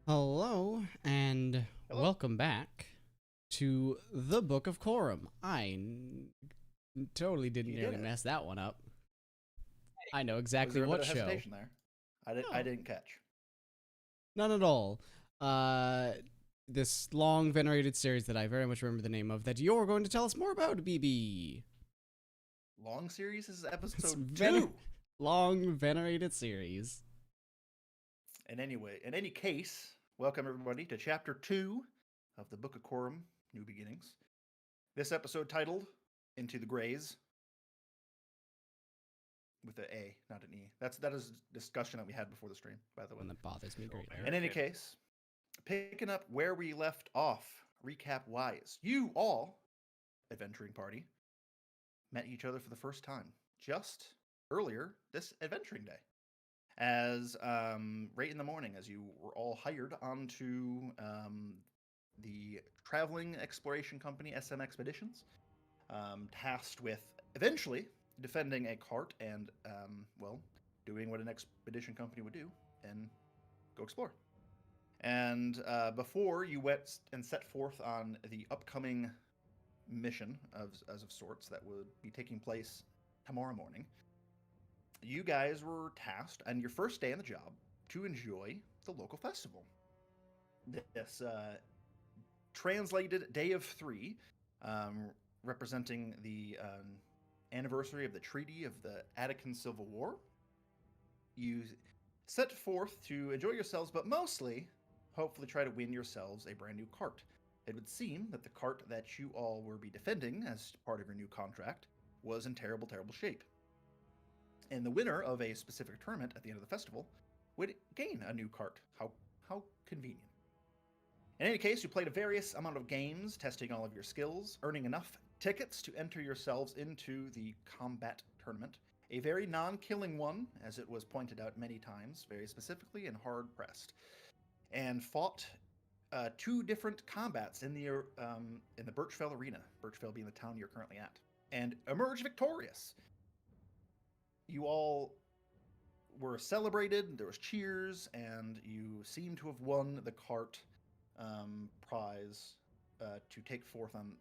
Hello, and Hello. welcome back to the Book of Khorim. Totally didn't You did nearly it. mess that one up. I know Was exactly there a bit what of show. hesitation there? I No, didn't catch. none at all. Uh, this long venerated series that I very much remember the name of that you're going to tell us more about, BB. Long series. This is It's episode 2. long venerated series. In any case, welcome everybody to chapter 2 of the Book of Khorim, New Beginnings. This episode titled "Into the Grays" with an A, not an E. That is a discussion that we had before the stream, by the way. One that bothers me greatly. In any case, picking up where we left off, recap wise, you all, adventuring party, met each other for the first time just earlier this adventuring day. As right in the morning, as you were all hired onto the traveling exploration company SM Expeditions, tasked with eventually defending a cart and, well, doing what an expedition company would do and go explore. And before you went and set forth on the upcoming mission as of sorts that would be taking place tomorrow morning, you guys were tasked on your first day on the job to enjoy the local festival. This translated day of 3, um, representing the anniversary of the Treaty of the Attican Civil War. You set forth to enjoy yourselves, but mostly, hopefully, try to win yourselves a brand new cart. It would seem that the cart that you all will be defending as part of your new contract was in terrible, terrible shape. And the winner of a specific tournament at the end of the festival would gain a new cart. How convenient. In any case, you played a various amount of games, testing all of your skills, earning enough tickets to enter yourselves into the combat tournament. A very non-killing one, as it was pointed out many times, very specifically and hard-pressed, and fought 2 different combats in the Birchfell Arena, Birchfell being the town you're currently at, and emerged victorious. You all were celebrated, there was cheers, and you seem to have won the cart prize to take forth on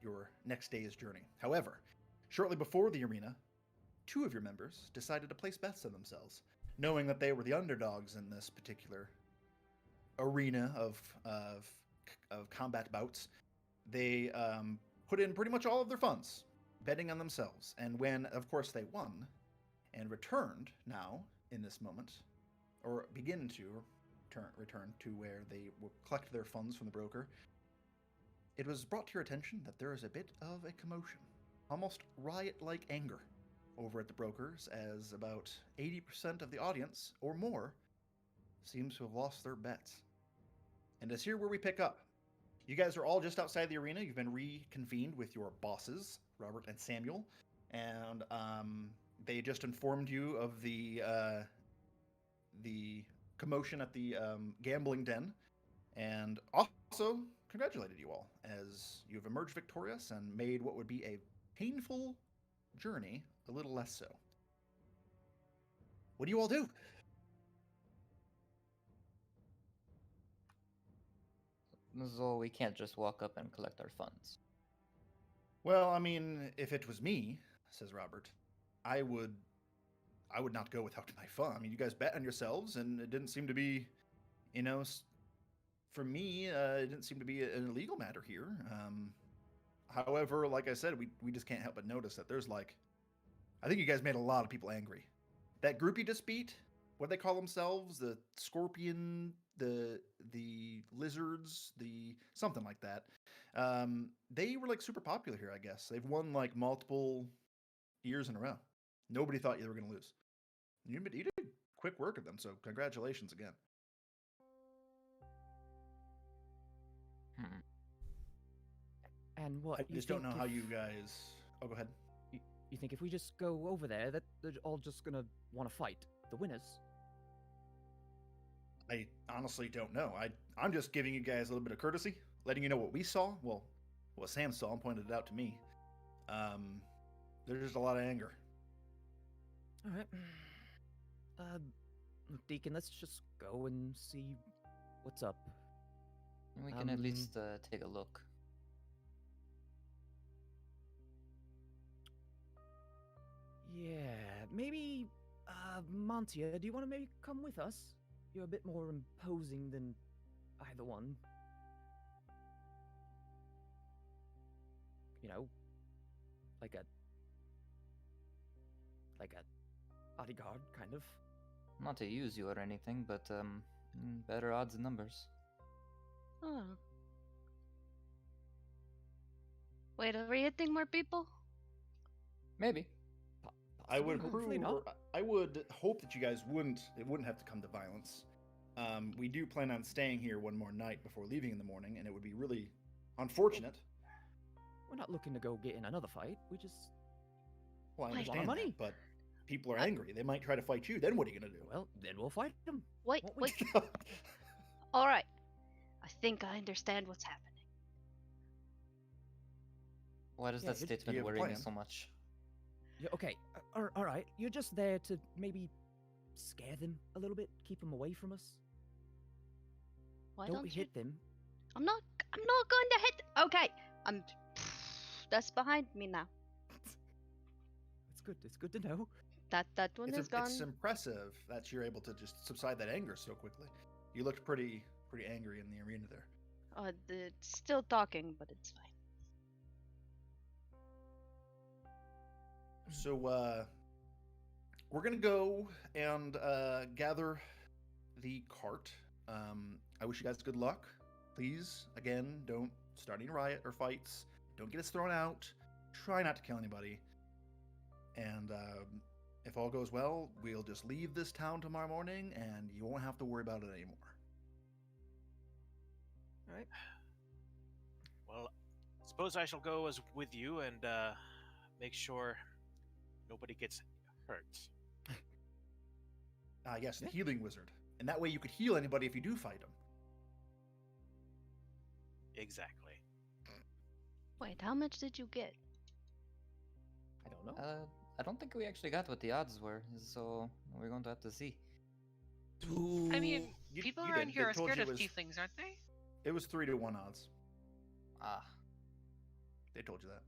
your next day's journey. However, shortly before the arena, 2 of your members decided to place bets on themselves, knowing that they were the underdogs in this particular arena of combat bouts. They put in pretty much all of their funds, betting on themselves, and when, of course, they won, and returned now in this moment, or begin to return to where they will collect their funds from the broker, it was brought to your attention that there is a bit of a commotion, almost riot-like anger, over at the brokers, as about 80% of the audience, or more, seems to have lost their bets. And it's here where we pick up. You guys are all just outside the arena. You've been reconvened with your bosses, Robert and Samuel, and they just informed you of the commotion at the gambling den, and also congratulated you all as you have emerged victorious and made what would be a painful journey a little less so. What do you all do? So we can't just walk up and collect our funds. Well, I mean, if it was me, says Robert, I would not go without my fun. I mean, you guys bet on yourselves, and it didn't seem to be, you know, for me, it didn't seem to be an illegal matter here. However, like I said, we just can't help but notice that there's like, I think you guys made a lot of people angry. That group you just beat, what they call themselves, the scorpion, the lizards, the something like that. They were like super popular here, I guess. They've won like multiple years in a row. Nobody thought you were going to lose. You did quick work of them, so congratulations again. Hmm. And what? I just don't know how you guys. Oh, go ahead. You think if we just go over there, that they're all just gonna want to fight the winners? I honestly don't know. I'm just giving you guys a little bit of courtesy, letting you know what we saw. Well, what Sam saw and pointed it out to me. There's just a lot of anger. All right. Deacon, let's just go and see What's up? We can at least take a look. Yeah, maybe, Montia, do you want to maybe come with us? You're a bit more imposing than either one. You know, like a bodyguard, kind of. Not to use you or anything, but better odds and numbers. Oh. Wait, are we hitting more people? Maybe. I would Hopefully approve, not. or I would hope that you guys wouldn't have to come to violence. We do plan on staying here one more night before leaving in the morning, and it would be really unfortunate. We're not looking to go get in another fight. We just, Well, I Wait. understand Money. that, but people are angry. They might try to fight you. Then what are you gonna do? well, then we'll fight them. Wait, Won't we? wait. All right. I think I understand what's happening. Why does Yeah, that you statement have a worry me plan. so much? Yeah, okay, all right. You're just there to maybe scare them a little bit, keep them away from us. Why Don't don't you? hit them. I'm not going to hit. Okay. I'm. That's behind me now. It's good. It's good to know. That one is gone. It's impressive that you're able to just subside that anger so quickly. You looked pretty angry in the arena there. It's still talking, but it's fine. So we're gonna go and gather the cart. I wish you guys good luck. Please, again, don't start any riot or fights. Don't get us thrown out. Try not to kill anybody. And if all goes well, we'll just leave this town tomorrow morning, and you won't have to worry about it anymore. All right. Well, suppose I shall go as with you and make sure nobody gets hurt. Yes, the Yeah. healing wizard. And that way you could heal anybody if you do fight them. Exactly. Wait, how much did you get? I don't know. I don't think we actually got what the odds were, so we're going to have to see. I mean, You- people you around did. here They are told scared you of it was- tieflings, aren't they? It was 3-1 odds. Ah, They told you that.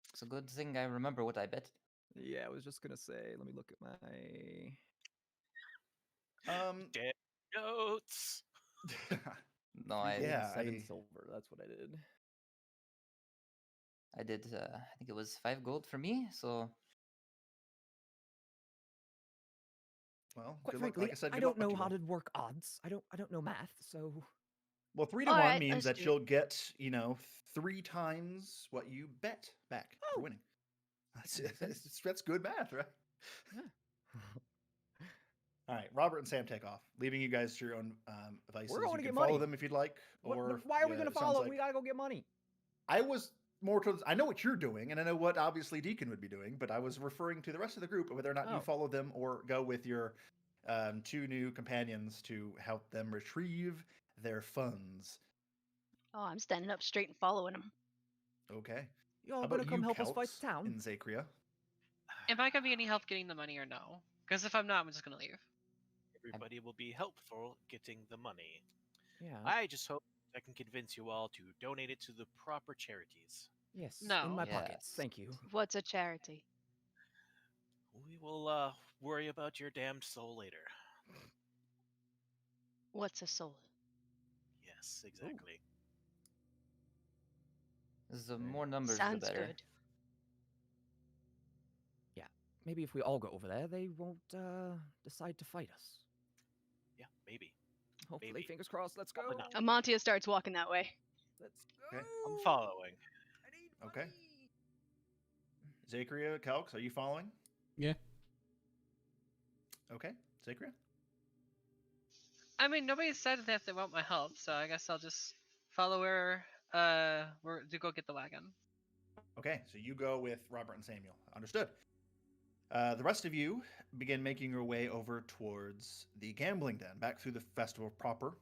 it's a good thing I remember what I bet. Yeah, I was just gonna say. Let me look at my. Dead notes. No, I Yeah, 7 I- silver. That's what I did. I did. I think it was 5 gold for me. So Well, Quite good luck. frankly, Like I said, I good don't luck know you how all. to work odds. I don't know math, so Well, 3-1 Alright, means let's that do it. you'll get, 3 times what you bet back Oh. for winning. That's, Makes sense. that's good math, right? yeah. All right, Robert and Sam take off, leaving you guys to your own devices. We're going You to can get follow money. them if you'd like, or But why are we yeah, gonna it sounds follow? like- We gotta go get money. I was more towards. I know what you're doing, and I know what obviously Deacon would be doing, but I was referring to the rest of the group, whether or not you Oh. follow them or go with your 2 new companions to help them retrieve their funds. Oh, I'm standing up straight and following him. Okay. You all How gonna about come you, help us fight Celts the town? in Zacria? Am I gonna be any help getting the money or no? Because if I'm not, I'm just gonna leave. Everybody will be helpful getting the money. Yeah. I just hope I can convince you all to donate it to the proper charities. Yes. In No. my pockets. Yes. Thank you. What's a charity? We will worry about your damned soul later. What's a soul? Yes, exactly. the more numbers, the Sounds better. good. Maybe if we all go over there, they won't decide to fight us. Yeah, maybe. Hopefully, Maybe. fingers crossed. Let's go. Probably not. Amantia starts walking that way. Let's go. Okay, I'm following. I need Okay. money. Zacria, Calx, are you following? Yeah. Okay, Zacria. I mean, nobody said that they want my help, so I guess I'll just follow where we're to go get the wagon. Okay, so you go with Robert and Samuel. Understood. The rest of you begin making your way over towards the gambling den, back through the festival proper.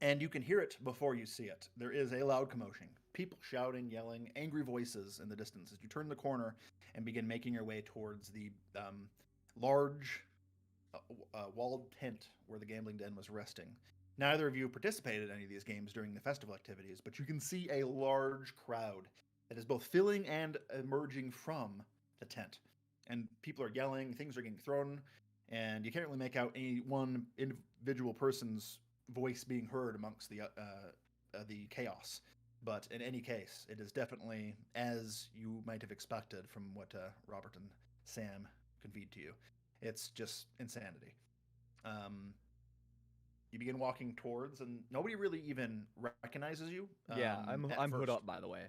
And you can hear it before you see it. There is a loud commotion. People shouting, yelling, angry voices in the distance as you turn the corner and begin making your way towards the large walled tent where the gambling den was resting. Neither of you participated in any of these games during the festival activities, but you can see a large crowd that is both filling and emerging from the tent. And people are yelling, things are getting thrown, and you can't really make out any one individual person's voice being heard amongst the chaos. But in any case, it is definitely as you might have expected from what Robert and Sam conveyed to you. It's just insanity. You begin walking towards, and nobody really even recognizes you. Yeah, at I'm hood first. up, by the way.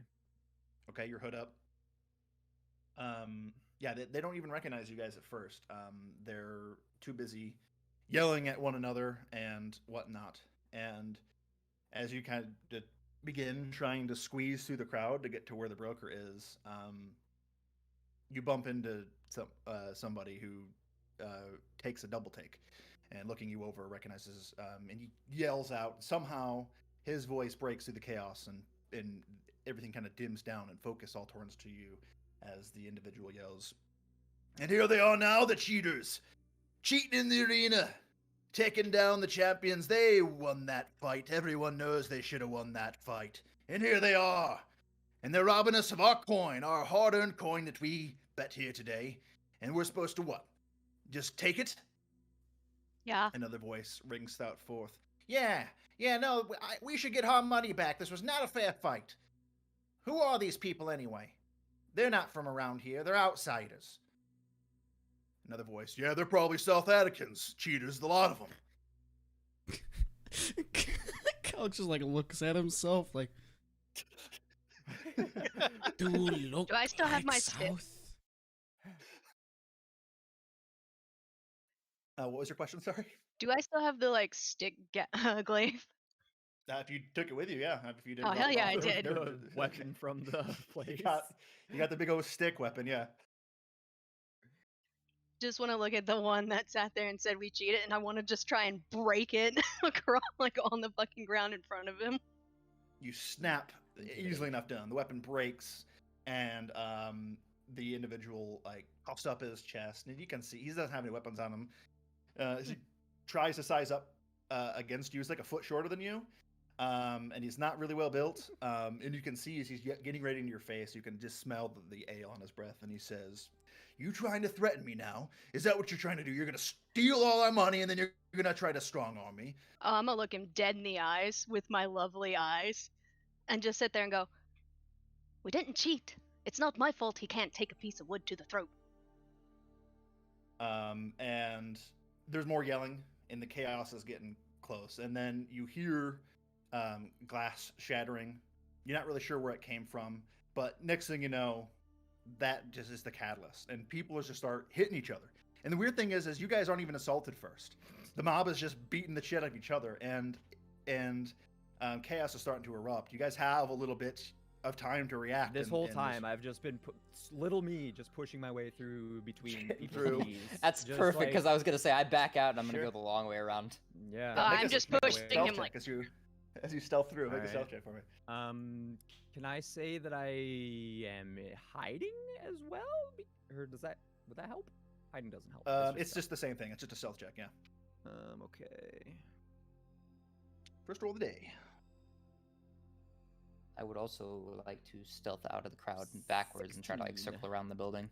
Okay, you're hood up. Yeah, they don't even recognize you guys at first. They're too busy yelling at one another and whatnot. And as you kind of begin trying to squeeze through the crowd to get to where the broker is, you bump into somebody who takes a double take and looking you over recognizes, and he yells out. Somehow his voice breaks through the chaos, and everything kind of dims down and focus all turns to you as the individual yells, "And here they are now, the cheaters, cheating in the arena, taking down the champions. They won that fight. Everyone knows they should have won that fight. And here they are. And they're robbing us of our coin, our hard-earned coin that we bet here today. And we're supposed to what? Just take it?" Yeah. Another voice rings out forth. Yeah, no, we should get our money back. This was not a fair fight. Who are these people anyway? They're not from around here. They're outsiders. Another voice. Yeah, they're probably South Atticans. Cheaters, the lot of them. Cal just like looks at himself like, do look Do I still have like my stick? South? What was your question? Sorry. Do I still have the like stick glaive? If you took it with you, yeah. If you didn't. Oh, drop hell it yeah, off, I did. The weapon from the place. You got the big old stick weapon, yeah. Just want to look at the one that sat there and said we cheated, and I want to just try and break it across, like on the fucking ground in front of him. You snap, easily enough done. The weapon breaks, and the individual like puffs up his chest, and you can see he doesn't have any weapons on him. As he tries to size up against you, he's like a foot shorter than you, and he's not really well built. And you can see as he's getting right into your face, you can just smell the ale on his breath, and he says, "You trying to threaten me now? Is that what you're trying to do? You're gonna steal all our money, and then you're gonna try to strong arm me?" I'm gonna look him dead in the eyes with my lovely eyes, and just sit there and go, "We didn't cheat. It's not my fault he can't take a piece of wood to the throat." And there's more yelling, and the chaos is getting close. And then you hear glass shattering. You're not really sure where it came from, but next thing you know, that just is the catalyst, and people just start hitting each other. And the weird thing is you guys aren't even assaulted first. The mob is just beating the shit out of each other, and chaos is starting to erupt. You guys have a little bit of time to react. This whole time, I've just been little me just pushing my way through between Getting people's through. knees. That's Just perfect like- because I was gonna say I back out and I'm Sure. gonna go the long way around. Yeah. I'm Make a just stealth pushing him check like. as you stealth through. Make a stealth Alright. check for me. Can I say that I am hiding as well? Or would that help? Hiding doesn't help. It's just the same thing. It's just a stealth check. Yeah. Okay. First roll of the day. I would also like to stealth out of the crowd and backwards and try to like 16. circle around the building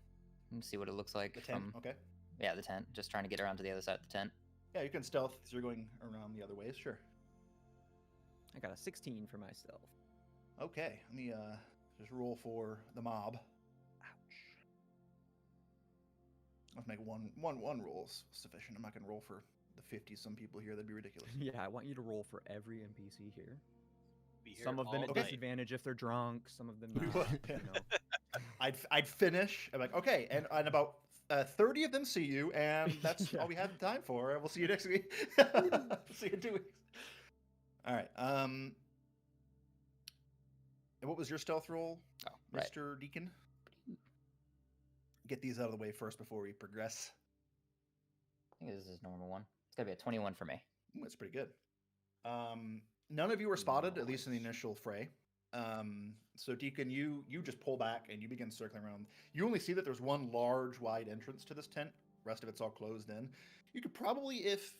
and see what it looks like The tent. from Okay. the tent. Just trying to get around to the other side of the tent. Yeah, you can stealth because you're going around the other ways. Sure. I got a 16 for my stealth. Okay. Let me just roll for the mob. Ouch. Let's make one roll is sufficient. I'm not gonna roll for the 50 some people here. That'd be ridiculous. Yeah, I want you to roll for every NPC here. Be here Some of them all at night. disadvantage if they're drunk. Some of them We not. will. You know. I'd finish. I'm like, okay, and about 30 of them see you, and that's Yeah. all we have time for. We'll see you next week. See you in 2 weeks. All right. And what was your stealth roll, Oh, right. Mr. Deacon? Get these out of the way first before we progress. I think this is normal one. It's gotta be a 21 for me. Ooh, that's pretty good. None of you were spotted, at least in the initial fray. So Deacon, you just pull back and you begin circling around. You only see that there's one large, wide entrance to this tent. The rest of it's all closed in. You could probably, if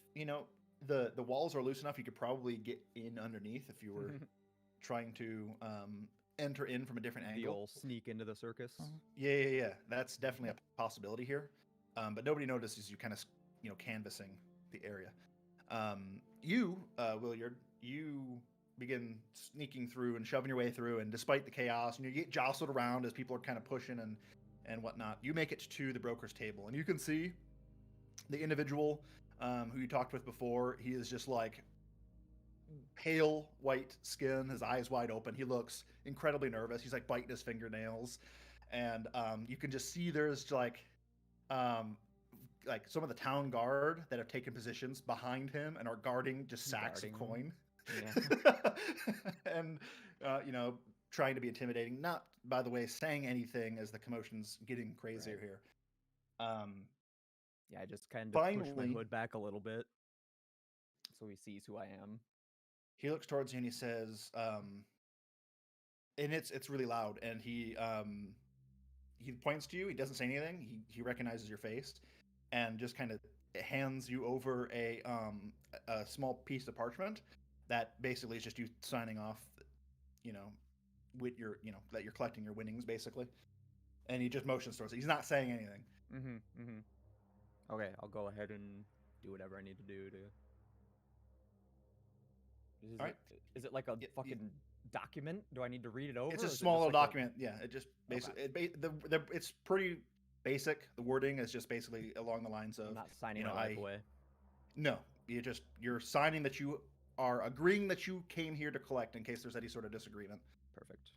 the walls are loose enough you could probably get in underneath if you were trying to enter in from a different The angle. old sneak into the circus. Yeah. That's definitely a possibility here. But nobody notices you kind of, canvassing the area. You, Williard, you begin sneaking through and shoving your way through, and despite the chaos, and you get jostled around as people are kind of pushing and whatnot, you make it to the broker's table, and you can see the individual who you talked with before. He is just like pale white skin, his eyes wide open. He looks incredibly nervous. He's like biting his fingernails, and you can just see there's like some of the town guard that have taken positions behind him and are guarding just sacks of coin. Yeah. And trying to be intimidating, not by the way saying anything as the commotion's getting crazier here. Yeah, I just kind of push my Finally- hood back a little bit so he sees who I am. He looks towards you and he says, and it's really loud, and he points to you. He doesn't say anything. He recognizes your face, and just kind of hands you over a small piece of parchment that basically is just you signing off, with your, that you're collecting your winnings, basically. And he just motions towards it. He's not saying anything. Okay, I'll go ahead and do whatever I need to do to. All right. Is it like a Yeah, fucking document? Do I need to read it over? It's or a is it small just little like document. Yeah, it just basically it's pretty basic. The wording is just basically along the lines of I'm not signing you know, my life I- away. no. You're signing that you are agreeing that you came here to collect in case there's any sort of disagreement. Perfect.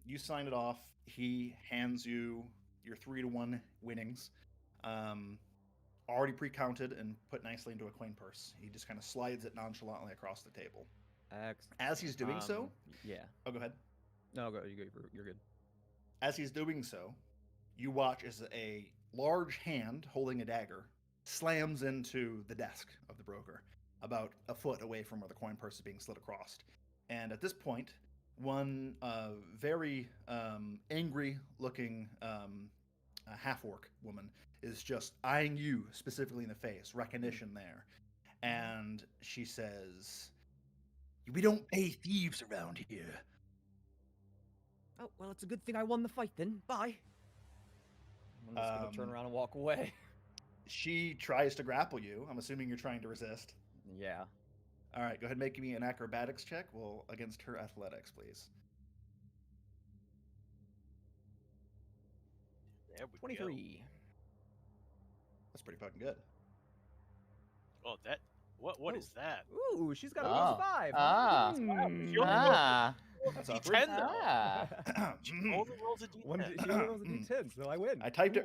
You sign it off. He hands you your 3-to-1 winnings, already pre-counted and put nicely into a coin purse. He just kind of slides it nonchalantly across the table. Excellent. As he's doing so, Yeah. oh, go ahead. No, go. You're good. As he's doing so, you watch as a large hand holding a dagger slams into the desk of the broker, about a foot away from where the coin purse is being slid across. And at this point, one very angry-looking half-orc woman is just eyeing you specifically in the face, recognition there. And she says, "We don't pay thieves around here." Oh, well, it's a good thing I won the fight then. Bye. I'm just gonna turn around and walk away. She tries to grapple you. I'm assuming you're trying to resist. Yeah. All right, go ahead and make me an acrobatics check. Well, against her athletics, please. There we 23. That's pretty fucking good. go. Oh, that. What is that? Ooh, she's got a Oh. 5. Ah. You're- That's a D10 though. Ah. She only rolls a D10. She only rolls a D10, so I win. I typed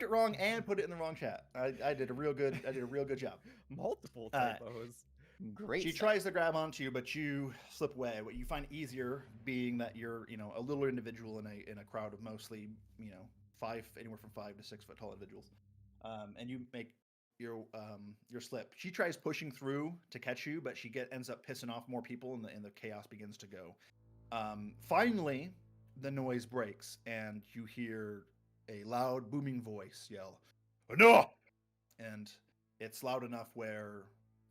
it wrong and put it in the wrong chat. I did a real good job. Multiple Uh, typos. Great. She stuff. tries to grab onto you, but you slip away. What you find easier, being that you're a little individual in a crowd of mostly anywhere from 5 to 6 foot tall individuals, and you make your slip. She tries pushing through to catch you, but she ends up pissing off more people, and the chaos begins to go. Finally, the noise breaks, and you hear a loud, booming voice yell, "Enough!" And it's loud enough where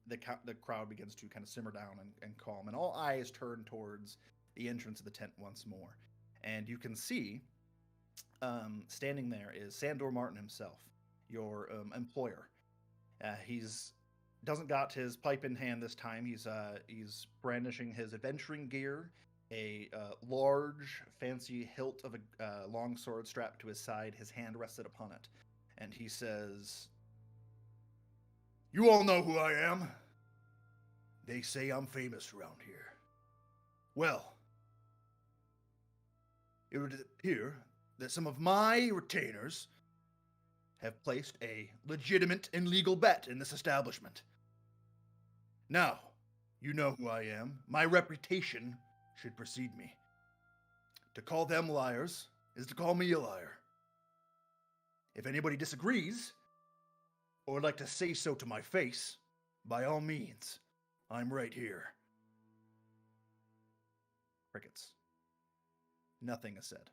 the crowd begins to kind of simmer down and calm, and all eyes turn towards the entrance of the tent once more. And you can see, standing there is Sandor Martin himself, your employer. He's doesn't got his pipe in hand this time. He's brandishing his adventuring gear, a large, fancy hilt of a long sword strapped to his side. His hand rested upon it, and he says, "You all know who I am. They say I'm famous around here. Well, it would appear that some of my retainers have placed a legitimate and legal bet in this establishment. Now, you know who I am. My reputation should precede me. To call them liars is to call me a liar. If anybody disagrees, or would like to say so to my face, by all means, I'm right here." Crickets. Nothing is said.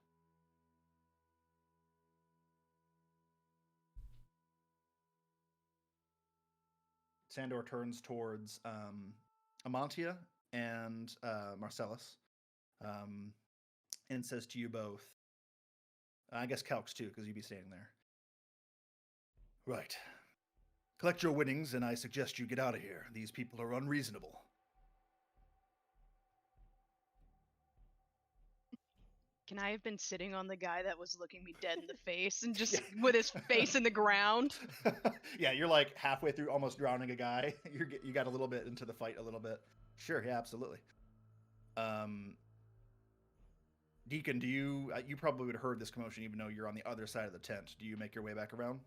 Sandor turns towards Amantia and Marcellus, and says to you both, I guess Calx too, because you'd be standing there. Right. Collect your winnings, and I suggest you get out of here. These people are unreasonable. Can I have been sitting on the guy that was looking me dead in the face and just with his face in the ground? Yeah, you're like halfway through, almost drowning a guy. You got a little bit into the fight, a little bit. Sure, yeah, absolutely. Deacon, do you you probably would have heard this commotion, even though you're on the other side of the tent. Do you make your way back around?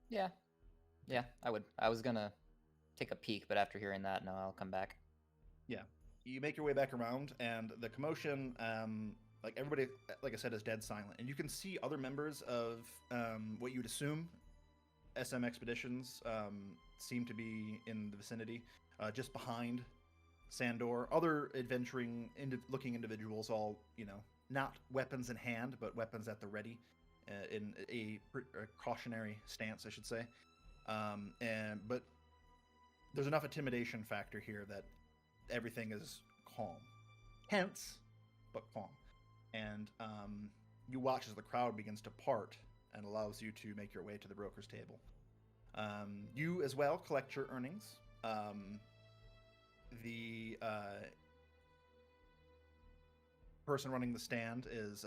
Yeah. Yeah, I would. I was gonna take a peek, but after hearing that, no, I'll come back. Yeah. You make your way back around, and the commotion, like everybody, like I said, is dead silent. And you can see other members of what you'd assume SM Expeditions seem to be in the vicinity, just behind Sandor. Other adventuring looking individuals, all, not weapons in hand, but weapons at the ready, in a cautionary stance, I should say. But there's enough intimidation factor here that everything is calm. Tense, but calm. And you watch as the crowd begins to part and allows you to make your way to the broker's table. You as well collect your earnings. The person running the stand is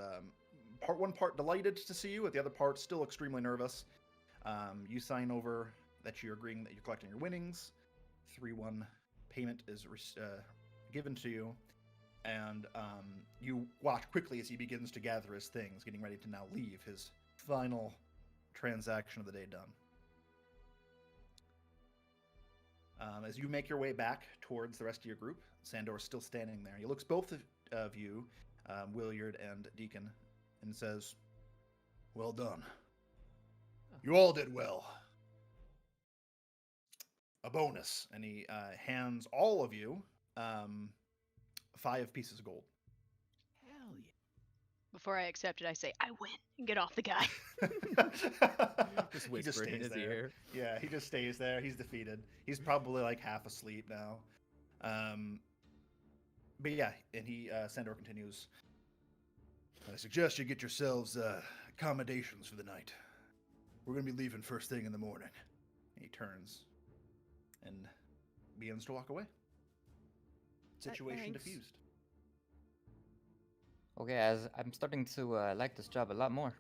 one part delighted to see you, at the other part still extremely nervous. You sign over that you're agreeing that you're collecting your winnings. 3-1 payment is given to you, and you watch quickly as he begins to gather his things, getting ready to now leave, his final transaction of the day done. As you make your way back towards the rest of your group, Sandor's still standing there. He looks both of you, Williard and Deacon, and says, "Well done. You all did well. A bonus." And he hands all of you 5 pieces of gold. Hell yeah. Before I accept it, I say, I win, and get off the guy. Just He whisper in his there. ear. Yeah, he just stays there. He's defeated. He's probably like half asleep now. But yeah, and Sandor continues. I suggest you get yourselves accommodations for the night. We're going to be leaving first thing in the morning. He turns and begins to walk away. Situation Thanks. diffused. Okay, as I'm starting to like this job a lot more.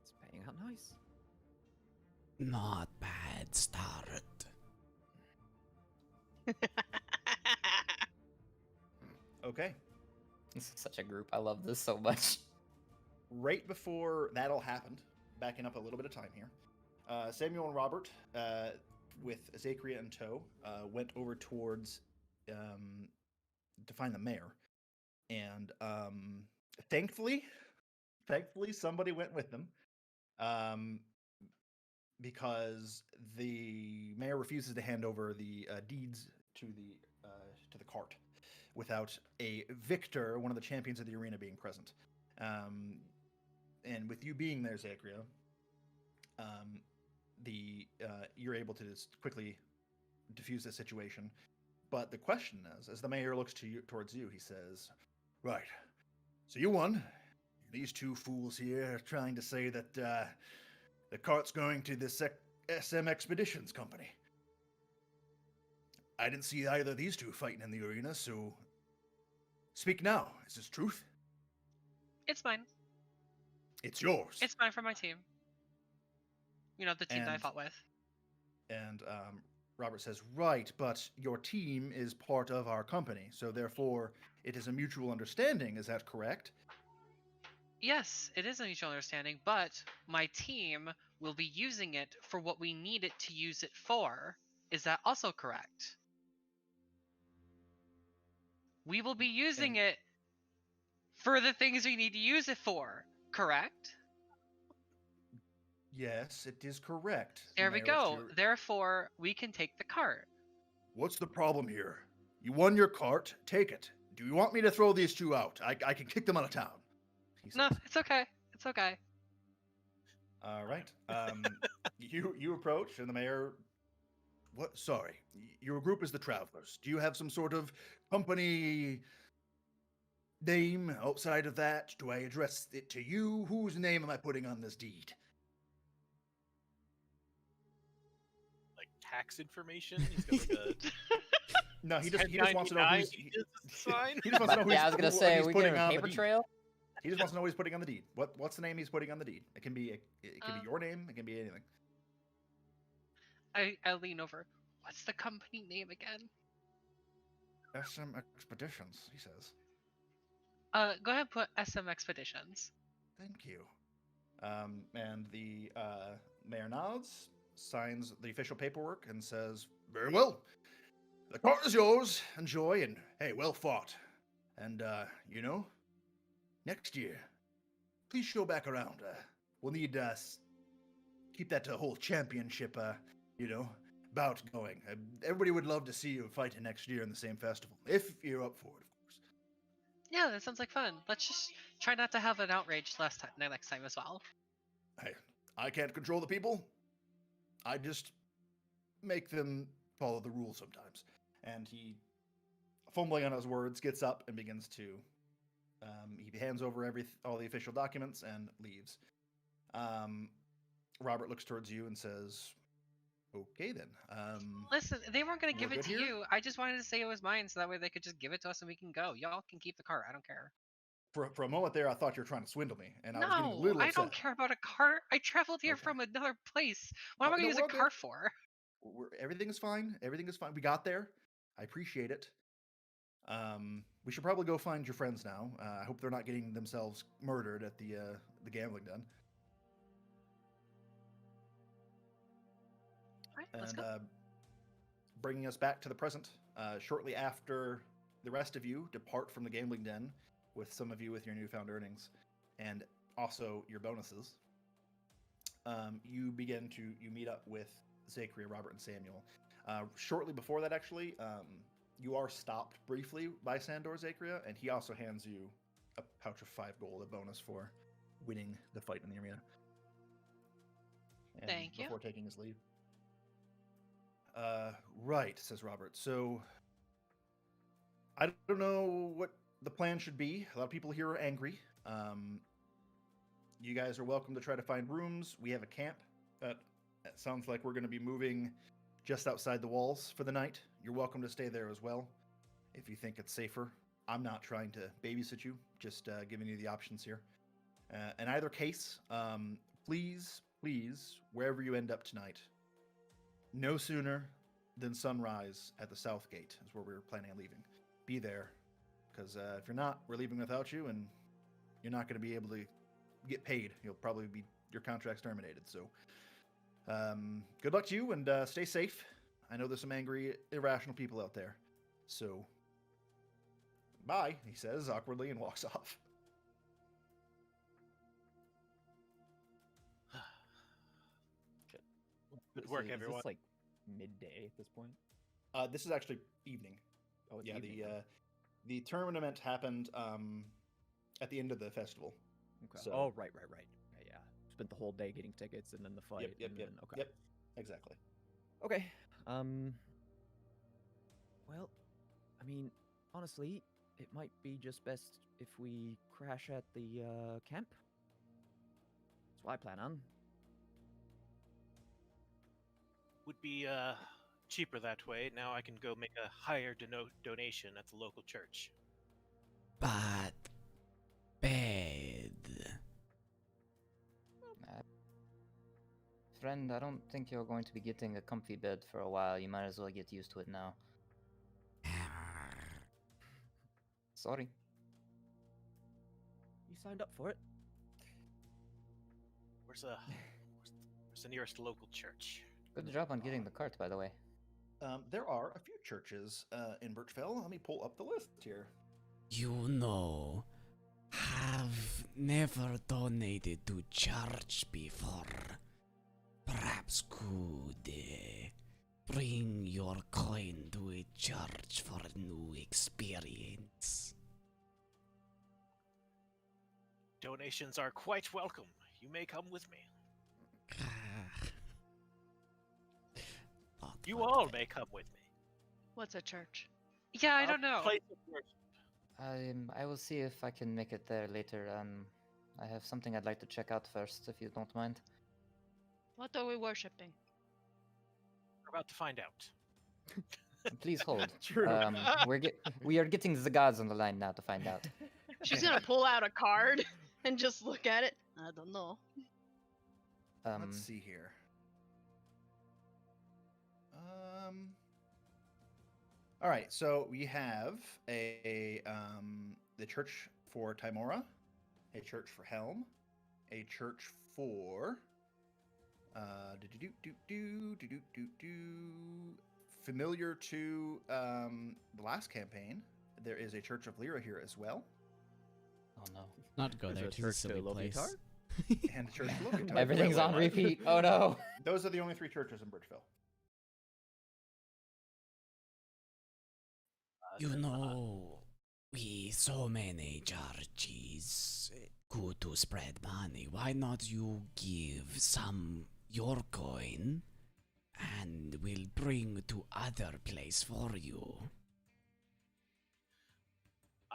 It's paying out nice. Not bad start. Okay. This is such a group. I love this so much. Right before that all happened, backing up a little bit of time here, Samuel and Robert, with Zachria in tow, went over towards to find the mayor. And thankfully, somebody went with them, because the mayor refuses to hand over the deeds to the cart without a victor, one of the champions of the arena, being present. And with you being there, Zachria, you're able to just quickly diffuse the situation. But the question is, as the mayor looks towards you, he says, "Right, so you won. These 2 fools here are trying to say that the cart's going to this SM Expeditions company. I didn't see either of these 2 fighting in the arena, so speak now. Is this truth?" It's mine. "It's yours." It's mine for my team. The team that I And- fought with. And Robert says, "Right, but your team is part of our company, so therefore it is a mutual understanding. Is that correct?" Yes, it is a mutual understanding, but my team will be using it for what we need it to use it for. Is that also correct? We will be using it for the things we need to use it for, correct? "Yes, it is correct." There we go. Therefore, we can take the cart. "What's the problem here? You won your cart, take it. Do you want me to throw these 2 out? I can kick them out of town," he No, says. it's okay. It's okay. All right. You approach, and the mayor. What? Sorry, your group is the Travelers. Do you have some sort of company name outside of that? Do I address it to you? Whose name am I putting on this deed? Like tax information. He's got like a. No, he just wants to know who's. 1099 is the sign. He just wants to know who's, Yeah, I was gonna who say, he's we putting get a on the paper deed. trail. He just wants to know who he's putting on the deed. What's the name he's putting on the deed? It can be your name. It can be anything. I lean over. What's the company name again? SM Expeditions, he says. Go ahead and put SM Expeditions. Thank you. And the mayor nods, signs the official paperwork, and says, "Very well. The cart is yours. Enjoy, and hey, well fought. And next year, please show back around. We'll need keep that whole championship, bout going. Everybody would love to see you fighting next year in the same festival, if you're up for it, of course." Yeah, that sounds like fun. Let's just try not to have an outrage next time as well. Hey, I can't control the people. I just make them follow the rules sometimes. And he, fumbling on his words, gets up and begins to. He hands over all the official documents and leaves. Robert looks towards you and says, "Okay then." Listen, they weren't gonna give We're it good to here? you. I just wanted to say it was mine, so that way they could just give it to us and we can go. Y'all can keep the car. I don't care. For a moment there, I thought you were trying to swindle me, and I was getting a No, little I upset. don't care about a cart. I traveled here Okay. from another place. What am I No, gonna use we're a all good. cart for? Everything is fine. Everything is fine. We got there. I appreciate it. We should probably go find your friends now. I hope they're not getting themselves murdered at the gambling den. Alright, let's And go. bringing us back to the present, shortly after the rest of you depart from the gambling den, with some of you with your newfound earnings, and also your bonuses, you meet up with Zachary, Robert, and Samuel. Shortly before that, actually, you are stopped briefly by Sandor Zachria, and he also hands you a pouch of 5 gold, a bonus for winning the fight in the arena. And Thank you. before taking his leave. Right, says Robert. So, I don't know what the plan should be. A lot of people here are angry. You guys are welcome to try to find rooms. We have a camp that sounds like we're going to be moving just outside the walls for the night. You're welcome to stay there as well, if you think it's safer. I'm not trying to babysit you, just giving you the options here. In either case, please, wherever you end up tonight, no sooner than sunrise at the south gate is where we're planning on leaving. Be there, because if you're not, we're leaving without you, and you're not going to be able to get paid. You'll probably be, your contract's terminated. So, good luck to you, and stay safe. I know there's some angry, irrational people out there. So, bye, he says awkwardly and walks off. Good work, Is everyone. this like midday at this point? This is actually evening. Oh, it's Yeah, evening now. the tournament happened at the end of the festival. Okay. So- Oh, right. Okay, yeah. Spent the whole day getting tickets and then the fight. Yep. and then, okay. Yep. Exactly. Okay. Well, I mean, honestly, it might be just best if we crash at the camp. That's what I plan on. Would be cheaper that way. Now I can go make a higher donation at the local church. But bad. Friend, I don't think you're going to be getting a comfy bed for a while. You might as well get used to it now. Sorry. You signed up for it. Where's the nearest local church? Good job on getting the cart, by the way. There are a few churches in Birchfell. Let me pull up the list here. You know, have never donated to church before. Perhaps could bring your coin to a church for a new experience. Donations are quite welcome. You may come with me. You all may come with me. What's a church? Yeah, I don't know. Place of worship. I will see if I can make it there later. I have something I'd like to check out first, if you don't mind. What are we worshipping? We're about to find out. Please hold. True. We are getting the gods on the line now to find out. She's gonna pull out a card and just look at it. I don't know. Let's see here. All right, so we have the church for Timora, a church for Helm, a church for familiar to the last campaign. There is a church of Lyra here as well, Oh no. Not go Is there. there a It's a church silly to place. Loviatar? and the church of Loviatar. Everything's on repeat. Oh no. Those are the only 3 churches in Bridgeville. You know, we so many churches good to spread money. Why not you give some your coin, and we'll bring to other place for you.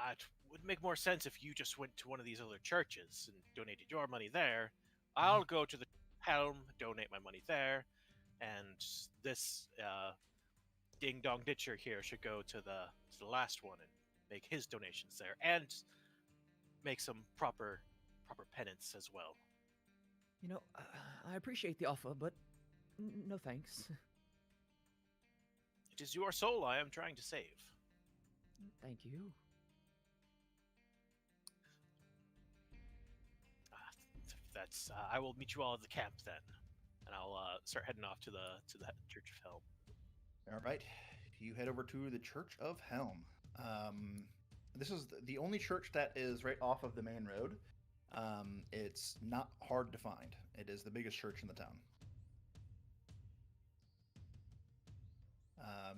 It would make more sense if you just went to one of these other churches and donated your money there. I'll go to the Helm, donate my money there, and this Ding Dong Ditcher here should go to the last one and make his donations there, and make some proper penance as well. You know, I appreciate the offer, but no thanks. It is your soul I am trying to save. Thank you. That's I will meet you all at the camp then, and I'll start heading off to the Church of Helm. All right, you head over to the Church of Helm. This is the only church that is right off of the main road. It's not hard to find. It is the biggest church in the town.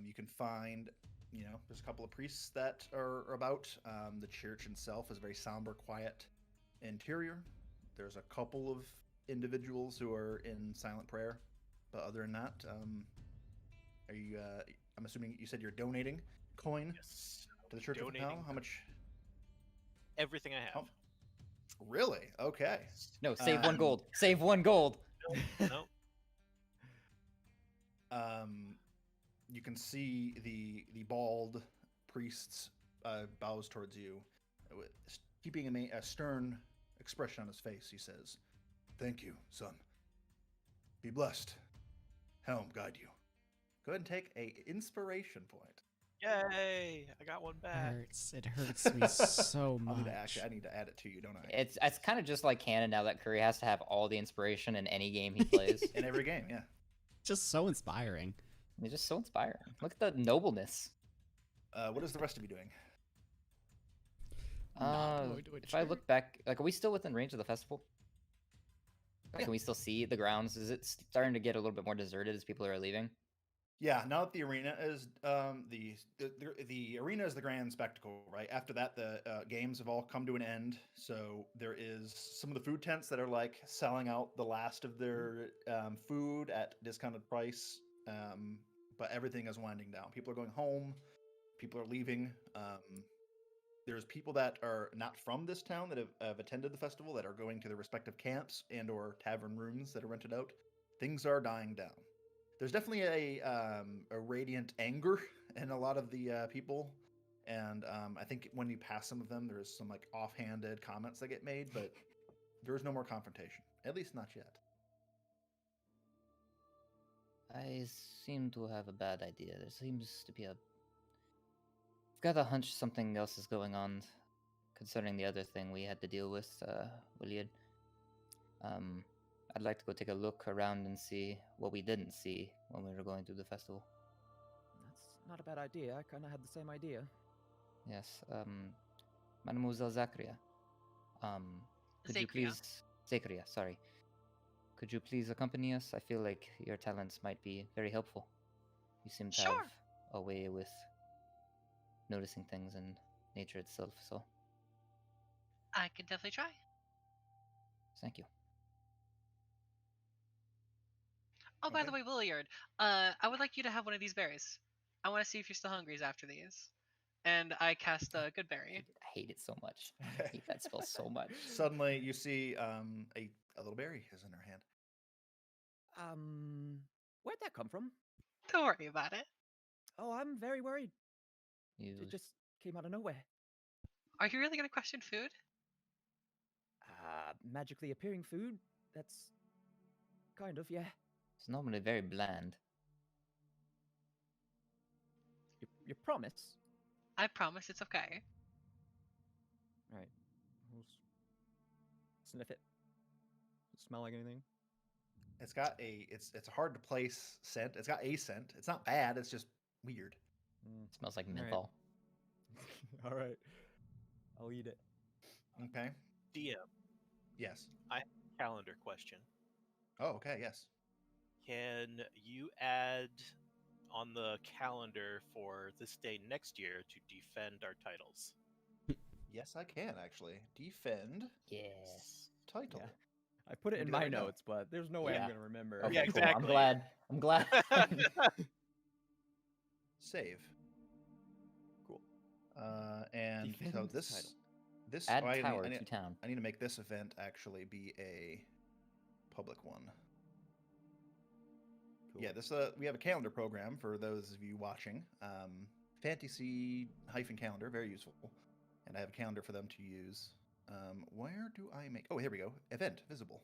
You can find, there's a couple of priests that are about. The church itself is very somber, quiet interior. There's a couple of individuals who are in silent prayer, but other than that, are you? I'm assuming you said you're donating coin Yes. to the Church of Donating Hell. How much? Everything I have. Oh, really? Okay. No, save 1 gold. Save 1 gold. No. You can see the bald priest bows towards you, keeping a stern expression on his face. He says, "Thank you, son. Be blessed. Helm guide you." Go ahead and take a inspiration point. Yay! I got one back. It hurts me so I much. need to add it to you, don't I? It's kind of just like canon now that Curry has to have all the inspiration in any game he plays. In every game, yeah. Just so inspiring. It's just so inspiring. Look at the nobleness. What is the rest of you doing? Not going to a If I church. look back, like, are we still within range of the festival? Like, can we still see the grounds? Is it starting to get a little bit more deserted as people are leaving? Yeah, now that the arena is the arena is the grand spectacle, right? After that, the games have all come to an end. So there is some of the food tents that are like selling out the last of their food at discounted price, but everything is winding down. People are going home. People are leaving. There's people that are not from this town that have attended the festival that are going to their respective camps and or tavern rooms that are rented out. Things are dying down. There's definitely a radiant anger in a lot of the people, and I think when you pass some of them, there's some like offhanded comments that get made, but there is no more confrontation, at least not yet. I seem to have a bad idea. There seems to be I've got a hunch something else is going on concerning the other thing we had to deal with, William. I'd like to go take a look around and see what we didn't see when we were going through the festival. That's not a bad idea. I kind of had the same idea. Yes, Mademoiselle Zachria. Could you Zachria. please... Zachria, sorry. Could you please accompany us? I feel like your talents might be very helpful. You seem to Sure. have a way with noticing things in nature itself, so I can definitely try. thank you. Oh, by the Okay. way, Williard, I would like you to have one of these berries. I want to see if you're still hungry after these. And I cast a good berry. I hate it so much. I hate that spell so much. Suddenly, you see a little berry is in her hand. Where'd that come from? Don't worry about it. Oh, I'm very worried. You It just came out of nowhere. Are you really gonna question food? Magically appearing food? That's kind of, yeah. it's normally very bland. You promise? I promise it's okay. All right. We'll sniff it. Does it smell like anything? It's got it's a hard to place scent. It's got a scent. It's not bad. It's just weird. It smells like All right. menthol. All right. I'll eat it. Okay. DM, Yes. calendar question. Oh, okay. Yes. Can you add on the calendar for this day next year to defend our titles? Yes, I can actually defend Yes. title. Yeah. I put it We'll in do that my right now. notes, but there's no way Yeah. I'm gonna remember. Okay, Yeah, cool. exactly. I'm glad. Save. Cool. And so Defend this title. this Add oh, I tower need, to town. I need to make this event actually be a public one. Cool. Yeah, this we have a calendar program for those of you watching. Fantasy calendar, very useful. And I have a calendar for them to use. Where do I make? Oh, here we go. Event visible.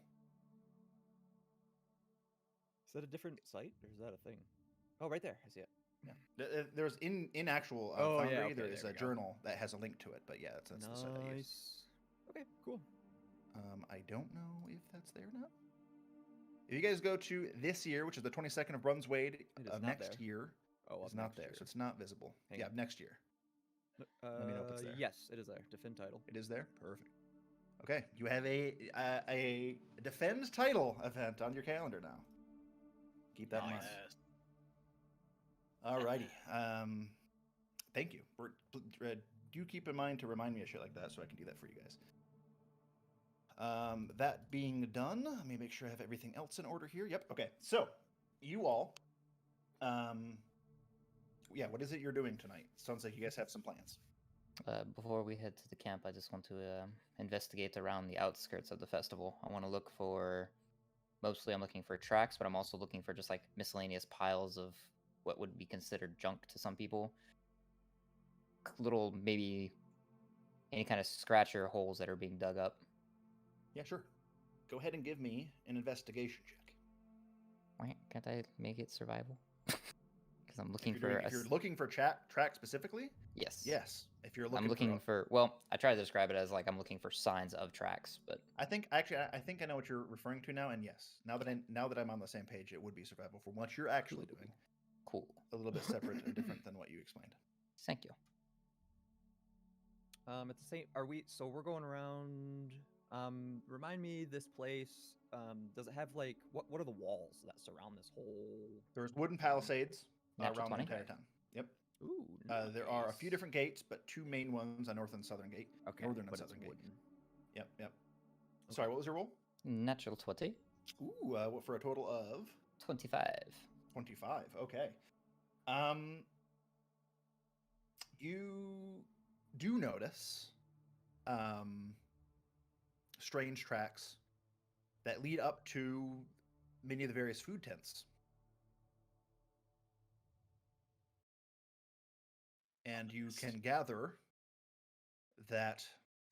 Is that a different site or is that a thing? Oh, right there. I see it. Yeah. There's in actual Oh, yeah, Foundry, okay, there is there a we go. journal that has a link to it. But yeah, that's the site I use. Nice. Okay, cool. I don't know if that's there now. If you guys go to this year, which is the 22nd of Brunswade It is of not next there. year, Oh, it's up not next there, year. so it's not visible. Hang Yeah, on. next year. me know if it's there. Yes, it is there. Defend title. It is there. Perfect. Okay, you have a defend title event on your calendar now. Keep that in mind. Alrighty. Thank you. Do keep in mind to remind me of shit like that, so I can do that for you guys. That being done, let me make sure I have everything else in order here. Yep. Okay. So, you all, yeah, what is it you're doing tonight? Sounds like you guys have some plans. Before we head to the camp, I just want to investigate around the outskirts of the festival. I want to look for, mostly I'm looking for tracks, but I'm also looking for just like miscellaneous piles of what would be considered junk to some people. Little, maybe any kind of scratcher holes that are being dug up. Yeah, sure. Go ahead and give me an investigation check. Why can't I make it survival? Because I'm looking If for. you're looking for track specifically, Yes. yes. If you're looking, I'm looking for. Well, I try to describe it as like I'm looking for signs of tracks, but I think I know what you're referring to now, and yes, now that I'm on the same page, it would be survival for what you're actually doing. cool. A little bit separate or different than what you explained. Thank you. At the same, so we're going around. Remind me, this place. Does it have like what are the walls that surround this whole? There's wooden palisades Natural around 20? the entire town. Yep. Ooh. There are a few nice. different gates, but two main ones: a north and southern gate. Okay, Northern and but it's southern gate. wooden. Yep. Sorry, what was your roll? Natural 20. Ooh, for a total of 25. 25. Okay. You do notice strange tracks that lead up to many of the various food tents. And you can gather that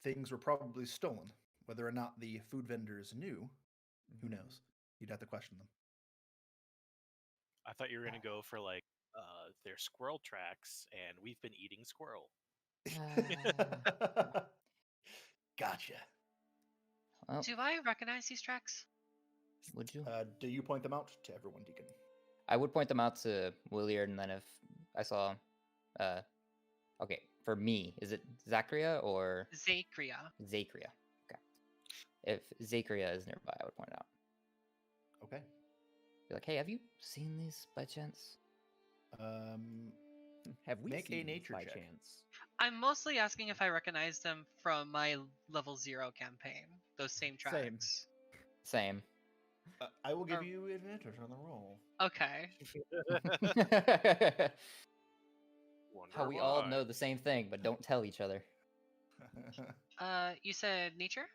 things were probably stolen. Whether or not the food vendors knew, who knows? You'd have to question them. I thought you were gonna go for like their squirrel tracks, and we've been eating squirrel. Gotcha. Well, Do I recognize these tracks? would you? Do you point them out to everyone, Deacon? I would point them out to Williard, and then if I saw, okay, for me, is it Zachria or Zacria. Zacria? Okay. If Zacria is nearby, I would point it out. Okay. Be like, hey, have you seen these by chance? Have we Make a seen these nature by check. chance? I'm mostly asking if I recognize them from my level 0 campaign. Those same tracks. Same. I will give Or- you advantage on the roll. Okay. How we all know the same thing, but don't tell each other. You said nature?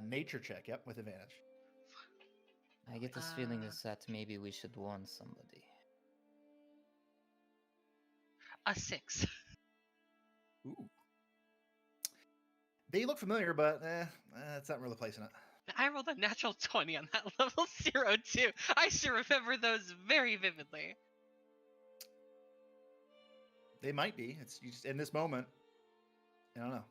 Nature check, yep, with advantage. I get this feeling Uh, is that maybe we should warn somebody. A 6. Ooh. They look familiar, but it's not really placing it. I rolled a natural 20 on that level 0 too. I should remember those very vividly. They might be. It's you just in this moment. I don't know.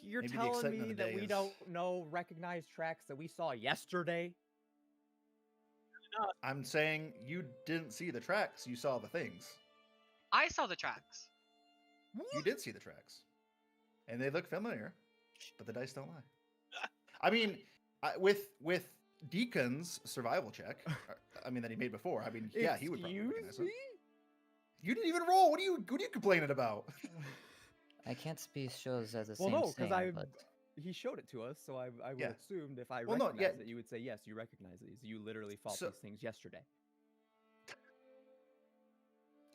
You're Maybe the telling excitement of me the that day we is- don't know recognized tracks that we saw yesterday? I'm saying you didn't see the tracks. You saw the things. I saw the tracks. You did see the tracks, and they look familiar, but the dice don't lie. I mean, with Deacon's survival check, I mean that he made before. I mean, yeah, he would probably recognize Excuse it. me? You didn't even roll. What are you complaining about? I can't be sure as the Well, same no, thing, because but he showed it to us, so I would Yeah. assumed if I Well, no, recognized yeah. it, you would say yes, you recognize these. You literally fought So- these things yesterday.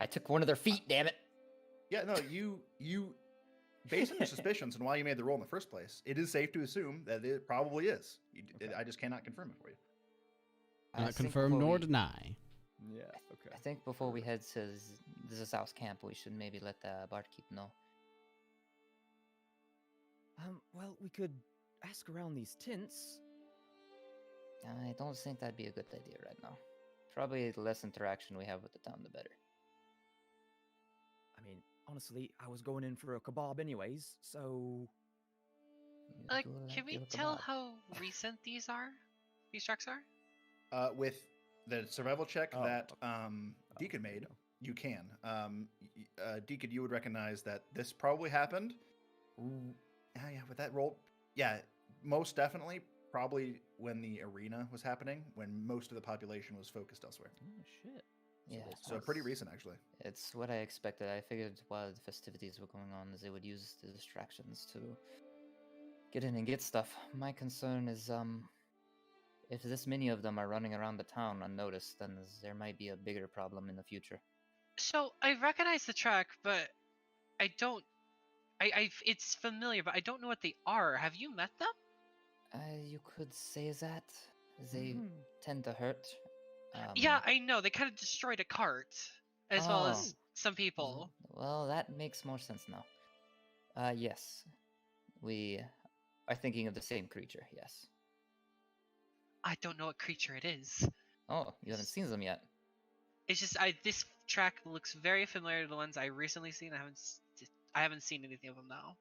I took one of their feet, damn it. Yeah, no, you based on your suspicions and why you made the roll in the first place, it is safe to assume that it probably is. Okay. I just cannot confirm it for you. I Not think confirm before nor we- deny. Yeah, okay. I think before we head to this house camp, we should maybe let the barkeep know. Well, we could ask around these tents. I don't think that'd be a good idea right now. Probably the less interaction we have with the town, the better. I mean, honestly, I was going in for a kebab anyways, so You Like, do can we your tell kebab. how recent these tracks are? With the survival check Oh, that okay. Deacon there you made, go. you can. Deacon, you would recognize that this probably happened. Yeah, with that roll, yeah, most definitely, probably when the arena was happening, when most of the population was focused elsewhere. Oh shit. Yeah, So pretty it's- recent, actually. It's what I expected. I figured while the festivities were going on, they would use the distractions to get in and get stuff. My concern is, if this many of them are running around the town unnoticed, then there might be a bigger problem in the future. So I recognize the track, but I don't. It's familiar, but I don't know what they are. Have you met them? You could say that. They Mhm. tend to hurt. Yeah, I know. They kind of destroyed a cart, as well Oh. as some people. Well, that makes more sense now. Yes. We are thinking of the same creature, yes. I don't know what creature it is. Oh, you haven't seen them yet. It's just this track looks very familiar to the ones I recently seen. I haven't seen anything of them now.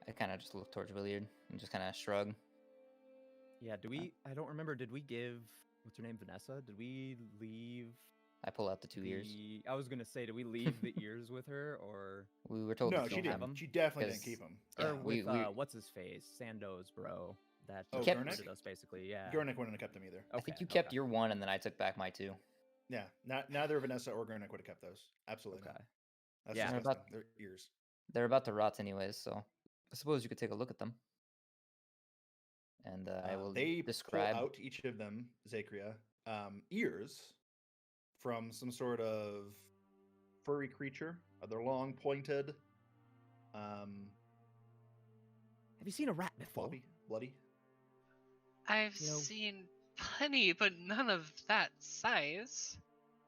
I kind of just look towards Williard and just kind of shrug. Yeah, I don't remember, did we give, what's her name, Vanessa? Did we leave I pull out the 2 ears. I was gonna say, did we leave the ears with her, or We were told No, to she keep don't have didn't. them. She definitely didn't 'cause- keep them. Yeah, or we- with we- what's his face, Sandoz bro, that Oh, kept- recruited us basically, yeah. Gurnick wouldn't have kept them either. I think Okay, you kept okay. your one, and then I took back my 2. Yeah, neither Vanessa or Gurnick would have kept those. Absolutely Okay. not. That's Yeah. They're disgusting. about- Their ears. They're about to rot anyways, so I suppose you could take a look at them. And I will They describe. pull out each of them, Zakria, ears from some sort of furry creature. They're long, pointed, Have you seen a rat before? bloody. I've You know- seen plenty, but none of that size.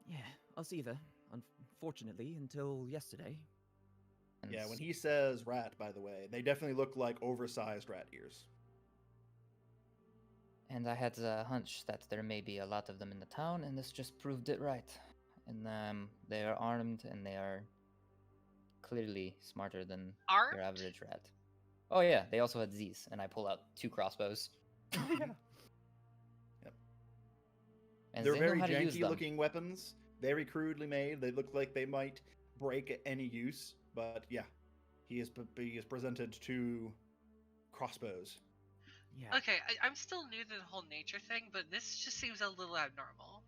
Yeah, us either. Unfortunately, until yesterday. and Yeah, when s- he says rat, by the way, they definitely look like oversized rat ears. And I had a hunch that there may be a lot of them in the town, and this just proved it right. And they are armed, and they are clearly smarter than Armed? your average rat. Oh yeah, they also had Z's, and I pull out 2 crossbows. Yeah. And They're they know very how to use janky them. looking weapons, very crudely made. They look like they might break at any use, but yeah, he is presented 2 crossbows. Yeah. Okay, I'm still new to the whole nature thing, but this just seems a little abnormal.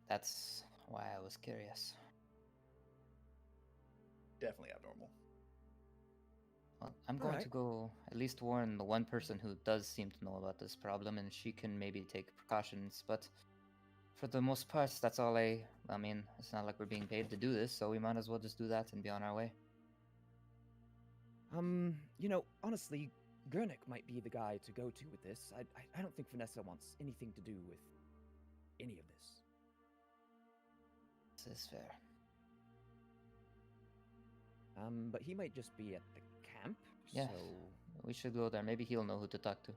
That's why I was curious. Definitely abnormal. Well, I'm going to Alright. go at least warn the one person who does seem to know about this problem, and she can maybe take precautions. But for the most part, that's all I mean, it's not like we're being paid to do this, so we might as well just do that and be on our way. Honestly, Gurnik might be the guy to go to with this. I don't think Vanessa wants anything to do with any of this. This is fair. But he might just be at the camp. Yeah. So We should go there. Maybe he'll know who to talk to.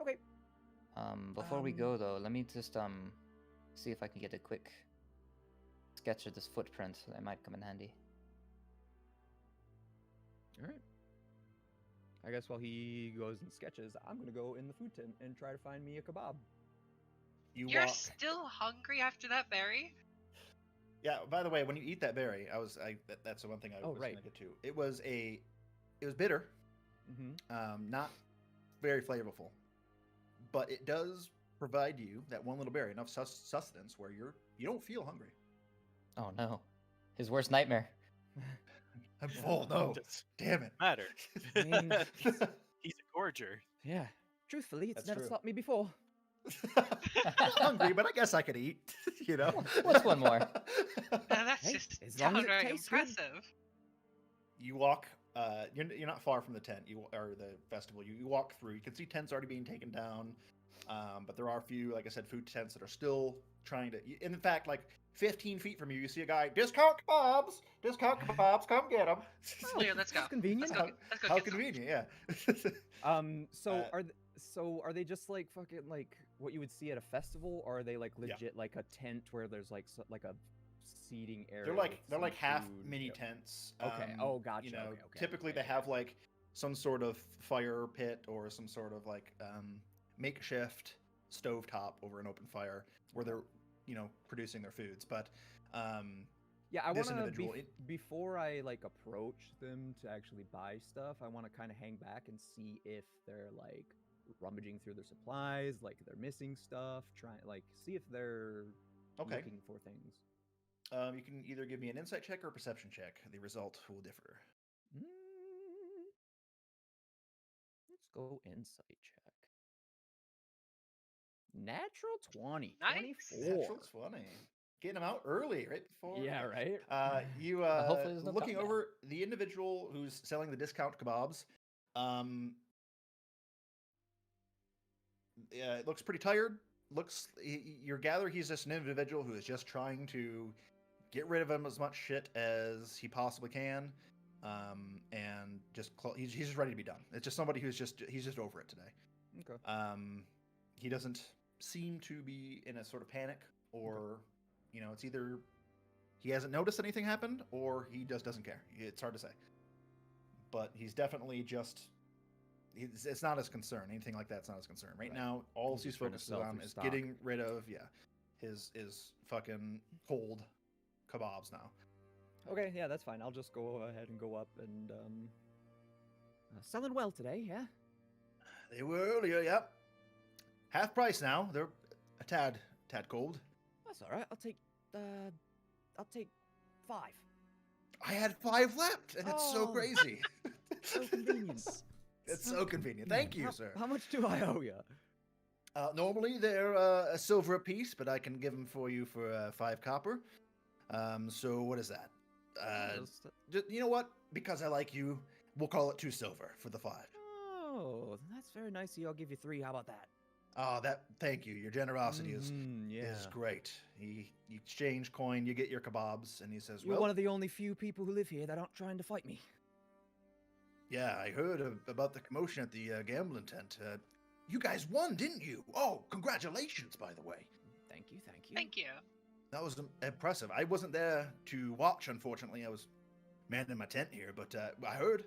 okay. Before we go though, let me just see if I can get a quick sketch of this footprint. That might come in handy. All right. I guess while he goes and sketches, I'm gonna go in the food tent and try to find me a kebab. You're walk. still hungry after that berry? Yeah. By the way, when you eat that berry, that's the one thing I was right. going to get to. It was bitter, Mm-hmm. not very flavorful, but it does provide you that one little berry, enough sustenance where you don't feel hungry. Oh no. His worst nightmare. I'm full. No, Does damn it. matter. I mean, He's a gorger. yeah. Truthfully, it's That's never true. stopped me before. Hungry, but I guess I could eat. What's one more? Now that's Hey, just as long as it downright tastes good. impressive. You walk. You're not far from the tent. Or the festival. You walk through. You can see tents already being taken down, but there are a few, like I said, food tents that are still trying to. In fact, like 15 feet from you, you see a guy. Discount kebabs. Discount kebabs. Come get them. Oh, yeah, let's go. That's convenient. Let's go How get some. convenient, yeah. Are they just like fucking like what you would see at a festival, or are they like Yeah. legit like a tent where there's like like a seating area? They're with like some half food? mini Yeah. tents. Okay. Oh, gotcha. You know, Okay, typically yeah, they yeah, have yeah. like some sort of fire pit or some sort of like makeshift stovetop over an open fire where they're producing their foods. But Yeah, I this want to individual, before I like approach them to actually buy stuff. I want to kind of hang back and see if they're like rummaging through their supplies, like they're missing stuff. See if they're Okay. looking for things. You can either give me an insight check or a perception check. The result will differ. Mm, let's go insight check. Natural 20. Nice. 24. Natural 20. Getting them out early, right before. Yeah, right. You hopefully there's no looking combat. over the individual who's selling the discount kebabs. It looks pretty tired. You gather he's just an individual who is just trying to get rid of him as much shit as he possibly can, and he's just ready to be done. It's just somebody he's just over it today. Okay. He doesn't seem to be in a sort of panic, or it's either he hasn't noticed anything happened or he just doesn't care. It's hard to say, but he's definitely just. It's not his concern. Anything like that's not his concern. Right now, all He's he's just trying to focused sell on through is stock. getting rid of his fucking cold kebabs now. Okay, yeah, that's fine. I'll just go ahead and go up and selling well today, yeah. They were earlier, yep. Half price now. They're a tad cold. That's all right. I'll take 5. I had 5 left, and it's so Oh. crazy. So convenient. It's so convenient. Thank you, sir. How much do I owe you? Normally they're a silver apiece, but I can give them for you for 5 copper. So what is that? You know what? Because I like you, we'll call it 2 silver for the 5. Oh, that's very nice of you. I'll give you 3. How about that? Oh, thank you. Your generosity is yeah. great. You exchange coin, you get your kebabs, and he says, You're well, one of the only few people who live here that aren't trying to fight me. yeah, I heard about the commotion at the gambling tent. You guys won, didn't you? Oh, congratulations, by the way. Thank you. Thank you. That was impressive. I wasn't there to watch, unfortunately. I was manning my tent here, but I heard,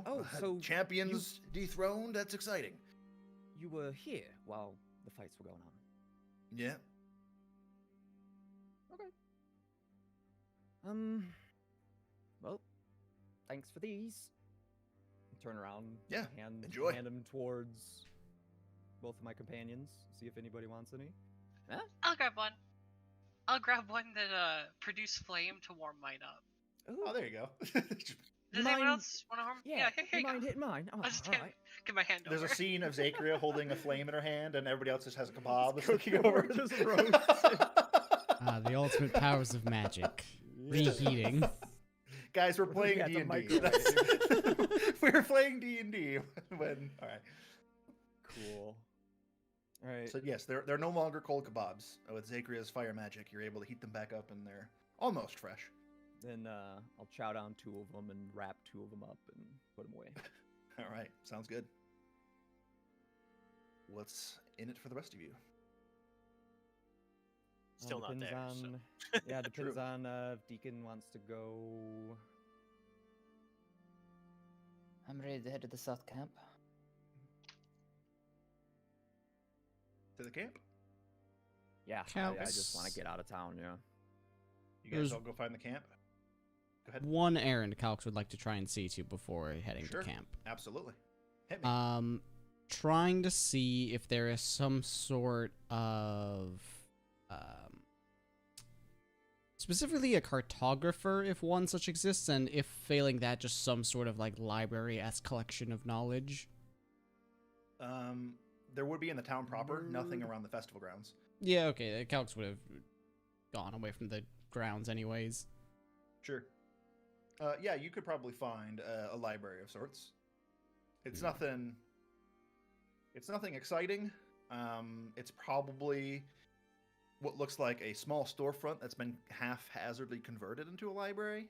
Oh, so champions dethroned. That's exciting. You were here while the fights were going on. Yeah. Okay. Well, thanks for these. Turn around. Yeah, Hand enjoy. Hand them towards both of my companions. See if anybody wants any. Huh? I'll grab one. I'll grab one that produce flame to warm mine up. Oh, there you go. Does anyone else want to harm? Yeah, here you you mind go. hitting mine? Oh, I'll just all right. get my hand There's over. a scene of Zakria holding a flame in her hand, and everybody else just has a kebab Just sticking cooking over. over, just roasting. The ultimate powers of magic. Reheating. Guys, we're playing Yeah, it's a D&D. microwave. We were playing D&D when. All right. Cool. All right. So yes, they're no longer cold kebabs. With Zakria's fire magic, you're able to heat them back up, and they're almost fresh. Then I'll chow down 2 of them and wrap 2 of them up and put them away. All right, sounds good. What's in it for the rest of you? Still not Depends there. So. on- Yeah, depends True. on if Deacon wants to go. I'm ready to head to the south camp. To the camp? Yeah, I just want to Calx. get out of town. Yeah. You guys There's- all go find the camp? Go ahead. One errand Calx would like to try and see to before heading Sure. to camp. Absolutely. Hit me. Trying to see if there is some sort of specifically a cartographer, if one such exists, and if failing that, just some sort of like library-esque collection of knowledge. There would be in the town proper, nothing around the festival grounds. Yeah, okay, Calx would have gone away from the grounds anyways. Sure. Yeah, you could probably find a library of sorts. It's nothing. It's nothing exciting. It's probably what looks like a small storefront that's been haphazardly converted into a library,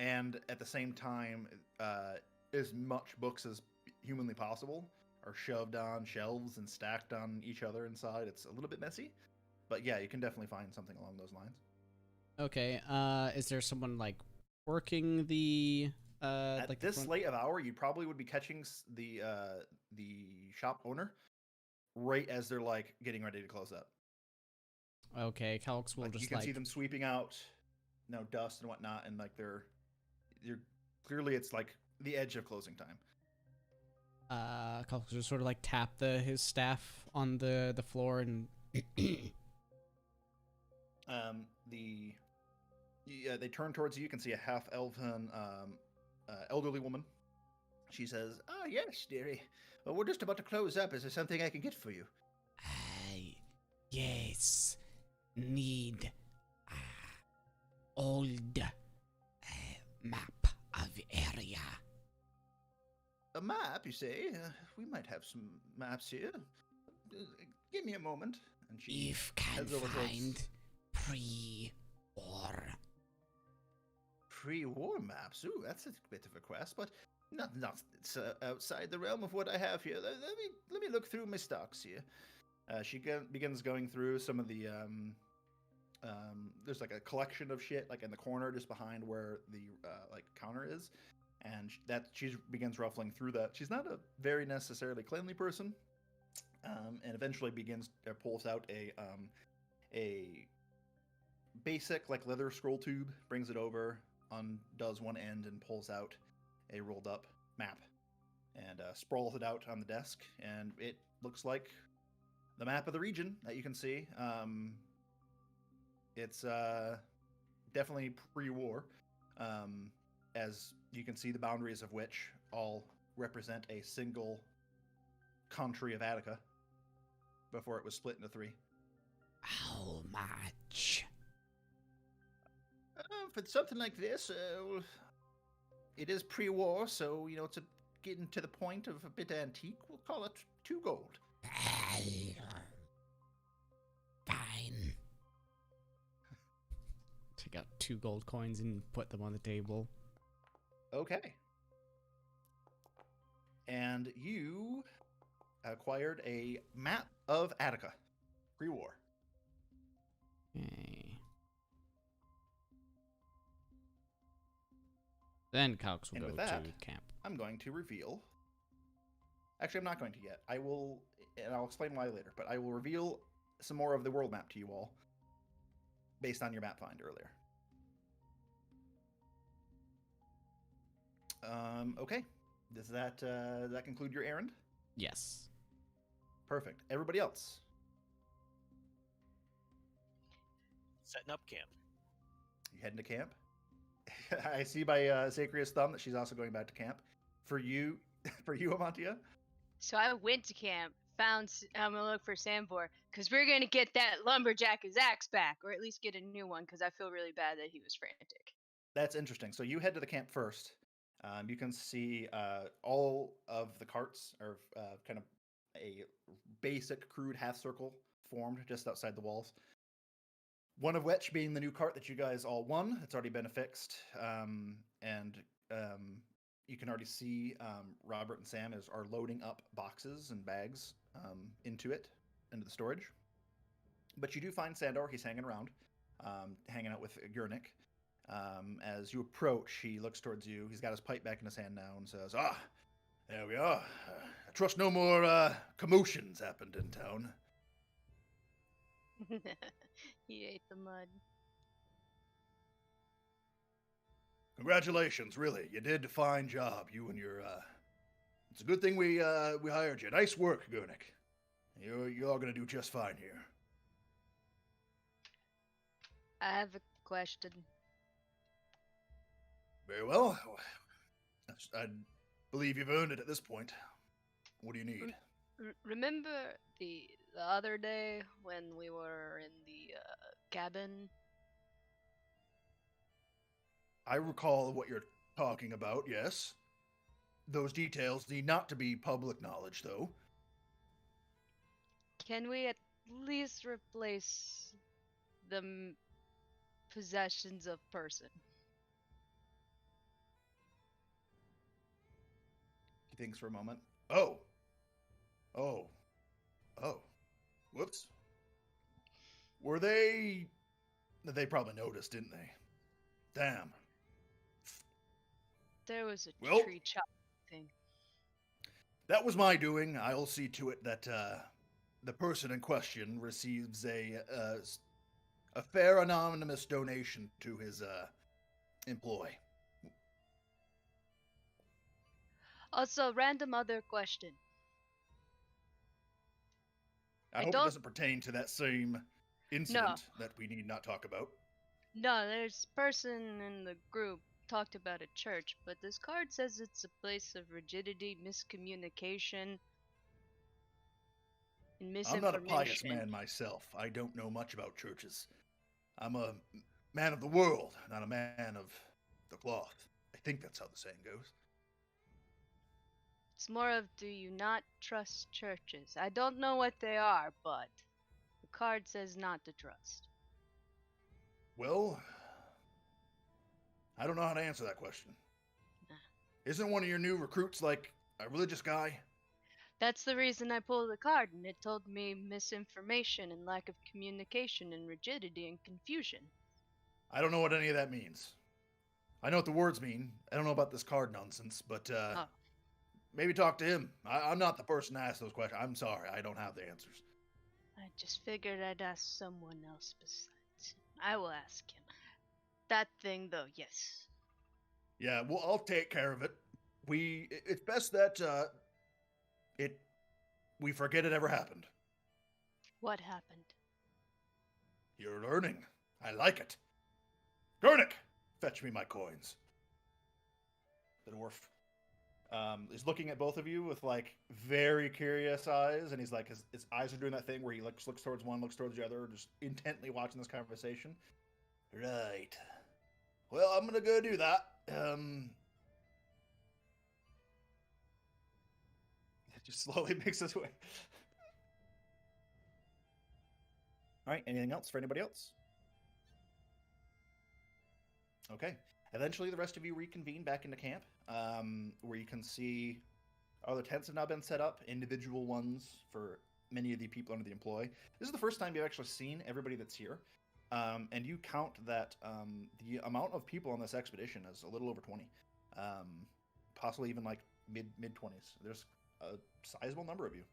and at the same time, as much books as humanly possible are shoved on shelves and stacked on each other inside. It's a little bit messy, but yeah, you can definitely find something along those lines. Okay, is there someone like working the At like the this front- late of hour, you probably would be catching the shop owner right as they're like getting ready to close up. Okay, Calx will Like, just you can like see them sweeping out, dust and whatnot, and like they're clearly it's like the edge of closing time. Calx will just sort of like tap his staff on the floor and They turn towards you. You can see a half-elven elderly woman. She says, "Ah, yes, dearie. Well, we're just about to close up. Is there something I can get for you?" yes, need old map of area. A map, you say? We might have some maps here. Give me a moment. And she If can heads over towards find pre-war. pre-war maps. Ooh, that's a bit of a quest, but not it's outside the realm of what I have here. Let me look through my stocks here. She begins going through some of the there's like a collection of shit like in the corner just behind where the like counter is, and she begins ruffling through that. She's not a very necessarily cleanly person, and eventually pulls out a basic like leather scroll tube, brings it over, undoes one end, and pulls out a rolled up map and sprawls it out on the desk, and it looks like the map of the region that you can see. It's definitely pre-war, as you can see the boundaries of which all represent a single country of Attica before it was split into 3. How much? For something like this, it is pre-war, so it's getting to the point of a bit antique. We'll call it 2 gold. Fine. Take out 2 gold coins and put them on the table. Okay. And you acquired a map of Attica, pre-war. Okay. Then Calx will And go with that, to camp. I'm going to reveal. Actually, I'm not going to yet. I will, and I'll explain why later. But I will reveal some more of the world map to you all, based on your map find earlier. Okay. Does that conclude your errand? Yes. Perfect. Everybody else. Setting up camp. You heading to camp? I see by Zacria's thumb that she's also going back to camp. For you, Amantia. So I went to camp, I'm gonna look for Sambor, because we're gonna get that lumberjack his axe back, or at least get a new one, because I feel really bad that he was frantic. That's interesting. So you head to the camp first. You can see all of the carts are kind of a basic crude half circle formed just outside the walls. One of which being the new cart that you guys all won. It's already been affixed, and you can already see Robert and Sam are loading up boxes and bags into the storage. But you do find Sandor. He's hanging around, hanging out with Gurnik. As you approach, he looks towards you. He's got his pipe back in his hand now and says, "Ah, there we are. I trust no more commotions happened in town." He ate the mud. Congratulations, really. You did a fine job. You and your it's a good thing we hired you. Nice work, Gurnik. You're all gonna do just fine here. I have a question. Very well. I believe you've earned it at this point. What do you need? Remember the other day when we were in the cabin? I recall what you're talking about, yes. Those details need not to be public knowledge, though. Can we at least replace the possessions of person? He thinks for a moment. Oh. Whoops. Were they... They probably noticed, didn't they? Damn. There was a Well, tree chop thing. that was my doing. I'll see to it that the person in question receives a fair anonymous donation to his employ. Also, random other question. I hope it doesn't pertain to that same incident that we need not talk about. No, there's a person in the group talked about a church, but this card says it's a place of rigidity, miscommunication, and misinformation. I'm not a pious man myself. I don't know much about churches. I'm a man of the world, not a man of the cloth. I think that's how the saying goes. It's more of, do you not trust churches? I don't know what they are, but the card says not to trust. Well, I don't know how to answer that question. Isn't one of your new recruits like a religious guy? That's the reason I pulled the card, and it told me misinformation and lack of communication and rigidity and confusion. I don't know what any of that means. I know what the words mean. I don't know about this card nonsense, but maybe talk to him. I'm not the person to ask those questions. I'm sorry, I don't have the answers. I just figured I'd ask someone else besides him. I will ask him. That thing, though, yes. Yeah, well, I'll take care of it. It's best that we forget it ever happened. What happened? You're learning. I like it. Gurnik, fetch me my coins. The dwarf is looking at both of you with like very curious eyes, and he's like, his eyes are doing that thing where he looks towards one, looks towards the other, just intently watching this conversation. Right. Well, I'm gonna go do that. It just slowly makes its way. All right. Anything else for anybody else? Okay. Eventually, the rest of you reconvene back into camp, where you can see other tents have now been set up, individual ones for many of the people under the employ. This is the first time you've actually seen everybody that's here, and you count that the amount of people on this expedition is a little over 20, possibly even like mid 20s. There's a sizable number of you,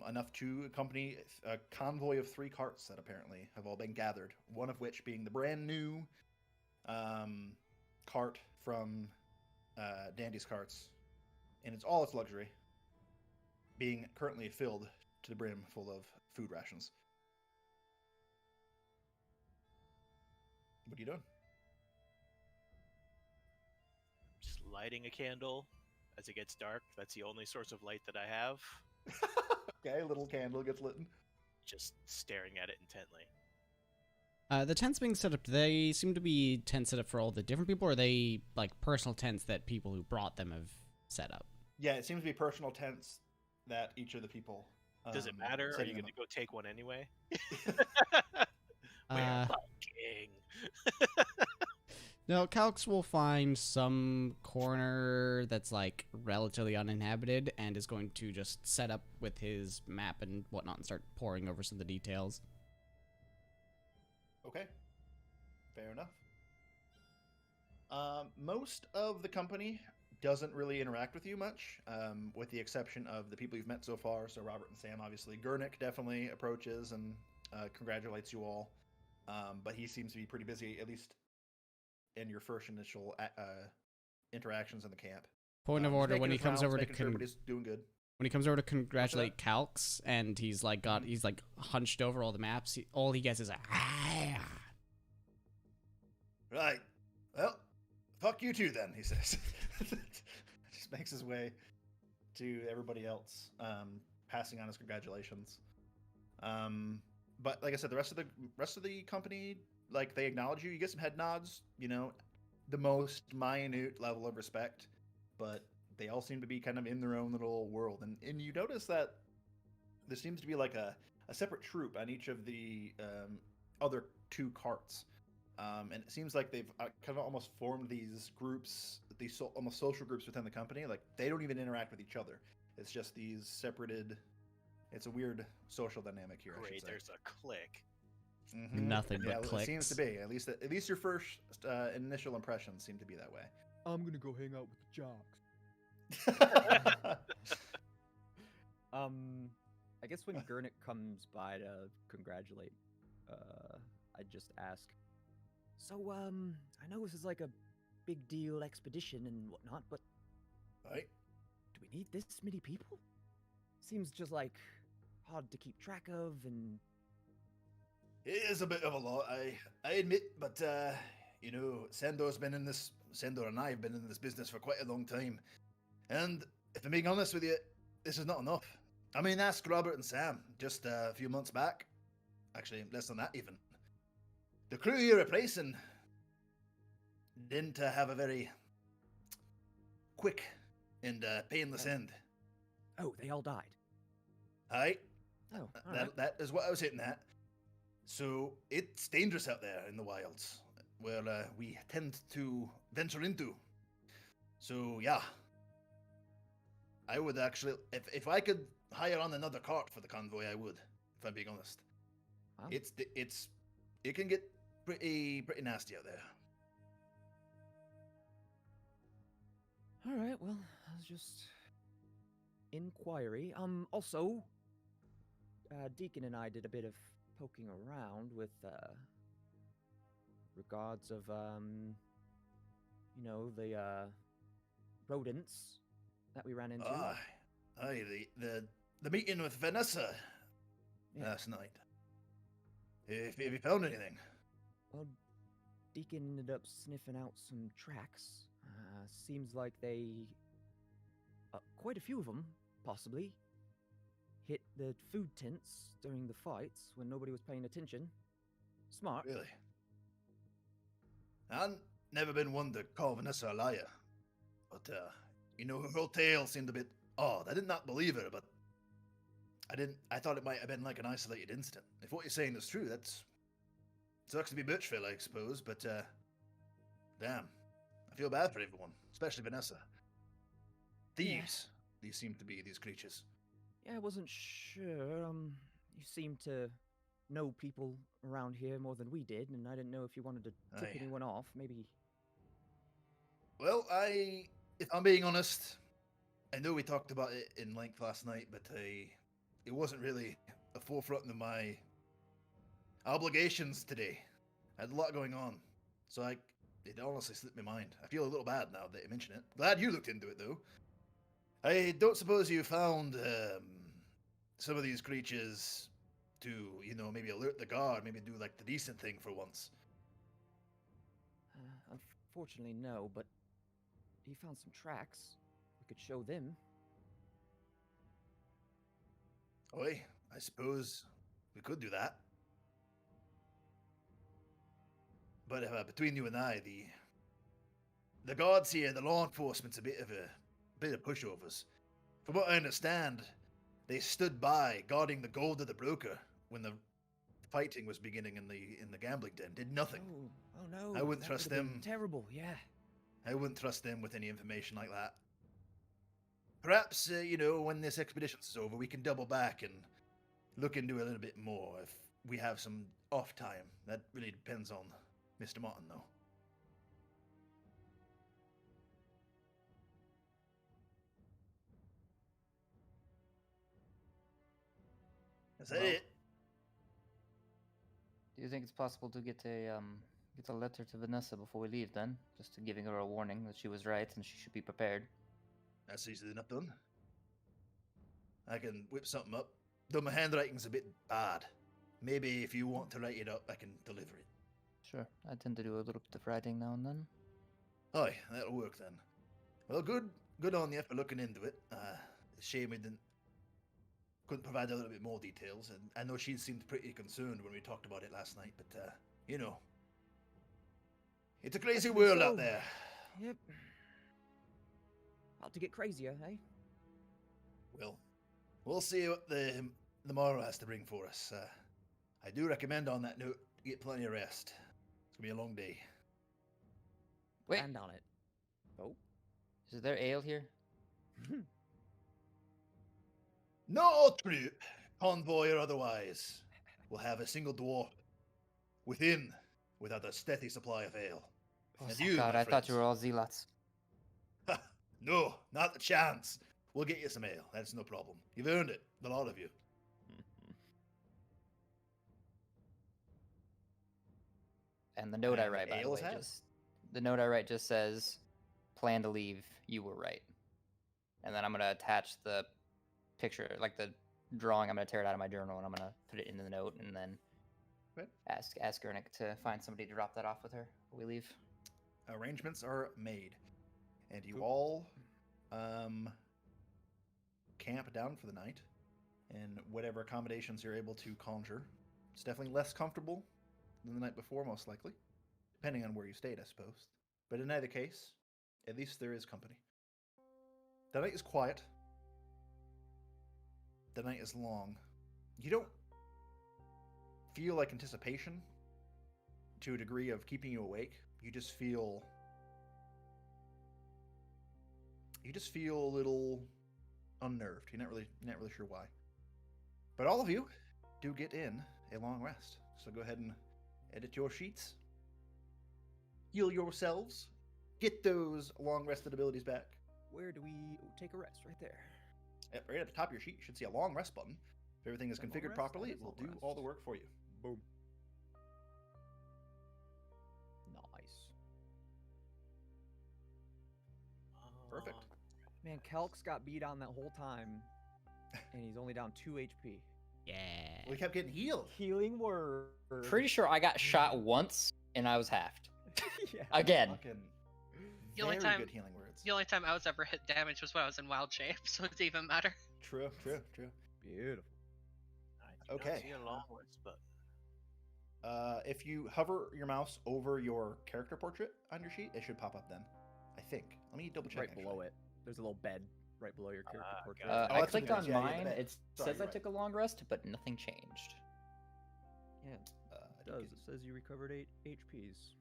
enough to accompany a convoy of 3 carts that apparently have all been gathered. One of which being the brand new cart from Dandy's Carts, and it's all its luxury, being currently filled to the brim full of food rations. What are you doing? lighting a candle as it gets dark. That's the only source of light that I have. Okay, a little candle gets lit. Just staring at it intently. The tents being set up, do they seem to be tents set up for all the different people, or are they like personal tents that people who brought them have set up? Yeah, it seems to be personal tents that each of the people. Does it matter? Are setting you them going to go take one anyway? Uh, We're fucking. No, Calx will find some corner that's like relatively uninhabited and is going to just set up with his map and whatnot and start poring over some of the details. Okay, fair enough. Most of the company doesn't really interact with you much, with the exception of the people you've met so far. So Robert and Sam, obviously. Gurnik definitely approaches and congratulates you all, but he seems to be pretty busy, at least in your first initial interactions in the camp. Point of He's order, making when he his comes rounds, over to making sure everybody's doing good. when he comes over to congratulate Calx and he's like he's like hunched over all the maps, all he gets is a Right. Well, fuck you too then, he says. Just makes his way to everybody else, passing on his congratulations. But like I said, the rest of the company, like, they acknowledge you. You get some head nods, you know, the most minute level of respect, but they all seem to be kind of in their own little world. And you notice that there seems to be like a separate troop on each of the other two carts. And it seems like they've kind of almost formed these groups, almost social groups within the company. Like, they don't even interact with each other. It's just these separated. It's a weird social dynamic here. I should Great, say. there's a click. Nothing but yeah, clicks. It seems to be. At least your first initial impressions seem to be that way. I'm gonna go hang out with the jocks. I guess when Gurnik comes by to congratulate, I just ask, so, I know this is like a big deal expedition and whatnot, but Right? do we need this many people? Seems just like hard to keep track of, and It is a bit of a lot, I admit, but you know, Sandor and I have been in this business for quite a long time, and if I'm being honest with you, this is not enough. I mean, ask Robert and Sam just a few months back, actually less than that even. The crew you're replacing didn't have a very quick and painless end. oh, they all died. Aye, Oh, all right. that is what I was hitting at. So it's dangerous out there in the wilds, where we tend to venture into. So yeah, I would actually, if I could hire on another cart for the convoy, I would. If I'm being honest, Wow. it can get pretty nasty out there. All right, well, I was just inquiry. Also, Deacon and I did a bit of poking around with regards of you know, the rodents that we ran into. Aye, the meeting with Vanessa Yeah. last night. Have you found anything? Well, Deacon ended up sniffing out some tracks. Seems like they, quite a few of them, possibly, hit the food tents during the fights when nobody was paying attention. Smart. Really? I've never been one to call Vanessa a liar, but you know, her whole tale seemed a bit odd. I did not believe her, but I thought it might have been like an isolated incident. If what you're saying is true, that's sucks to be Birchville, I suppose. But damn, I feel bad for everyone, especially Vanessa. Thieves. These seem to be these creatures. Yeah, I wasn't sure. You seem to know people around here more than we did, and I didn't know if you wanted to tip Aye. anyone off. Maybe. Well, if I'm being honest, I know we talked about it in length last night, but it wasn't really a forefront of my obligations today. I had a lot going on, so it honestly slipped my mind. I feel a little bad now that you mention it. Glad you looked into it, though. I don't suppose you found some of these creatures to, you know, maybe alert the guard, maybe do like the decent thing for once. Unfortunately, no, but he found some tracks. We could show them. Oi, I suppose we could do that. But between you and I, the guards here, the law enforcement's a bit of pushovers. From what I understand, they stood by guarding the gold of the broker when the fighting was beginning in the gambling den. Did nothing. Oh no! I wouldn't that trust would've been them. Terrible. Yeah. I wouldn't trust them with any information like that. Perhaps, when this expedition's over, we can double back and look into a little bit more if we have some off time. That really depends on Mr. Martin, though. Is that Well, it? Do you think it's possible to get a letter to Vanessa before we leave then? Just to giving her a warning that she was right and she should be prepared. That's easily enough done. I can whip something up. Though my handwriting's a bit bad. Maybe if you want to write it up, I can deliver it. Sure, I tend to do a little bit of writing now and then. Aye, that'll work then. Well, good on you for looking into it. It's a shame we couldn't provide a little bit more details, and I know she seemed pretty concerned when we talked about it last night, but, it's a crazy world out there. Yep. About to get crazier, eh? Well, we'll see what the morrow has to bring for us. I do recommend on that note to get plenty of rest. It's gonna be a long day. Wait, And on it. Oh. is there ale here? Not all troop, convoy or otherwise, will have a single dwarf within without a steady supply of ale. Oh, And thank you, God, my I thought you friends. were all zealots. No, not a chance. We'll get you some ale. That's no problem. You've earned it, the lot of you. And the note I And write, by the ales way, have. the note I write just says, "Plan to leave. You were right." And then I'm gonna attach the picture, like the drawing. I'm gonna tear it out of my journal and I'm gonna put it into the note, and then Okay. ask Ernick to find somebody to drop that off with her before we leave. Arrangements are made, and you Cool. all camp down for the night in whatever accommodations you're able to conjure. It's definitely less comfortable than the night before, most likely, depending on where you stayed, I suppose. But in either case, at least there is company. The night is quiet. The night is long. You don't feel like anticipation to a degree of keeping you awake. You just feel a little unnerved. You're not really sure why. But all of you do get in a long rest. So go ahead and edit your sheets. Heal yourselves. Get those long rested abilities back. Where do we take a rest? Right there. Yep, right at the top of your sheet, you should see a long rest button. If everything is Is that long configured rest? properly, That it is will long do all the rest. work for you. Boom. Nice. Perfect. Man, Kelk's got beat on that whole time, and he's only down 2 HP. Yeah. We kept getting healed. Healing word. Pretty sure I got shot once and I was halved. Yeah. Again. Fucking The only very time- good healing words. The only time I was ever hit damage was when I was in wild shape, so it didn't even matter. True. Beautiful. I do Okay. not see a long list, but If you hover your mouse over your character portrait on your sheet, it should pop up then. I think. Let me double check. Right below it. There's a little bed right below your character portrait. got Oh, I that's what clicked it is. on Yeah, yeah, the mine. bed. It Sorry, says you're I right. took a long rest, but nothing changed. Yeah, I it did does. get- It says you recovered 8 HPs.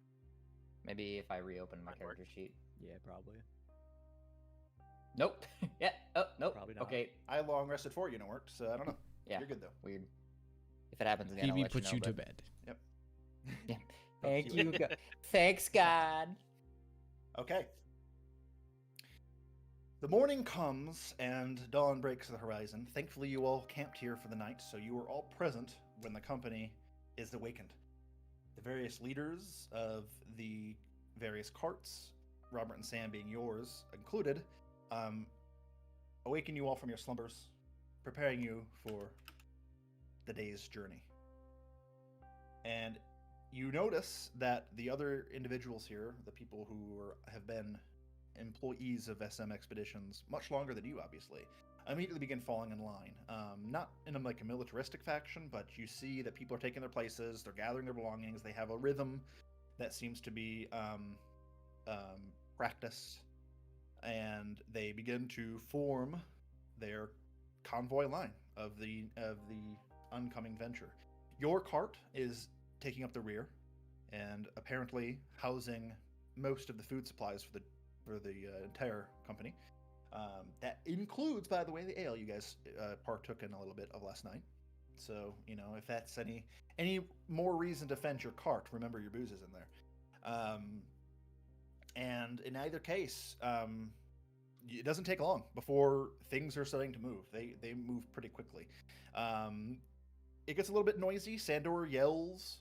Maybe if I reopen my Might work. character sheet. Yeah, probably. Nope. Yeah. Oh, nope. Probably not. Okay. I long rested for you and it worked, so I don't know. Yeah. You're good though. Weird. If it happens again, I'll Phoebe let puts you you know. to but- bed. Yeah. Thank you. Thanks, God. Okay. The morning comes and dawn breaks the horizon. Thankfully, you all camped here for the night, so you are all present when the company is awakened. The various leaders of the various carts, Robert and Sam being yours included, awaken you all from your slumbers, preparing you for the day's journey. And you notice that the other individuals here, the people who have been employees of SM Expeditions, much longer than you, obviously, immediately begin falling in line. Not in like a militaristic faction, but you see that people are taking their places, they're gathering their belongings, they have a rhythm that seems to be practiced, and they begin to form their convoy line of the oncoming venture. Your cart is taking up the rear, and apparently housing most of the food supplies for the entire company. That includes, by the way, the ale you guys partook in a little bit of last night. So, you know, if that's any more reason to fend your cart, remember your booze is in there. And in either case, it doesn't take long before things are starting to move. They move pretty quickly. It gets a little bit noisy. Sandor yells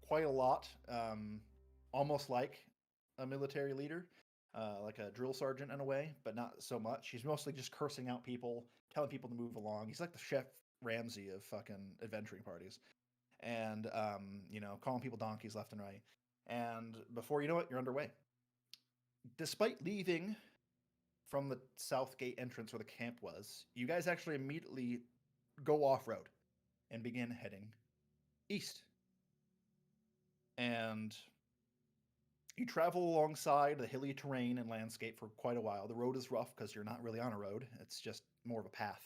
quite a lot, almost like a military leader, like a drill sergeant in a way, but not so much. He's mostly just cursing out people, telling people to move along. He's like the Chef Ramsay of fucking adventuring parties, and you know, calling people donkeys left and right. And before you know it, you're underway. Despite leaving from the south gate entrance where the camp was, you guys actually immediately go off road and begin heading east. And you travel alongside the hilly terrain and landscape for quite a while. The road is rough because you're not really on a road, it's just more of a path.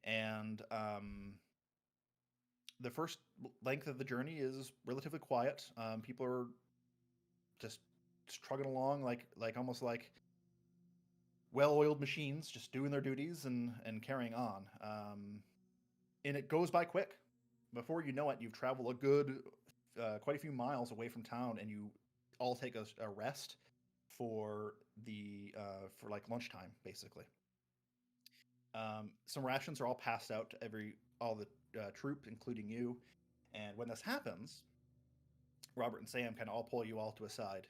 And the first length of the journey is relatively quiet. People are just trugging along like almost like well-oiled machines, just doing their duties and carrying on. And it goes by quick. Before you know it, you've traveled a good quite a few miles away from town, and you all take a rest for for like lunchtime, basically. Some rations are all passed out to all the troop, including you. And when this happens, Robert and Sam kind of all pull you all to a side,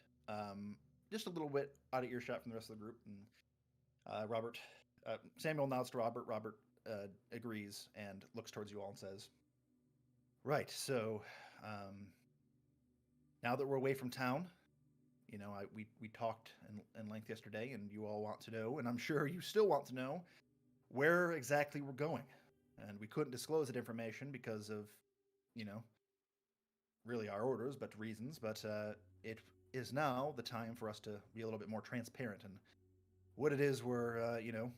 just a little bit out of earshot from the rest of the group. And Samuel nods to Robert. Robert agrees and looks towards you all and says, "Right, so now that we're away from town, you know, we talked in length yesterday, and you all want to know, and I'm sure you still want to know, where exactly we're going. And we couldn't disclose that information because of, you know, really our orders, but reasons. But it is now the time for us to be a little bit more transparent and what it is we're, you know,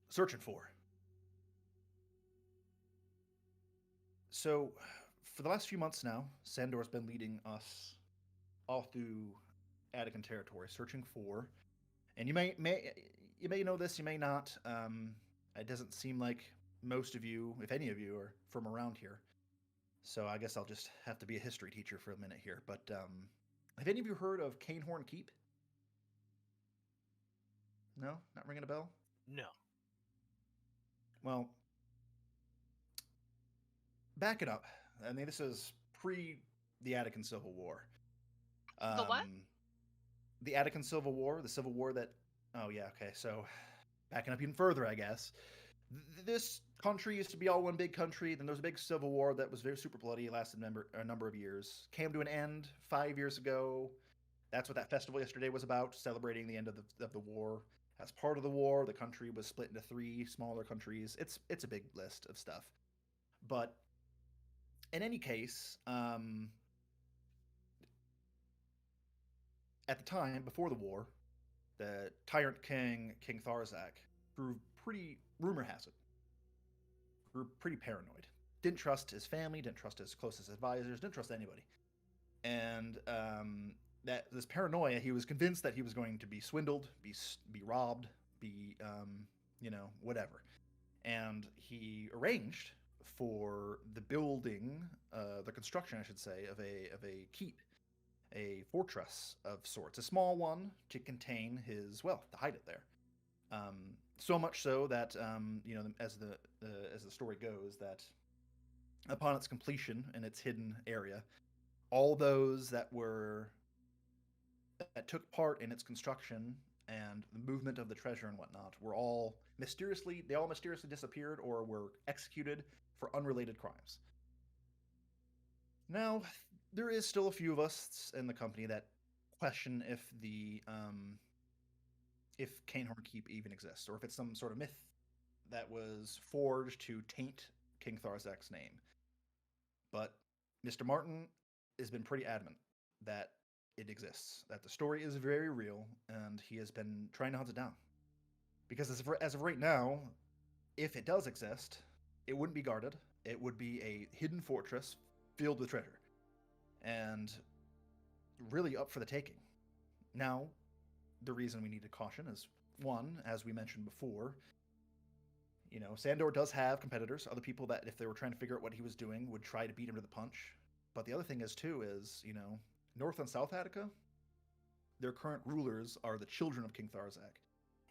searching for. So, for the last few months now, Sandor's been leading us all through Attican territory, searching for, and you may know this, you may not. It doesn't seem like most of you, if any of you, are from around here. So I guess I'll just have to be a history teacher for a minute here. But have any of you heard of Canehorn Keep? No, not ringing a bell. No. Well, back it up. I mean, this is pre the Attican Civil War. The what? The Attican Civil War, the Civil War that. Oh yeah, okay. So, backing up even further, I guess. This country used to be all one big country. Then there was a big civil war that was very super bloody. It lasted a number of years. Came to an end 5 years ago. That's what that festival yesterday was about, celebrating the end of the war. As part of the war, the country was split into 3 smaller countries. It's a big list of stuff. But in any case, at the time before the war, the tyrant king, King Tharzak, grew rumor has it, grew pretty paranoid. Didn't trust his family, didn't trust his closest advisors, didn't trust anybody. And that this paranoia, he was convinced that he was going to be swindled, be robbed, be you know, whatever. And he arranged for the building, the construction, I should say, of a keep, a fortress of sorts, a small one to contain his wealth, to hide it there. So much so that you know, as the story goes, that upon its completion in its hidden area, all those that took part in its construction and the movement of the treasure and whatnot were all mysteriously disappeared or were executed for unrelated crimes. Now, there is still a few of us in the company that question if Canehorn Keep even exists, or if it's some sort of myth that was forged to taint King Tharzak's name. But Mr. Martin has been pretty adamant that it exists, that the story is very real, and he has been trying to hunt it down. Because as of right now, if it does exist, it wouldn't be guarded. It would be a hidden fortress filled with treasure, and really up for the taking. Now, the reason we need to caution is, one, as we mentioned before, Sandor does have competitors, other people that if they were trying to figure out what he was doing would try to beat him to the punch. But the other thing is, too, is, North and South Attica, their current rulers are the children of King Tharzak.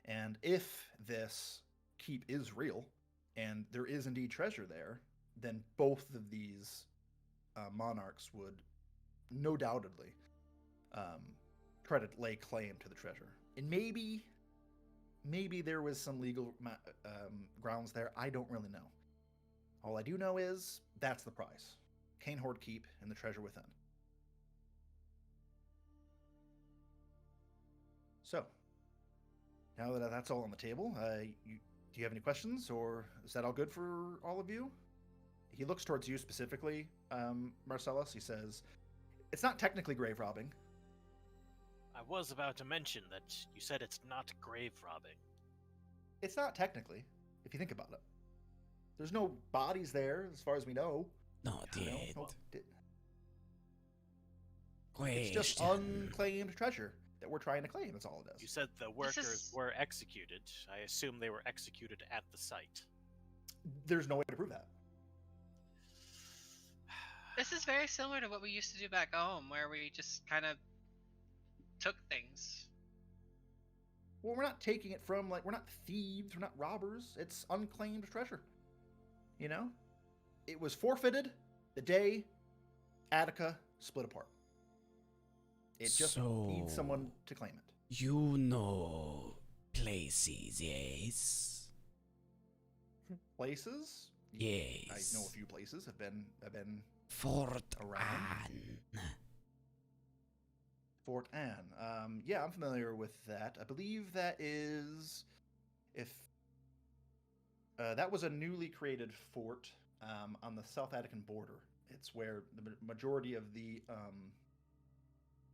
And if this keep is real, and there is indeed treasure there, then both of these monarchs would no doubtedly try to lay claim to the treasure. And maybe there was some legal grounds there. I don't really know. All I do know is that's the prize. Canehorn Keep and the treasure within. So, now that that's all on the table, do you have any questions, or is that all good for all of you? He looks towards you specifically, Marcellus. He says, it's not technically grave robbing. I was about to mention that you said it's not grave robbing. It's not technically, if you think about it. There's no bodies there, as far as we know. Not yet. It's just unclaimed treasure that we're trying to claim. That's all it is. You said the workers were executed. I assume they were executed at the site. There's no way to prove that. This is very similar to what we used to do back home, where we just kind of took things. Well, we're not taking it from, we're not thieves, we're not robbers. It's unclaimed treasure. It was forfeited the day Attica split apart. It just needs someone to claim it. You know places, yes? Places? Yes. I know a few places. Have been Fort around. Anne. Fort Anne. Yeah, I'm familiar with that. I believe that is, that was a newly created fort on the South Attican border. It's where the majority of the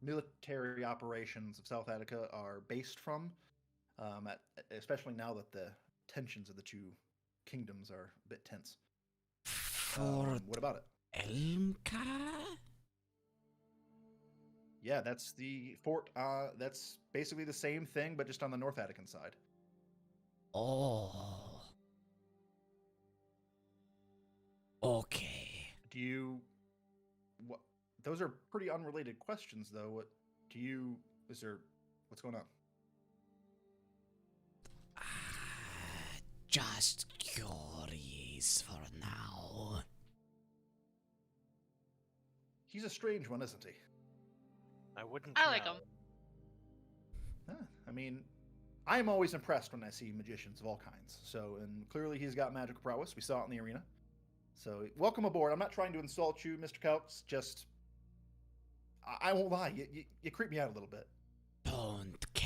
military operations of South Attica are based from, especially now that the tensions of the two kingdoms are a bit tense. Fort what about it? Elmka? Yeah, that's the fort. That's basically the same thing, but just on the North Attican side. Oh. Okay. What? Those are pretty unrelated questions, though. What's going on? Just curious for now. He's a strange one, isn't he? I wouldn't I like know. him. I mean, I'm always impressed when I see magicians of all kinds. So, and clearly he's got magical prowess. We saw it in the arena. So, welcome aboard. I'm not trying to insult you, Mr. Kelks. Just, I won't lie. You creep me out a little bit. Don't care.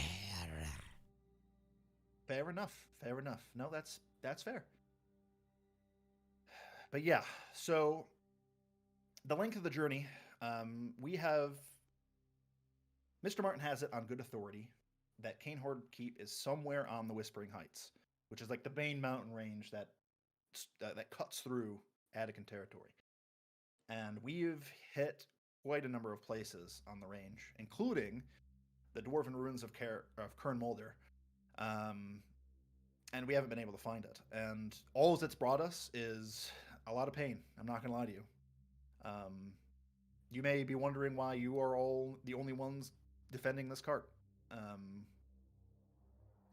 Fair enough. Fair enough. No, that's fair. But yeah, so the length of the journey, we have Mr. Martin has it on good authority that Canehorn Keep is somewhere on the Whispering Heights, which is like the main mountain range that cuts through Attican territory. And we've hit quite a number of places on the range, including the Dwarven Ruins of Kern Mulder. And we haven't been able to find it. And all it's brought us is a lot of pain. I'm not going to lie to you. You may be wondering why you are all the only ones defending this cart.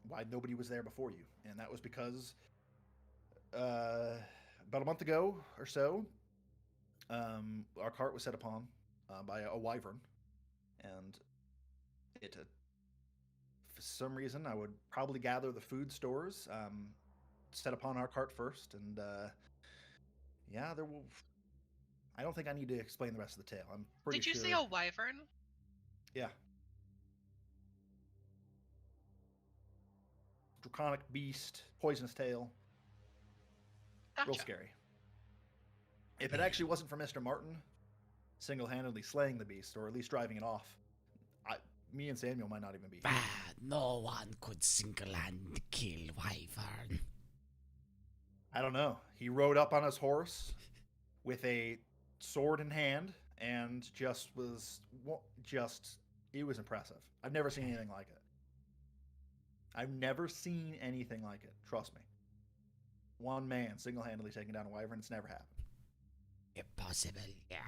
Why nobody was there before you. And that was because about a month ago or so, our cart was set upon by a wyvern. And it, for some reason, I would probably gather the food stores, set upon our cart first. And yeah, I don't think I need to explain the rest of the tale. I'm pretty sure. Did you say a wyvern? Yeah. draconic beast, poisonous tail. Real Gotcha. scary. If it actually wasn't for Mr. Martin single-handedly slaying the beast, or at least driving it off, me and Samuel might not even be here. No one could single-hand kill Wyvern. I don't know. He rode up on his horse with a sword in hand and it was impressive. I've never seen anything like it. I've never seen anything like it. Trust me. One man single-handedly taking down a wyvern. It's never happened. Impossible, yeah.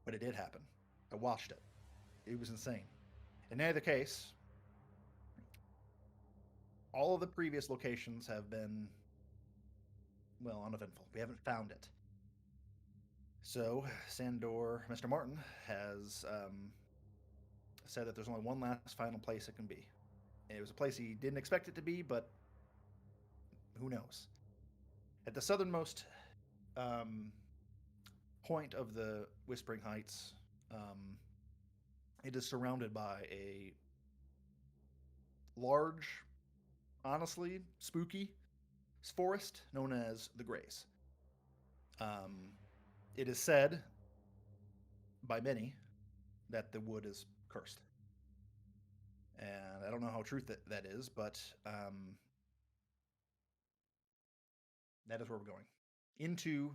But it did happen. I watched it. It was insane. In either case, all of the previous locations have been, well, uneventful. We haven't found it. So, Sandor, Mr. Martin, has said that there's only one last final place it can be. It was a place he didn't expect it to be, but who knows? At the southernmost point of the Whispering Heights, it is surrounded by a large, honestly, spooky forest known as the Greys. It is said by many that the wood is cursed. And I don't know how true that is, but that is where we're going. Into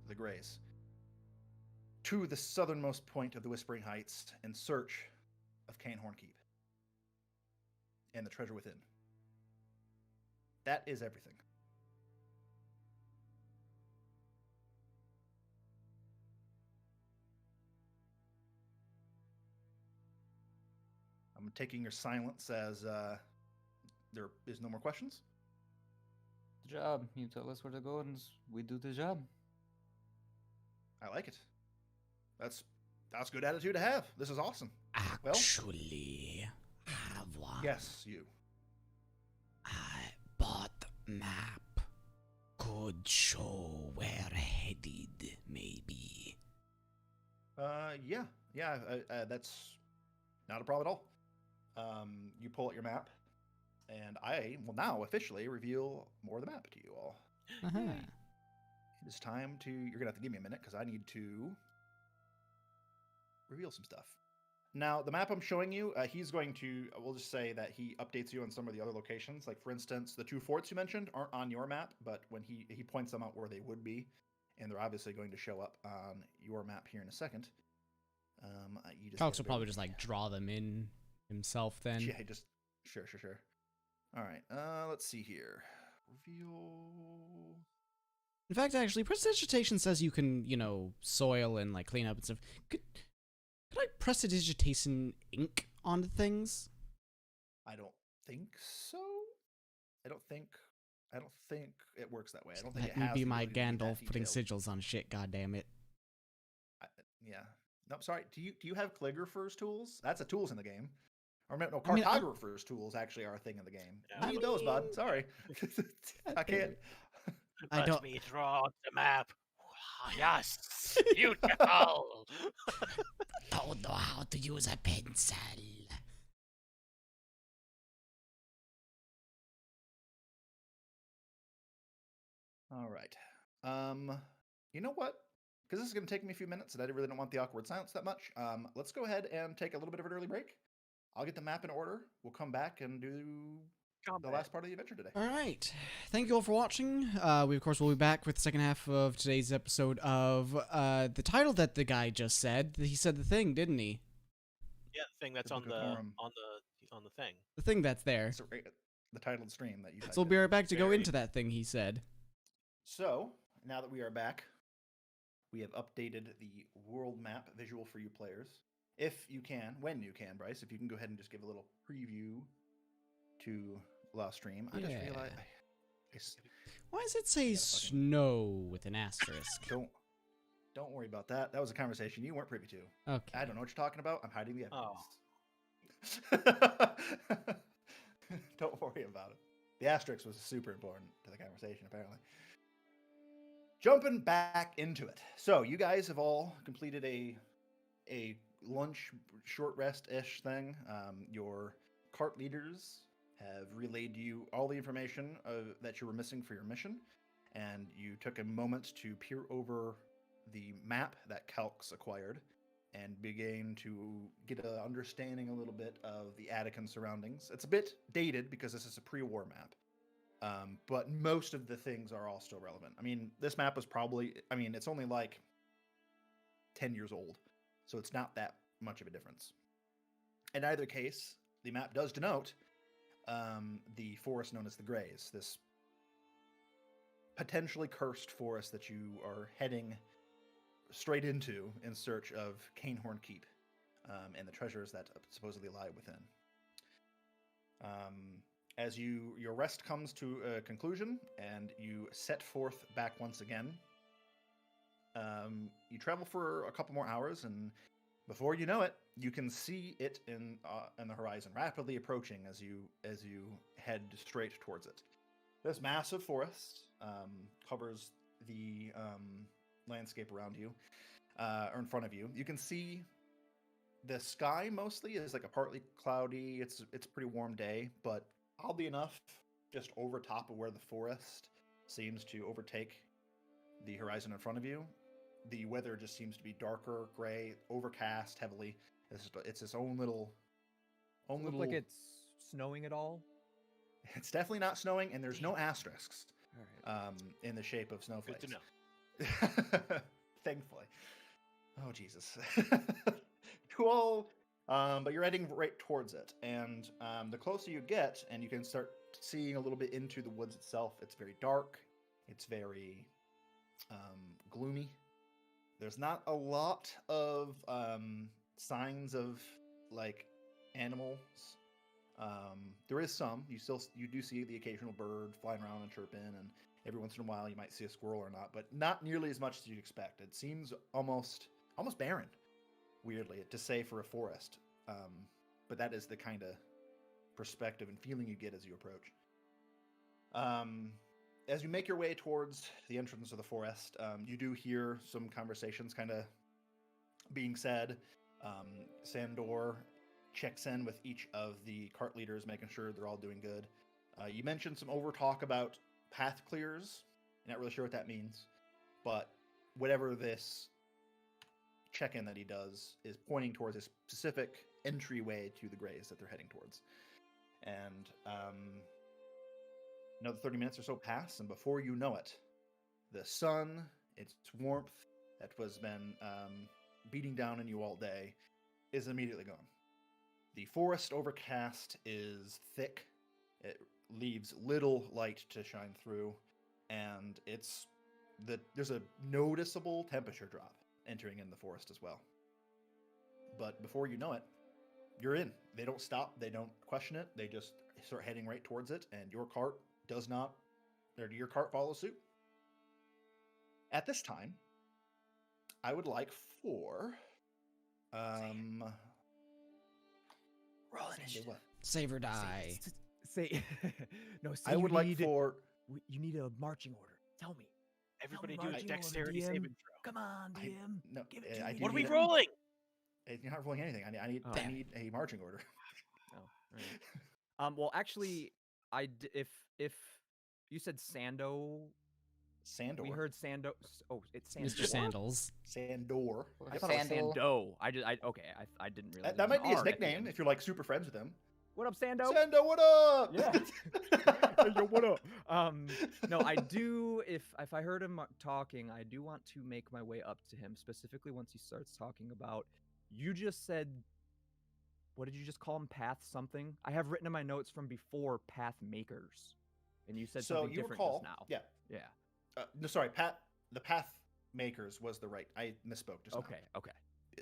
the Greys. To the southernmost point of the Whispering Heights in search of Canehorn Keep. And the treasure within. That is everything. I'm taking your silence as there is no more questions. The job. You tell us where to go and we do the job. I like it. That's a good attitude to have. This is awesome. Actually, have one. Yes, you. But map could show where headed, maybe. Yeah, that's not a problem at all. You pull out your map, and I will now officially reveal more of the map to you all. Uh-huh. It is time to. You're gonna have to give me a minute because I need to reveal some stuff. Now, the map I'm showing you, he's going to. We'll just say that he updates you on some of the other locations. Like, for instance, the two forts you mentioned aren't on your map, but when he points them out where they would be, and they're obviously going to show up on your map here in a second. You just Alex will probably just like draw them in himself then. Yeah, just sure. All right. Let's see here. Reveal. In fact, actually, prestidigitation says you can, soil and like clean up and stuff. Could I prestidigitation ink on things? I don't think so. I don't think it works that way. I don't think Let it me has be the my ability to be that Gandalf putting detailed. sigils on shit. God damn it! Yeah. No, sorry. Do you have calligrapher's tools? That's a tools in the game. Or no, I mean, cartographer's tools actually are a thing in the game. Yeah. You need those, bud. Sorry. I can't. I Let don't- me draw the map. Yes, beautiful. Don't know how to use a pencil. All right. You know what? Because this is going to take me a few minutes, and I really don't want the awkward silence that much. Let's go ahead and take a little bit of an early break. I'll get the map in order. We'll come back and do the last part of the adventure today. All right. Thank you all for watching. We, of course, will be back with the second half of today's episode of the title that the guy just said. He said the thing, didn't he? Yeah, the thing that's The on Book the of Khorim. on the thing. The thing that's there. It's the title of the stream that you So typed we'll be in. right back to go Very- into that thing he said. So, now that we are back, we have updated the world map visual for you players. If you can, when you can, Bryce, if you can go ahead and just give a little preview to last stream. I just Yeah. realized Why does it say gotta fucking- snow with an asterisk? don't worry about that. That was a conversation you weren't privy to. Okay. I don't know what you're talking about. I'm hiding the Oh. evidence. Don't worry about it. The asterisk was super important to the conversation, apparently. Jumping back into it. So you guys have all completed a lunch short rest-ish thing. Your cart leaders have relayed to you all the information that you were missing for your mission, and you took a moment to peer over the map that Calx acquired and began to get an understanding a little bit of the Attican surroundings. It's a bit dated because this is a pre-war map, but most of the things are all still relevant. I mean, this map was probably, it's only like 10 years old, so it's not that much of a difference. In either case, the map does denote the forest known as the Greys, this potentially cursed forest that you are heading straight into in search of Canehorn Keep and the treasures that supposedly lie within. As your rest comes to a conclusion and you set forth back once again, you travel for a couple more hours, and before you know it, you can see it in the horizon, rapidly approaching as you head straight towards it. This massive forest covers the landscape around you, or in front of you. You can see the sky mostly is like a partly cloudy. It's a pretty warm day, but oddly enough, just over top of where the forest seems to overtake the horizon in front of you, the weather just seems to be darker, gray, overcast heavily. It's its own little. Does it look like it's snowing at all? It's definitely not snowing, and there's no asterisks All right. in the shape of snowflakes. Good to know. Thankfully. Oh, Jesus. Cool. But you're heading right towards it, and the closer you get, and you can start seeing a little bit into the woods itself, it's very dark. It's very gloomy. There's not a lot of signs of like animals. There is some. You do see the occasional bird flying around and chirping, and every once in a while you might see a squirrel or not, but not nearly as much as you'd expect. It seems almost barren, weirdly, to say for a forest. But that is the kind of perspective and feeling you get as you approach. As you make your way towards the entrance of the forest, you do hear some conversations kind of being said. Sandor checks in with each of the cart leaders, making sure they're all doing good. You mentioned some overtalk about path clears. Not really sure what that means, but whatever this check-in that he does is pointing towards a specific entryway to the Greys that they're heading towards. And another 30 minutes or so pass, and before you know it, the sun, its warmth that was been beating down on you all day, is immediately gone. The forest overcast is thick. It leaves little light to shine through, and there's a noticeable temperature drop entering in the forest as well. But before you know it, you're in. They don't stop. They don't question it. They just start heading right towards it, and your cart follows suit. At this time, I would like for Roll initiative. what? Save or die. Say no. Say I would like for you need a marching order. Tell me. Everybody me do a marching dexterity order, saving DM. throw. Come on, DM. no. Give it to I me. do What are we need rolling? You're not rolling anything. I need Oh. I need a marching order. Oh, all right. Well, actually, if you said Sandor. we heard Sando. Oh, it's Sandor. Mr. Sandals. Sandor. I thought it was Sandal. Sando. I didn't realize. That there was might be an his R at the nickname end. if you're like super friends with him. What up, Sando? Sando, what up? Yeah. Hey, yo, what up? No, I do. If I heard him talking, I do want to make my way up to him, specifically once he starts talking about. You just said, what did you just call him? Path something. I have written in my notes from before path makers, and you said So something you different recall? just now. Yeah. Yeah. No, sorry. The path makers was the right. I misspoke just now. Okay.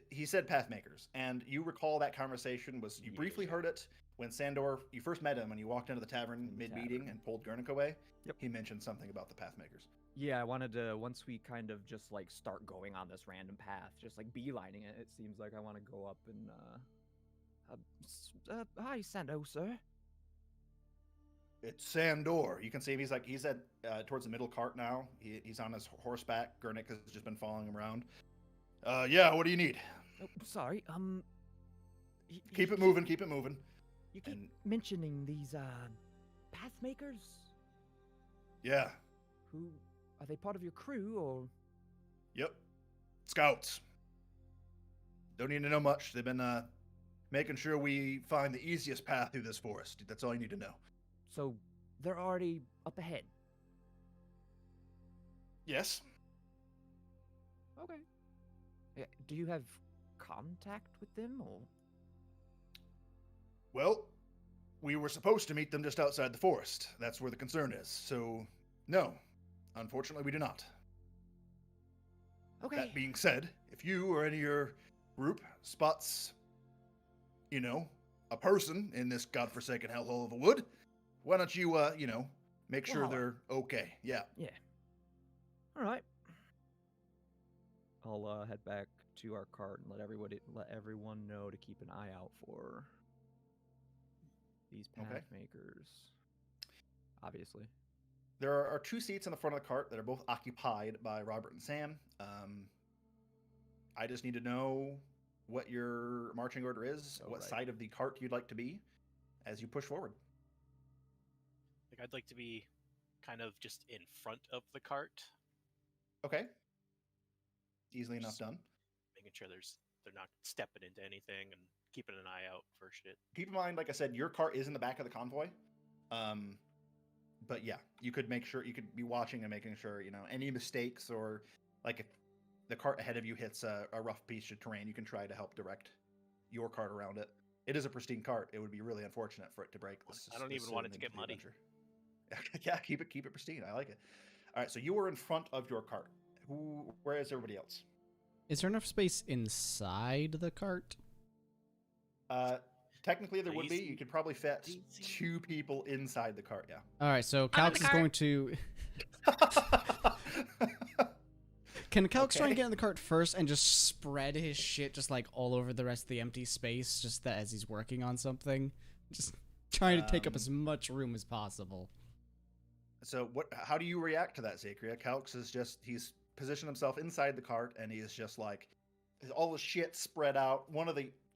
He said path makers, and you recall that conversation was you briefly Yeah. heard it when Sandor, you first met him when you walked into the tavern In the mid-meeting tavern. and pulled Gurnik away. Yep. He mentioned something about the path makers. Yeah, I wanted to, once we kind of just like start going on this random path, just like beelining it, it seems like I want to go up and, hi, Sando, sir. It's Sandor. You can see him. He's at towards the middle cart now. He's on his horseback. Gurnik has just been following him around. Yeah, what do you need? Oh, sorry, Keep it moving. You keep And- mentioning these path makers. Yeah. Who are they? Part of your crew or? Yep. Scouts. Don't need to know much. They've been making sure we find the easiest path through this forest. That's all you need to know. So they're already up ahead. Yes. Okay. Do you have contact with them or? Well, we were supposed to meet them just outside the forest. That's where the concern is. So, no. Unfortunately, we do not. Okay. That being said, if you or any of your group spots, a person in this godforsaken hellhole of a wood, why don't you, make We'll sure holler. they're okay? Yeah. Yeah. All right. I'll head back to our cart and let everyone know to keep an eye out for these path Okay. makers. Obviously. There are two seats in the front of the cart that are both occupied by Robert and Sam. I just need to know what your marching order is, Oh, what right. side of the cart you'd like to be as you push forward. Like I'd like to be kind of just in front of the cart, Okay. Easily enough Just- done. making sure they're not stepping into anything and keeping an eye out for shit. Keep in mind, like I said, your cart is in the back of the convoy. But yeah, you could be watching and making sure, any mistakes or like if the cart ahead of you hits a rough piece of terrain, you can try to help direct your cart around it. It is a pristine cart. It would be really unfortunate for it to break. I don't even want it to get muddy. Yeah, keep it pristine. I like it. All right, so you were in front of your cart. Where is everybody else? Is there enough space inside the cart? Technically, there would be. Easy. You could probably fit Easy. 2 people inside the cart. Yeah. All right, so I'm in Calx the is cart. going to. Can Calx try and Okay. get in the cart first and just spread his shit just like all over the rest of the empty space, just that as he's working on something, just trying to take up Um, as much room as possible. So how do you react to that, Zakria? Calx is he's positioned himself inside the cart and he's just like all the shit spread out.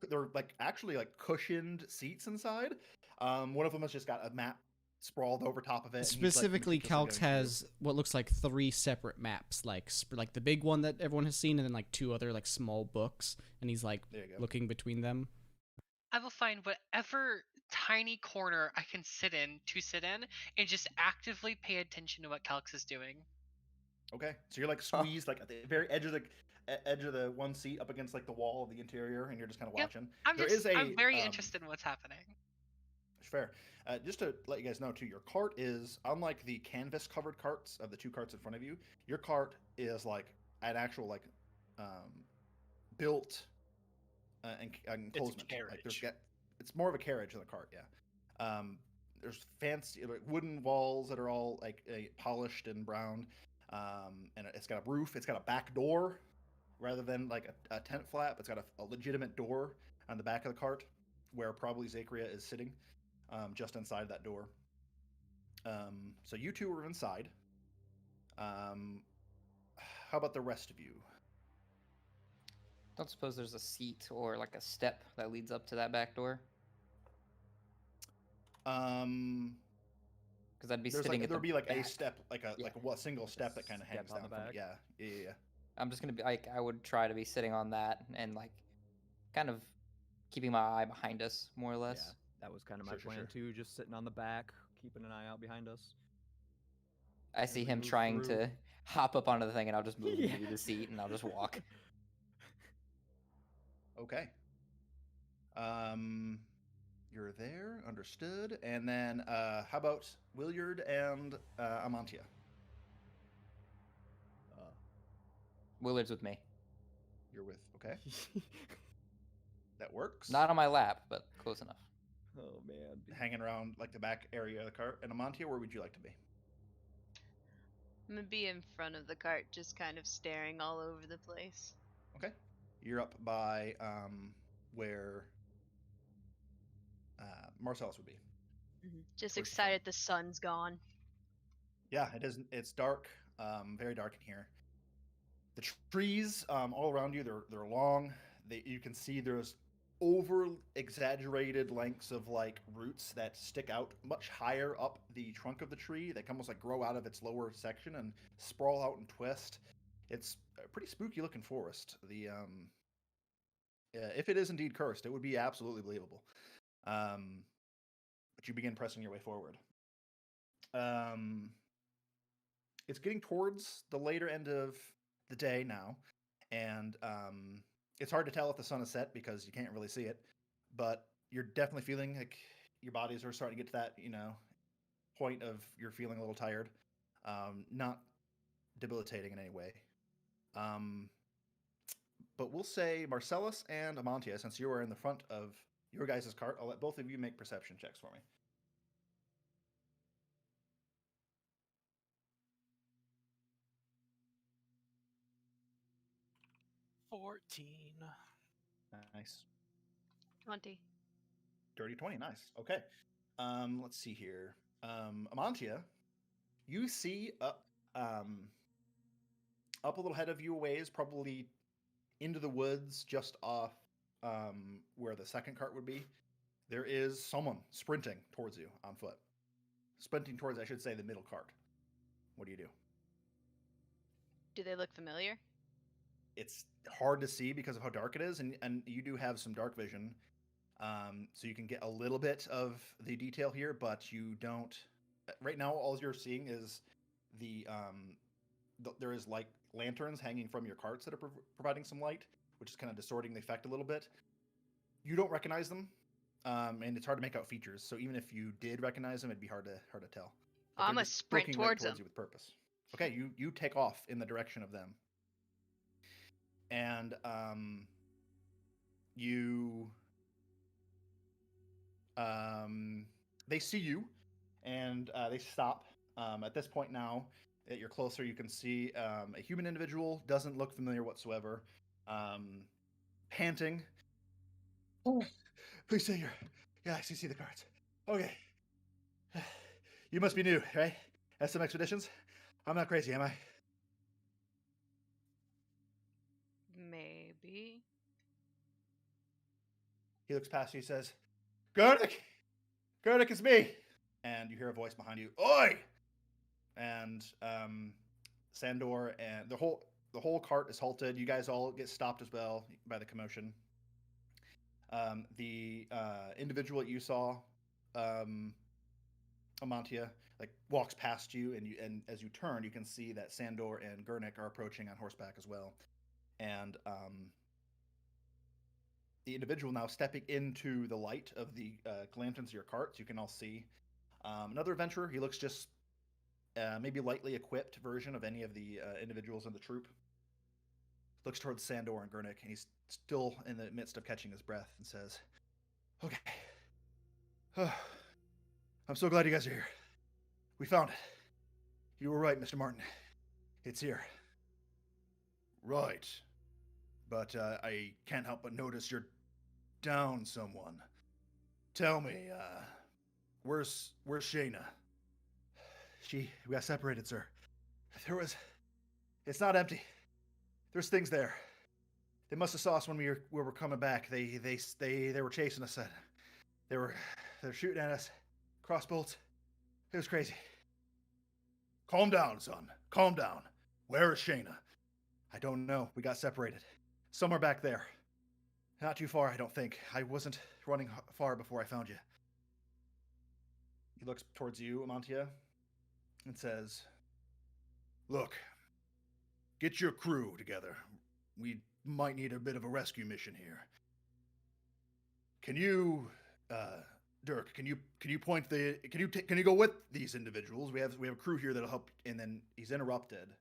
They're like actually like cushioned seats inside. One of them has just got a map sprawled over top of it. and he's, like, Specifically, meticulously Calx going has what looks like 3 separate maps, like the big one that everyone has seen, and then like 2 other like small books, and he's like through. There you go. looking between them. I will find whatever tiny corner I can sit in and just actively pay attention to what Calx is doing. Okay, so you're like squeezed like at the very edge of the one seat up against like the wall of the interior, and you're just kind of Yep, watching. I'm very interested in what's happening. Fair. Just to let you guys know too, your cart is unlike the canvas-covered carts of the 2 carts in front of you. Your cart is like an actual like built enclosement. Like it's more of a carriage than a cart. Yeah. There's fancy like wooden walls that are all like polished and browned. And it's got a roof. It's got a back door rather than like a tent flap. It's got a legitimate door on the back of the cart where probably Zakria is sitting. Just inside that door. So you 2 are inside. How about the rest of you? Don't suppose there's a seat or like a step that leads up to that back door? Because I'd be sitting at there'd the be like back. a step, like a single step that kind of step hangs on down the from it. back. Yeah. I'm just gonna be like, I would try to be sitting on that and like, kind of keeping my eye behind us, more or less. Yeah, that was kind of my Sure, sure, plan sure. too. Just sitting on the back, keeping an eye out behind us. I As see we him move trying through. to hop up onto the thing, and I'll just move and give you Yeah. the seat, and I'll just walk. Okay. You're there, understood. And then how about Williard and Amantia? Willard's with me. You're with. Okay, that works. Not on my lap, but close enough. Oh man. Hanging around like the back area of the cart. And Amantia, where would you like to be? I'm gonna be in front of the cart, just kind of staring all over the place. Okay. You're up by where Marcellus would be. Just Towards the excited the sun's gone. Yeah, it is. It's dark, very dark in here. The trees all around you, they're long. You can see there's over exaggerated lengths of like roots that stick out much higher up the trunk of the tree. They almost like grow out of its lower section and sprawl out and twist. It's a pretty spooky looking forest. If it is indeed cursed, it would be absolutely believable. But you begin pressing your way forward. It's getting towards the later end of the day now, and it's hard to tell if the sun is set because you can't really see it. But you're definitely feeling like your bodies are starting to get to that, point of you're feeling a little tired. Not debilitating in any way. But we'll say Marcellus and Amantia, since you are in the front of your guys' cart, I'll let both of you make perception checks for me. 14. Nice. 20. Dirty 20, nice. Okay. Let's see here. Amantia, you see up a little ahead of you a ways, probably into the woods just off where the second cart would be. There is someone sprinting towards you on foot. Sprinting towards, I should say, the middle cart. What do you do? Do they look familiar? It's hard to see because of how dark it is, and you do have some dark vision. So you can get a little bit of the detail here, but you don't. Right now, all you're seeing is there is like lanterns hanging from your carts that are providing some light, which is kind of distorting the effect a little bit. You don't recognize them, and it's hard to make out features. So even if you did recognize them, it'd be hard to tell. But I'm they're gonna just sprint looking right towards them. you with purpose. Okay, you take off in the direction of them, and they see you, and they stop. At this point now that you're closer, you can see a human individual, doesn't look familiar whatsoever, panting. Oh, please stay here. Yeah, I see the cards. Okay. You must be new, right? SM Expeditions? I'm not crazy, am I? Maybe. He looks past you, says, Gerdic! Gerdic, it's me! And you hear a voice behind you, Oi! And Sandor and the whole cart is halted. You guys all get stopped as well by the commotion. The individual that you saw, Amantia, like walks past you, and as you turn, you can see that Sandor and Gurnik are approaching on horseback as well. And the individual now stepping into the light of the lanterns of your carts, you can all see another adventurer. He looks just maybe lightly equipped version of any of the individuals in the troop. Looks towards Sandor and Gurnik, and he's still in the midst of catching his breath, and says, Okay. I'm so glad you guys are here. We found it. You were right, Mr. Martin. It's here. Right. But I can't help but notice you're down someone. Tell me, where's Shayna? We got separated, sir. It's not empty. There's things there. They must have saw us when we were coming back. They were chasing us. They're shooting at us. Crossbolts. It was crazy. Calm down, son. Calm down. Where is Shayna? I don't know. We got separated. Somewhere back there. Not too far, I don't think. I wasn't running far before I found you. He looks towards you, Amantia, and says, Look, get your crew together. We might need a bit of a rescue mission here. Can you, Dirk? Can you point the? Can you go with these individuals? We have a crew here that'll help. And then he's interrupted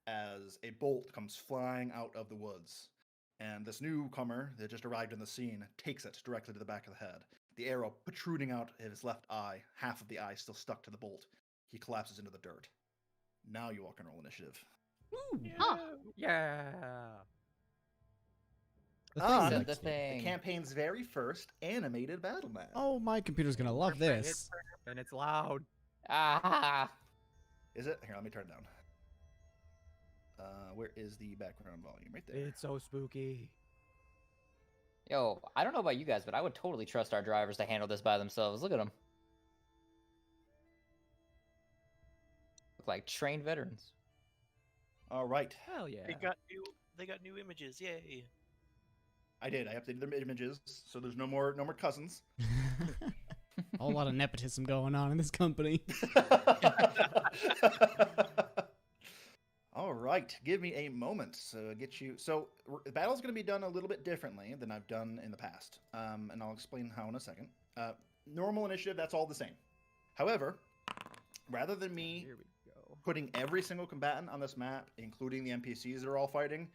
as a bolt comes flying out of the woods, and this newcomer that just arrived on the scene takes it directly to the back of the head. The arrow protruding out of his left eye, half of the eye still stuck to the bolt. He collapses into the dirt. Now you all can roll initiative. Woo! Huh. Yeah. The Ah, thing Said that- the thing. The campaign's very first animated battle map. Oh, my computer's gonna love this. And it's loud. Ah! Is it? Here, let me turn it down. Where is the background volume? Right there. It's so spooky. Yo, I don't know about you guys, but I would totally trust our drivers to handle this by themselves. Look at them. Look like trained veterans. All right. Hell yeah. They got new images. Yay! I did. I updated their images, so there's no more cousins. A whole lot of nepotism going on in this company. All right, give me a moment to get you. So the battle's going to be done a little bit differently than I've done in the past, and I'll explain how in a second. Normal initiative, that's all the same. However, rather than me Here we go. putting every single combatant on this map, including the NPCs that are all fighting,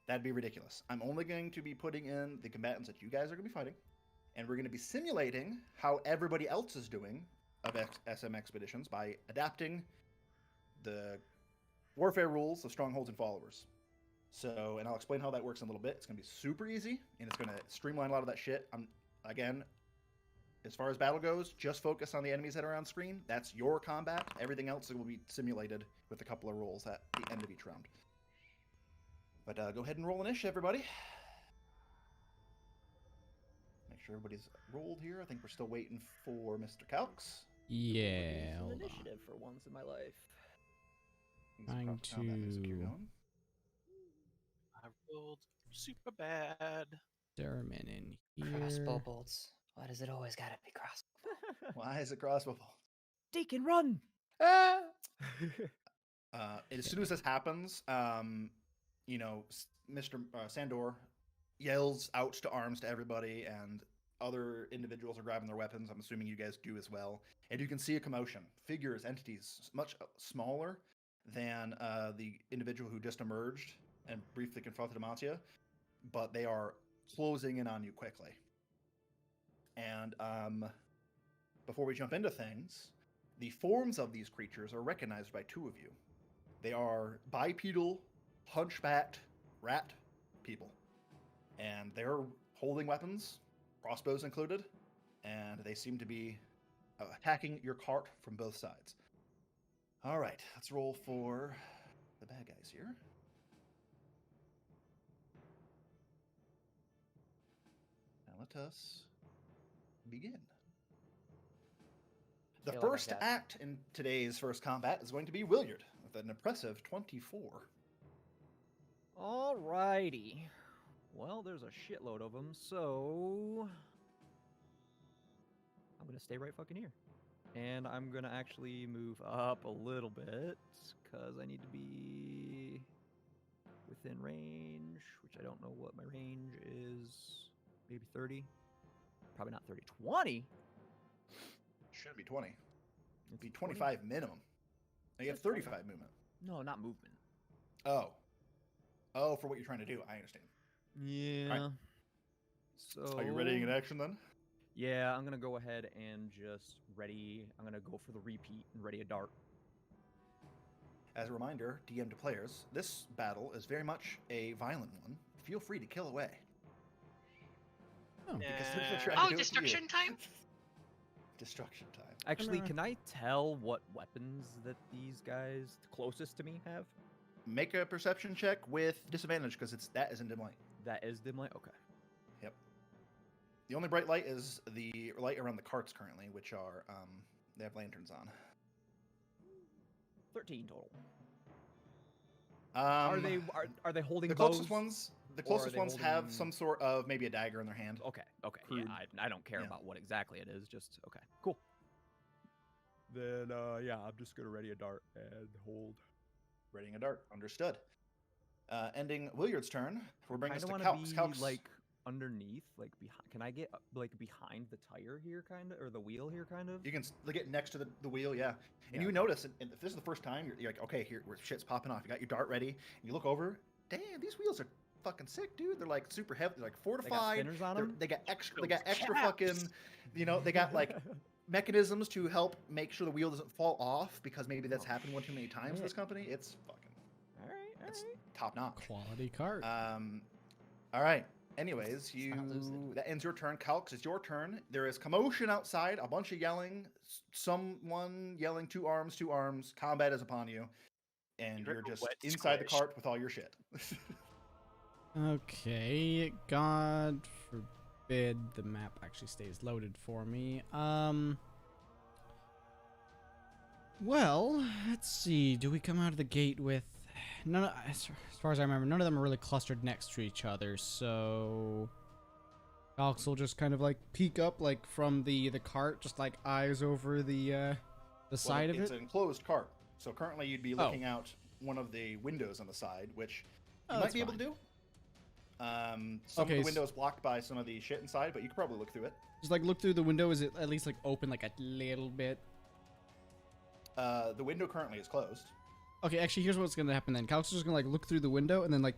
that'd be ridiculous. I'm only going to be putting in the combatants that you guys are going to be fighting, and we're going to be simulating how everybody else is doing of SM expeditions by adapting the warfare rules of strongholds and followers. So, and I'll explain how that works in a little bit. It's going to be super easy, and it's going to streamline a lot of that shit. Again, as far as battle goes, just focus on the enemies that are on screen. That's your combat. Everything else will be simulated with a couple of rolls at the end of each round. But go ahead and roll initiative, everybody. Make sure everybody's rolled here. I think we're still waiting for Mr. Calx. Yeah, Some hold on. initiative for once in my life. He's Trying across the combat music here to- going. I rolled super bad. Derman in Crossbow here. bolts. Why does it always gotta be crossbow? Why is it crossbow? Deacon, run! Ah! As soon as this happens, Mr. Sandor yells out to arms to everybody, and other individuals are grabbing their weapons. I'm assuming you guys do as well. And you can see a commotion. Figures, entities, much smaller than the individual who just emerged and briefly confronted Amatia, but they are closing in on you quickly. And before we jump into things, the forms of these creatures are recognized by two of you. They are bipedal, hunchbacked rat people. And they're holding weapons, crossbows included, and they seem to be attacking your cart from both sides. All right, let's roll for the bad guys here. Now let us begin. The Feel like I first got- act in today's first combat is going to be Williard with an impressive 24. Alrighty. Well, there's a shitload of them, so I'm gonna stay right fucking here. And I'm gonna actually move up a little bit, because I need to be within range, which I don't know what my range is. Maybe 30? Probably not 30. 20? Shouldn't be 20. It'd be It's 20? 25 minimum. Now you have Says 20. 35 movement. No, not movement. Oh. Oh, for what you're trying to do. I understand. Yeah. So Are you ready in action then? Yeah, I'm gonna go ahead and just ready. I'm gonna go for the repeat and ready a dart. As a reminder, DM to players, this battle is very much a violent one. Feel free to kill away. Oh, Because Yeah. they're trying to Oh, do it to you. destruction time? Destruction time. Actually, gonna- can I tell what weapons that these guys closest to me have? Make a perception check with disadvantage because that is in dim light. That is dim light. Okay. Yep. The only bright light is the light around the carts currently, which are they have lanterns on. 13 total. Are Are they holding the bows? closest ones? The Or are closest they ones have holding- some sort of maybe a dagger in their hand. Okay. Okay. Crude. Yeah, I don't care Yeah. about what exactly it is. Just okay. Cool. Then yeah, I'm just gonna ready a dart and hold. Readying a dart. Understood. Ending Williard's turn. We're bringing I us don't to want Calx. to be Calx. like underneath, like behind. Can I get like behind the tire here, kind of, or the wheel here, kind of? You can get next to the wheel, yeah. And Yeah. you notice, and if this is the first time, you're like, okay, here, where shit's popping off. You got your dart ready, and you look over. Damn, these wheels are fucking sick, dude. They're like super heavy, they're like They got fortified. spinners on them. They got extra. They Those got extra chaps. fucking. They got like mechanisms to help make sure the wheel doesn't fall off because maybe that's Oh, happened one too many times in this shit. company. It's fucking All right. All it's right. top notch. quality cart. All right. Anyways, not lose it. that ends your turn. Calx, it's your turn. There is commotion outside, a bunch of yelling, someone yelling, two arms. Combat is upon you, and You're you're a just wet inside the squish. cart with all your shit. Okay, God forbid the map actually stays loaded for me. Well, let's see. Do we come out of the gate with none? As far as I remember, none of them are really clustered next to each other. So Alex will just kind of like peek up, like from the cart, just like eyes over the side of It's it. an enclosed cart, so currently you'd be looking out one of the windows on the side, which you might that's be able fine. to do. Some Okay, of the windows blocked by some of the shit inside, but you could probably look through it. Just like look through the window. Is it at least like open like a little bit? The window currently is closed. Okay, actually, here's what's gonna happen then. Calix is just gonna like look through the window and then like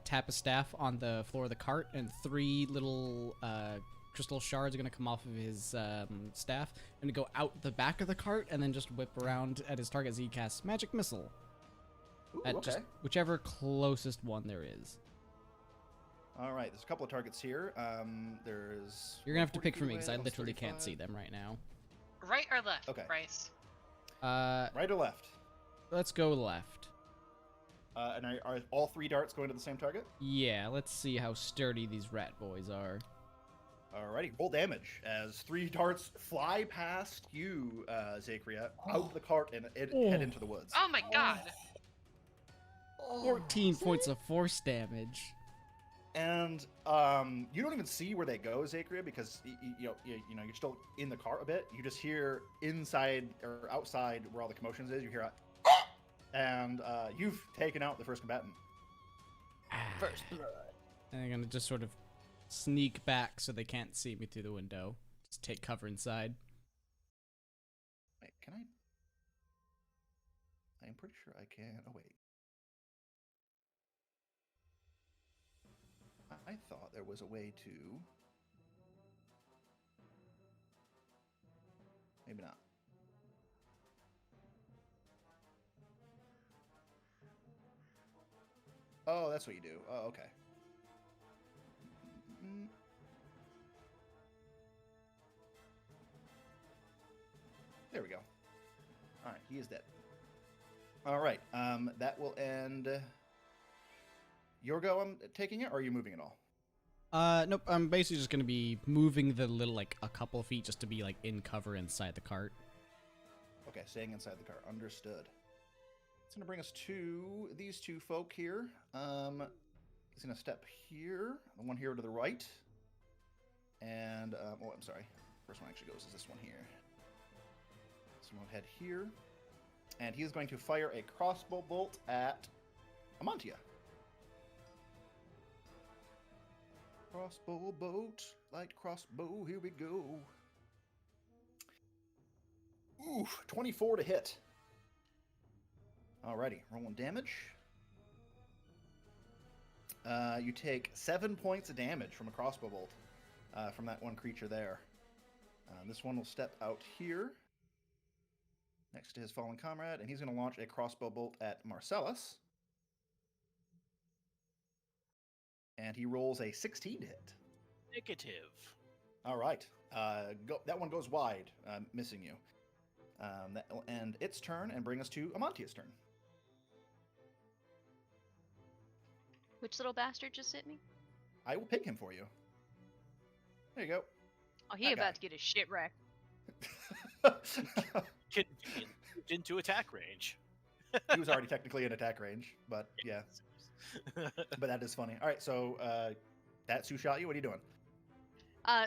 tap a staff on the floor of the cart, and 3 little crystal shards are gonna come off of his staff and go out the back of the cart and then just whip around at his target as he casts magic missile Ooh, at okay. just whichever closest one there is. All right, there's a couple of targets here. There's. You're gonna have to 40 pick for me feet because away, I that one's literally can't 35. see them right now. Right or left, Okay. Bryce? Right or left? Let's go left. And are all 3 darts going to the same target? Yeah, let's see how sturdy these rat boys are. Alrighty, roll damage as 3 darts fly past you, Zakria, out the cart and head into the woods. Oh my god! 14 points of force damage. And you don't even see where they go, Zakria, because you're still in the cart a bit. You just hear inside or outside where all the commotions is. You hear a, and you've taken out the first combatant. First blood. And I'm gonna just sort of sneak back so they can't see me through the window. Just take cover inside. Wait, can I? I'm pretty sure I can. Oh wait. I thought there was a way to. Maybe not. Oh, that's what you do. Oh, okay. Mm. There we go. All right, he is dead. All right, that will end. Your go. I'm taking it, or are you moving at all? Nope, I'm basically just gonna be moving the little, like, a couple feet just to be, like, in cover inside the cart. Okay, staying inside the car. Understood. It's gonna bring us to these 2 folk here. He's gonna step here, the one here to the right, and oh, I'm sorry. First one actually goes is this one here. So we'll head here, and he is going to fire a crossbow bolt at Amantia. Crossbow bolt, light crossbow. Here we go. Ooh, 24 to hit. Alrighty, rolling damage. You take 7 points of damage from a crossbow bolt from that one creature there. This one will step out here next to his fallen comrade, and he's going to launch a crossbow bolt at Marcellus. And he rolls a 16 to hit. Negative. All right. That one goes wide, missing you. That will end its turn and bring us to Amantia's turn. Which little bastard just hit me? I will pick him for you. There you go. Oh, he That about guy. to get his shit wrecked. Convenient into attack range. He was already technically in attack range, but yeah. But that is funny. All right, so that's who shot you. What are you doing?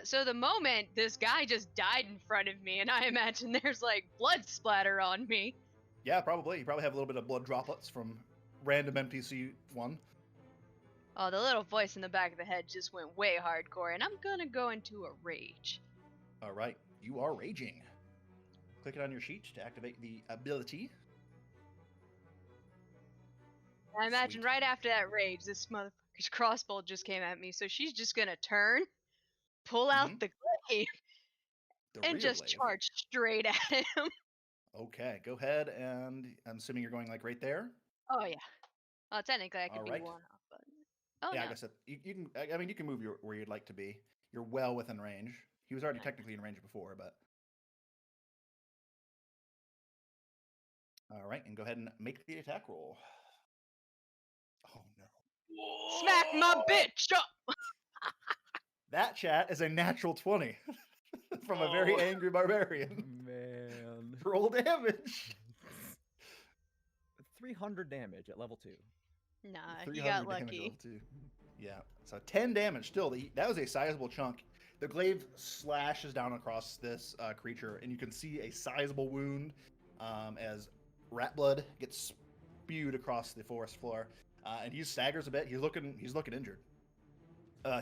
So the moment this guy just died in front of me, and I imagine there's like blood splatter on me. Yeah, probably. You probably have a little bit of blood droplets from random NPC one. Oh, the little voice in the back of the head just went way hardcore, and I'm gonna go into a rage. All right, you are raging. Click it on your sheet to activate the ability. I imagine Sweet. right after that rage, this motherfucker's crossbow just came at me, so she's just gonna turn, pull out Mhm. the glaive, The and rear just glaive. charge straight at him. Okay, go ahead, and I'm assuming you're going like right there. Oh yeah. Well, technically I could be Alright. one off, but oh Yeah, no. like I said, you can. I mean, you can move where you'd like to be. You're well within range. He was already technically in range before, but. All right, and go ahead and make the attack roll. Oh no. Smack my bitch up. that, chat, is a natural 20 from a very Oh. angry barbarian. Man. Roll damage. 300 damage at level 2. Nah, you 300 got damage lucky. roll, too. Yeah, so 10 damage still. That was a sizable chunk. The glaive slashes down across this creature, and you can see a sizable wound as rat blood gets spewed across the forest floor. And he staggers a bit. He's looking injured.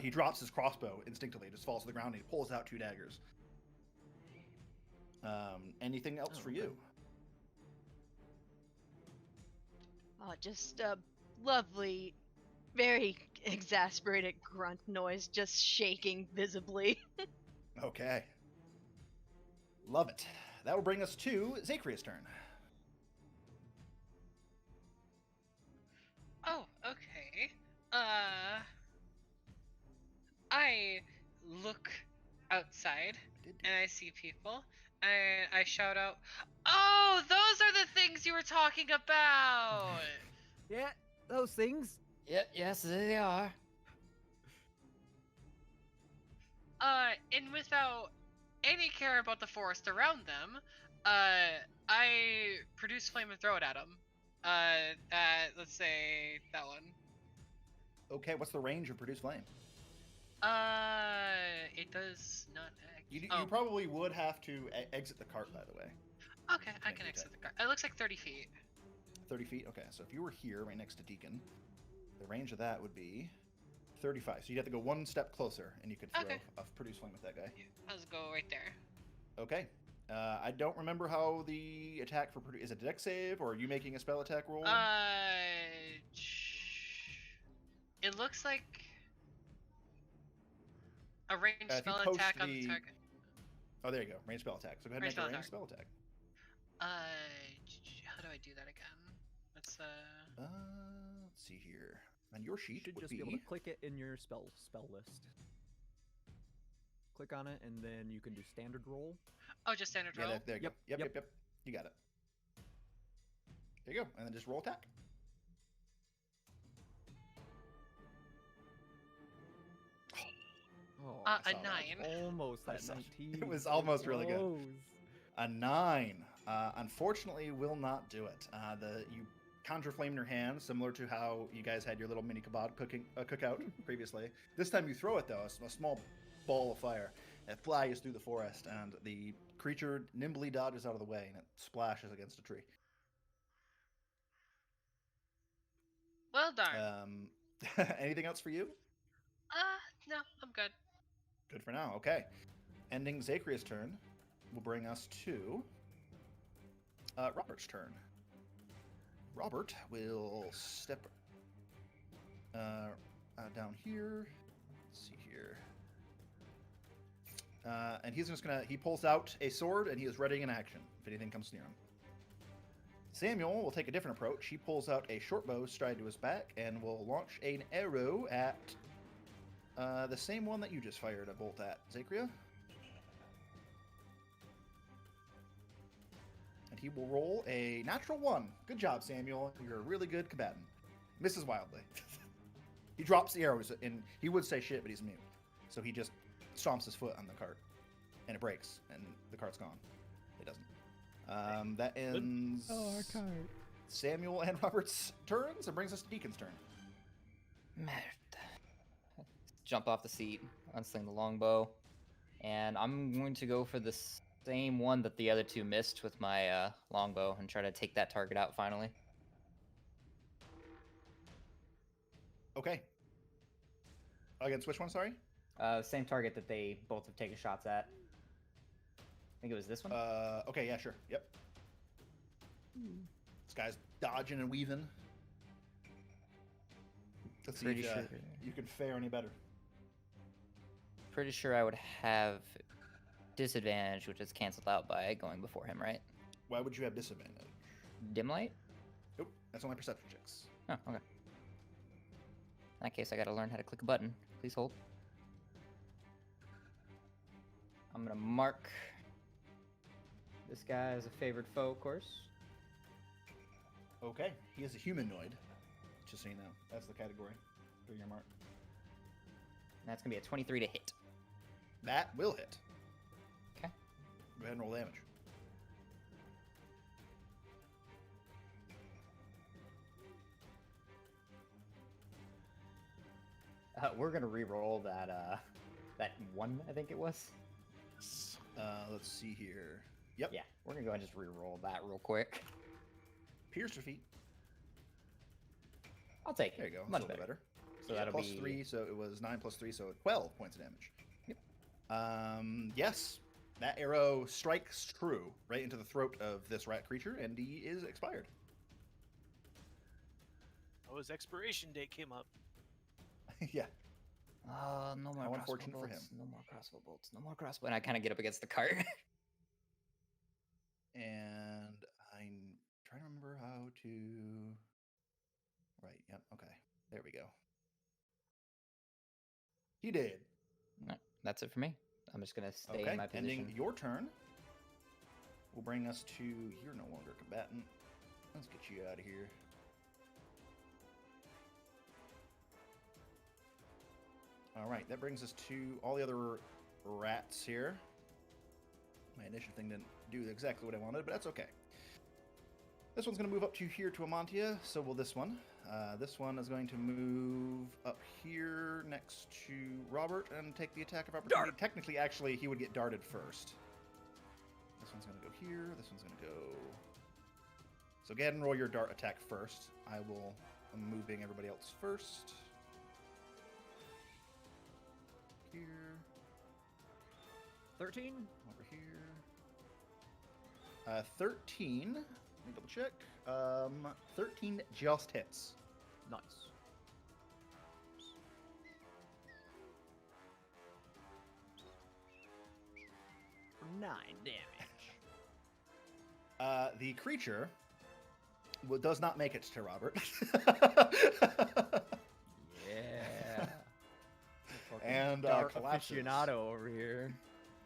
He drops his crossbow instinctively, just falls to the ground, and he pulls out 2 daggers. Anything else for you? Oh, just a lovely, very exasperated grunt noise, just shaking visibly. Okay. Love it. That will bring us to Zakria's turn. Oh, okay. I look outside and I see people and I shout out, "Oh, those are the things you were talking about!" Yeah, those things. Yes, they are. And without any care about the forest around them, I produce flame and throw it at them. Let's say that one. Okay, what's the range of Produce Flame? It does not. You Oh, probably would have to exit the cart, by the way. okay, I can exit the car. It looks like 30 feet. 30 feet? Okay, so if you were here, right next to Deacon, the range of that would be 35. So you'd have to go one step closer, and you could throw Okay. a Produce Flame with that guy. I'll just go right there. Okay. I don't remember how the attack for Produce... Is it a dex save, or are you making a spell attack roll? It looks like a ranged If you spell post attack on the the- target. Oh, there you go. Range spell attack. So go ahead and Ranged make a spell ranged spell attack. How do I do that again? Let's Let's see here. On your You sheet should would just be... be able to click it in your spell list. Click on it, and then you can do standard roll. Oh, just standard roll. Yeah, there you Yep, go. yep. Yep. You got it. There you go. And then just roll attack. Oh, I A saw that. 9. almost I that saw- 19. it was almost really good. Close. A 9. Unfortunately, will not do it. You conjure flame in your hand, similar to how you guys had your little mini kebab cookout previously. This time you throw it, though, a small ball of fire. It flies through the forest, and the creature nimbly dodges out of the way, and it splashes against a tree. Well darn. Anything else for you? No, I'm good. Good for now. Okay. Ending Zakria's turn will bring us to Robert's turn. Robert will step down here. Let's see here. And he's just he pulls out a sword and he is readying an action if anything comes near him. Samuel will take a different approach. He pulls out a short bow stride to his back and will launch an arrow at the same one that you just fired a bolt at, Zakria. And he will roll a natural 1. Good job, Samuel. You're a really good combatant. Misses wildly. He drops the arrows, and he would say shit, but he's mute. So he just stomps his foot on the cart, and it breaks, and the cart's gone. It doesn't. That ends cart. Samuel and Robert's turns, and brings us to Deacon's turn. Merde. Jump off the seat, unsling the longbow, and I'm going to go for the same one that the other two missed with my longbow and try to take that target out finally. Okay. Against which one, sorry? Same target that they both have taken shots at. I think it was this one. Okay, yeah, sure. Yep. This guy's dodging and weaving. Let's see Pretty if sure. you can fare any better. Pretty sure I would have disadvantage, which is canceled out by going before him, right? Why would you have disadvantage? Dim light? Nope, that's only perception checks. Oh, okay. In that case, I gotta learn how to click a button. Please hold. I'm gonna mark this guy as a favored foe, of course. Okay, he is a humanoid. Just so you know, that's the category for your mark. And that's gonna be a 23 to hit. That will hit. Okay. Go ahead and roll damage. We're gonna re-roll that that one, I think it was. Let's see here. Yep. Yeah, we're gonna go ahead and just re-roll that real quick. Pierce defeat. I'll take it. There you go. Much Much better. So Yeah, that'll plus be 3, so it was 9 plus 3, so 12 points of damage. Yep. Yes, that arrow strikes true right into the throat of this rat creature, and he is expired. Oh, his expiration date came up. Yeah. No more How crossbow unfortunate for bolts. him. No more crossbow bolts. No more crossbow. And I kind of get up against the cart. And I'm trying to remember how to. Right. Yep. Okay. There we go. He did. No, that's it for me. I'm just gonna stay Okay. in my position. Ending your turn. Will bring us to. You're no longer a combatant. Let's get you out of here. All right, that brings us to all the other rats here. My initiative thing didn't do exactly what I wanted, but that's okay. This one's going to move up to here to Amantia, so will this one. This one is going to move up here next to Robert and take the attack of opportunity. Dart! Technically, actually, he would get darted first. This one's going to go here. This one's going to go... So go ahead and roll your dart attack first. I'm moving everybody else first. Here. 13? Over here. 13. Let me double check. 13 just hits. Nice. For 9 damage. The creature does not make it to Robert. Yeah. And Dart collapses. aficionado over here.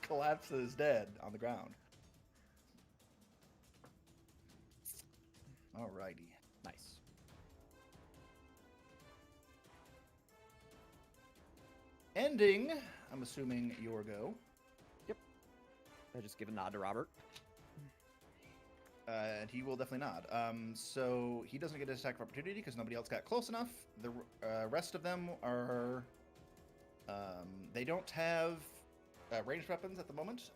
Collapses dead on the ground. Alrighty. Nice. Ending, I'm assuming your go. I just give a nod to Robert. And he will definitely nod. So he doesn't get an attack of opportunity because nobody else got close enough. The rest of them are... they don't have ranged weapons at the moment.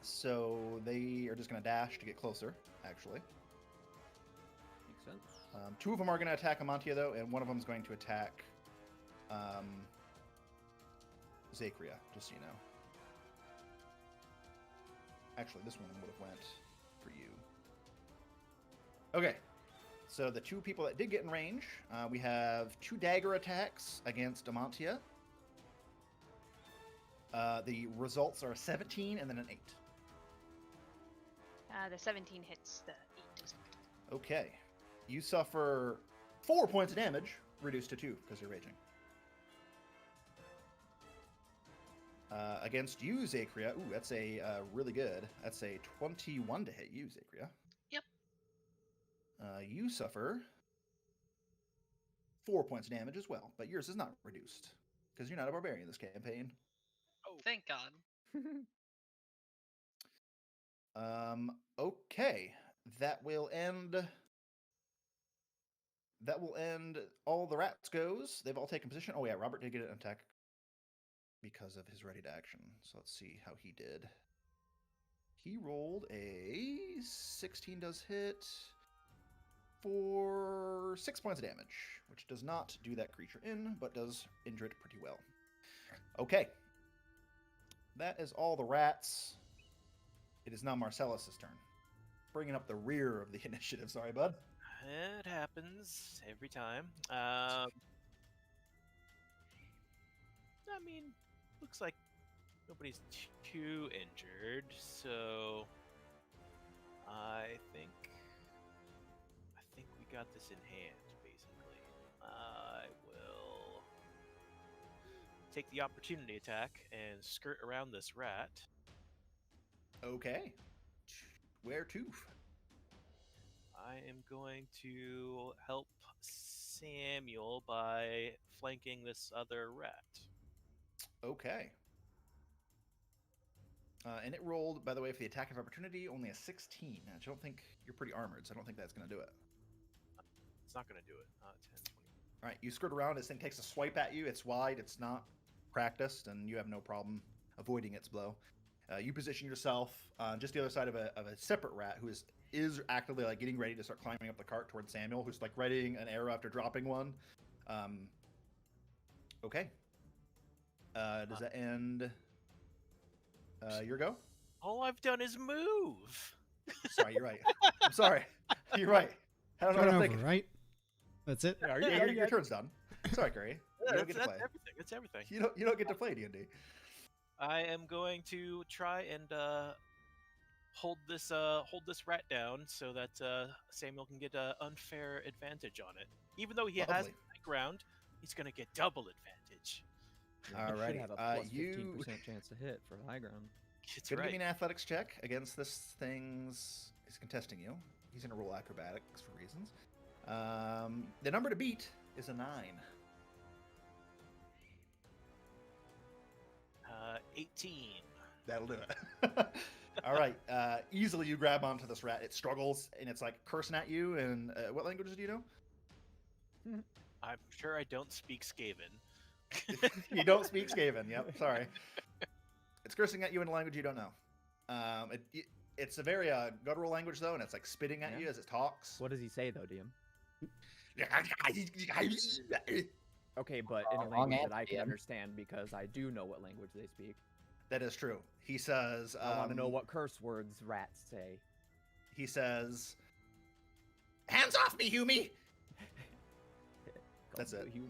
So they are just going to dash to get closer, actually. Makes sense. 2 of them are going to attack Amantia, though, and one of them is going to attack Zakria, just so you know. Actually, this one would have went for you. Okay, so the 2 people that did get in range, we have 2 dagger attacks against Amantia. The results are 17 and then an 8. The 17 hits, the 8 doesn't. Okay. You suffer 4 points of damage, reduced to 2 because you're raging. Against you, Zakria. Ooh, that's a really good. That's a 21 to hit you, Zakria. Yep. You suffer 4 points of damage as well, but yours is not reduced because you're not a barbarian this campaign. Oh, thank God. Okay. That will end all the rats goes. They've all taken position. Oh yeah, Robert did get an attack because of his ready to action. So let's see how he did. He rolled a 16 does hit for 6 points of damage, which does not do that creature in, but does injure it pretty well. Okay. That is all the rats. It is now Marcellus' turn. Bringing up the rear of the initiative. Sorry, bud. It happens every time. I mean, looks like nobody's too injured, so I think we got this in hand, basically. I will take the opportunity attack and skirt around this rat. Okay. Where to? I am going to help Samuel by flanking this other rat. Okay. And it rolled, by the way, for the attack of opportunity, only a 16. I don't think you're pretty armored, so I don't think that's going to do it. It's not going to do it. 10, 20. All right, you skirt around. This thing takes a swipe at you. It's wide. It's not practiced, and you have no problem avoiding its blow. You position yourself on just the other side of a separate rat who is actively like getting ready to start climbing up the cart towards Samuel, who's like readying an arrow after dropping one. Okay. Does that end your go? All I've done is move. Sorry, you're right. I'm sorry. You're right. I don't know what I'm Turn over, thinking. right? That's it. Yeah, your turn's done. Sorry, Curry. You don't get to That's play. everything. That's everything. You don't get to play D&D. I am going to try and hold this rat down so that Samuel can get an unfair advantage on it. Even though he has Lovely. high ground, he's going to get double advantage. Alrighty. Should have a plus You 15% chance to hit for high ground. It's gonna right. give me an athletics check against this thing's. He's contesting you. He's gonna roll acrobatics for reasons. The number to beat is a 9. 18. That'll do it. All right. Easily you grab onto this rat. It struggles and it's like cursing at you. And what languages do you know? I'm sure I don't speak Skaven. You don't speak Skaven. Yep. Sorry. It's cursing at you in a language you don't know. It's a very guttural language though, and it's like spitting at you as it talks. What does he say though, DM? Okay, but in a Wrong language that I answer, can DM. understand because I do know what language they speak. That is true. He says. I want to know what curse words rats say. He says. Hands off me, Humi! That's it. Hume.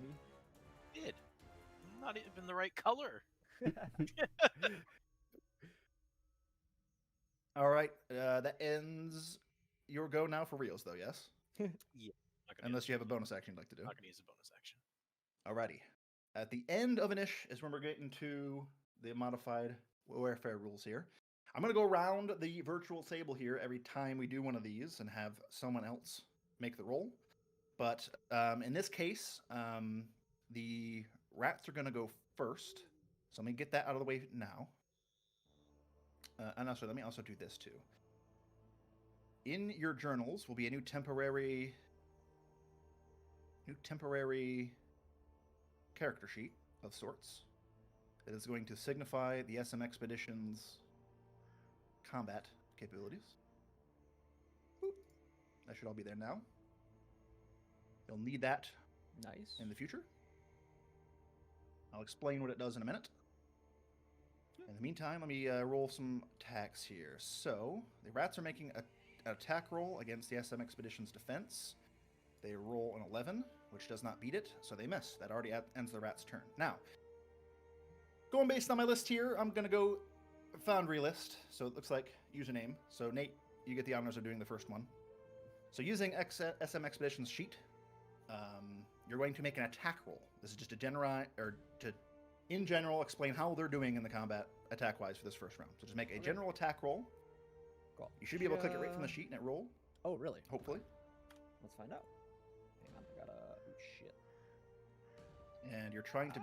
Did. Not even the right color. All right. That ends your go now for reals, though. Yes. Not gonna Unless use, you have a bonus action you'd like to do. Not going to use a bonus action. Alrighty. At the end of an ish is when we're getting to the modified warfare rules here. I'm going to go around the virtual table here every time we do one of these and have someone else make the roll. But in this case, the rats are going to go first. So let me get that out of the way now. And also, let me also do this too. In your journals will be a new temporary character sheet of sorts. It is going to signify the SM Expedition's combat capabilities. Boop. That should all be there now. You'll need that Nice. in the future. I'll explain what it does in a minute. In the meantime, let me roll some attacks here. So, the rats are making an attack roll against the SM Expedition's defense. They roll an 11, which does not beat it, so they miss. That already ends the rat's turn. Now, going based on my list here, I'm going to go Foundry list. So it looks like username. So Nate, you get the honors of doing the first one. So using SM Expedition's sheet, you're going to make an attack roll. This is just in general, explain how they're doing in the combat attack-wise for this first round. So just make a general attack roll. Cool. You should be able to click it right from the sheet and it rolled, Oh, really? hopefully. Let's find out. Hang on, I gotta. Oh shit. And you're trying to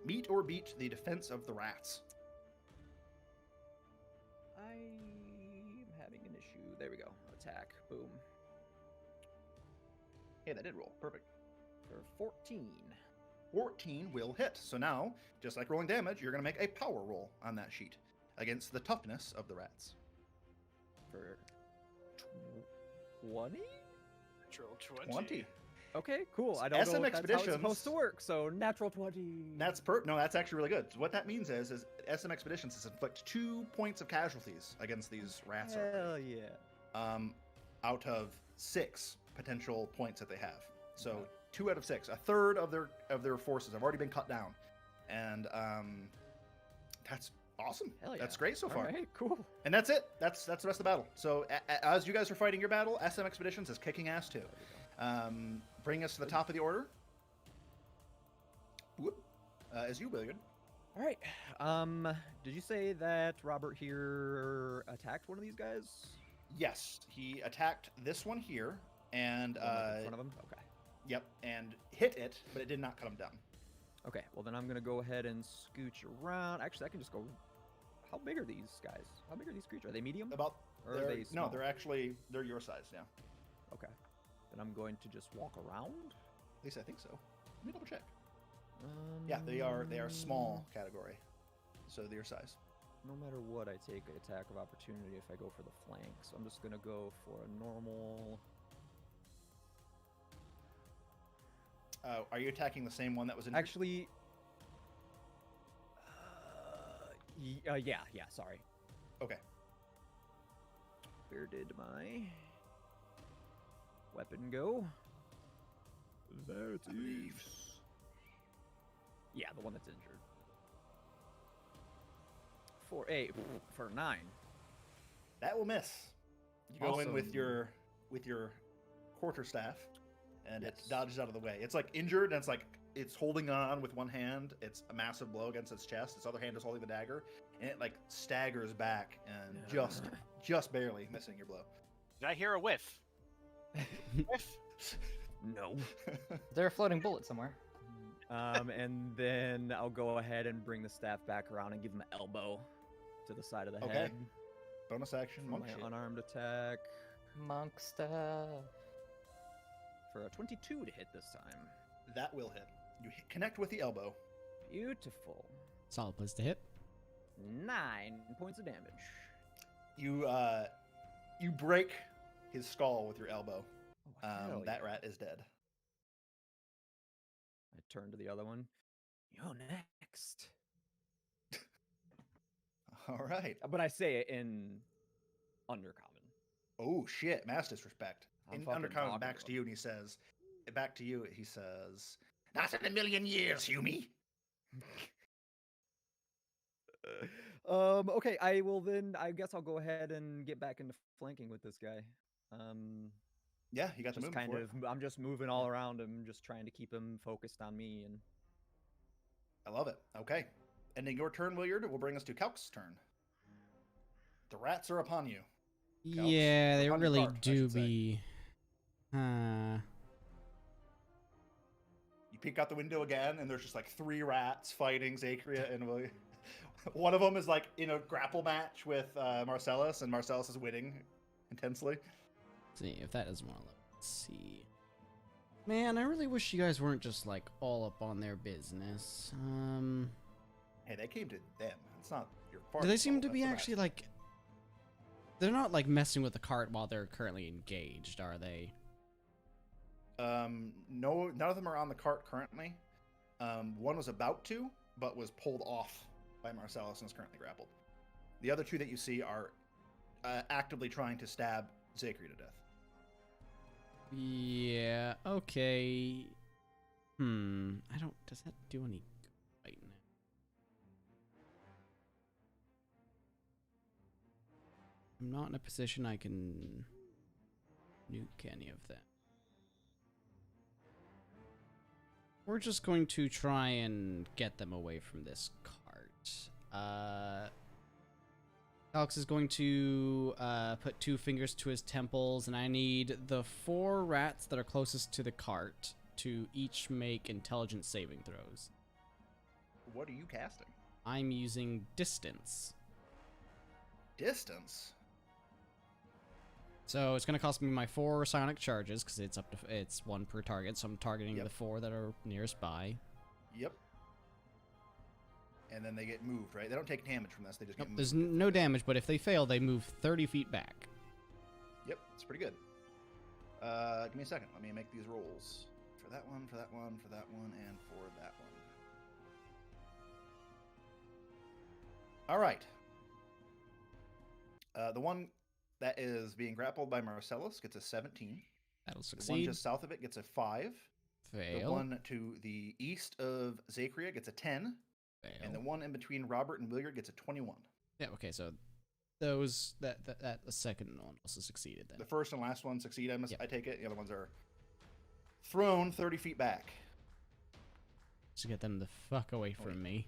meet or beat the defense of the rats. I'm having an issue. There we go. Attack. Boom. Hey, that did roll. Perfect. For 14. 14 will hit. So now, just like rolling damage, you're going to make a power roll on that sheet against the toughness of the rats. For 20? Natural 20. 20. Okay, cool. I don't SM know if that's how it's Expeditions- supposed to work. So natural 20. That's that's actually really good. So what that means is SM Expeditions has inflict 2 points of casualties against these rats. Hell yeah. Out of 6 potential points that they have. So 2 out of 6, a third of their forces have already been cut down, and that's awesome. Hell yeah. That's great so far. All right, cool. And that's it. That's the rest of the battle. So as you guys are fighting your battle, SM Expeditions is kicking ass too. Bring us to the top of the order. Whoop. As you, William. All right. Did you say that Robert here attacked one of these guys? Yes, he attacked this one here, and The one that's in front of him. Okay. yep, and hit it, but it did not cut him down. Okay. Well, then I'm gonna go ahead and scooch around. Actually, I can just go. How big are these guys? How big are these creatures? Are they medium? About Or are they're- they no, small? they're your size. Yeah, Okay. Then I'm going to just walk around. at least I think so. Let me double check. Yeah, they are small category, so they're your size. No matter what, I take an attack of opportunity if I go for the flank. So I'm just gonna go for a normal. Are you attacking the same one that was in? Actually, yeah. Sorry. Okay. Where did my weapon go? There it is. Yeah, the one that's injured. For 9. That will miss. You go in with Awesome. your quarterstaff, and it Yes. dodges out of the way. It's like injured, and it's holding on with one hand. It's a massive blow against its chest. Its other hand is holding the dagger, and it like staggers back and just barely missing your blow. Did I hear a whiff? Whiff? No. There a floating bullet somewhere? And then I'll go ahead and bring the staff back around and give him an elbow to the side of the Okay. head. Bonus action, For monk my shit. unarmed attack Monk stuff. for a 22 to hit this time. That will hit. You connect with the elbow. Beautiful. Solid place to hit. 9 points of damage. You break his skull with your elbow. Oh, hell That yeah. rat is dead. I turn to the other one. You're next. All right. But I say it in undercommon. Oh shit, mass disrespect. I'm In fucking undercommon, talking back to to you, and he says, "Not in a million years, Humie." Okay, I will then. I guess I'll go ahead and get back into flanking with this guy. Yeah, you got the Just move kind for of. I'm just moving all around him, just trying to keep him focused on me. And I love it. Okay. Ending your turn, Williard, will bring us to Calc's turn. The rats are upon you. Calcs, Yeah, they upon your really cart, I do should say. be. You peek out the window again, and there's just like 3 rats fighting Zachria and Williard. One of them is like in a grapple match with Marcellus, and Marcellus is winning intensely. See if that doesn't want to let's see. Man, I really wish you guys weren't just like all up on their business. Hey, they came to them. It's not your Do party. they seem to be actually like? They're not like messing with the cart while they're currently engaged, are they? No, none of them are on the cart currently. One was about to, but was pulled off by Marcellus and is currently grappled. The other 2 that you see are actively trying to stab Zachary to death. Yeah. Okay. I don't. Does that do any good right now? I'm not in a position I can nuke any of them. We're just going to try and get them away from this cart. Alex is going to put 2 fingers to his temples, and I need the 4 rats that are closest to the cart to each make intelligence saving throws. What are you casting? I'm using distance. Distance. So it's going to cost me my 4 psionic charges because it's 1 per target. So I'm targeting Yep. the 4 that are nearest by. Yep. And then they get moved, right? They don't take damage from this. They just Nope, get moved. there's no damage, but if they fail, they move 30 feet back. Yep, it's pretty good. Give me a second. Let me make these rolls. For that one, for that one, for that one, and for that one. All right. The one that is being grappled by Marcellus gets a 17. That'll The one succeed. just south of it gets a 5. The Fail. one to the east of Zachria gets a 10. Fail. And the one in between Robert and Williard gets a 21. Yeah, okay, so those that the second one also succeeded then. The first and last one succeed, Yep. I take it. The other ones are thrown 30 feet back. To get them the fuck away Oh, from me.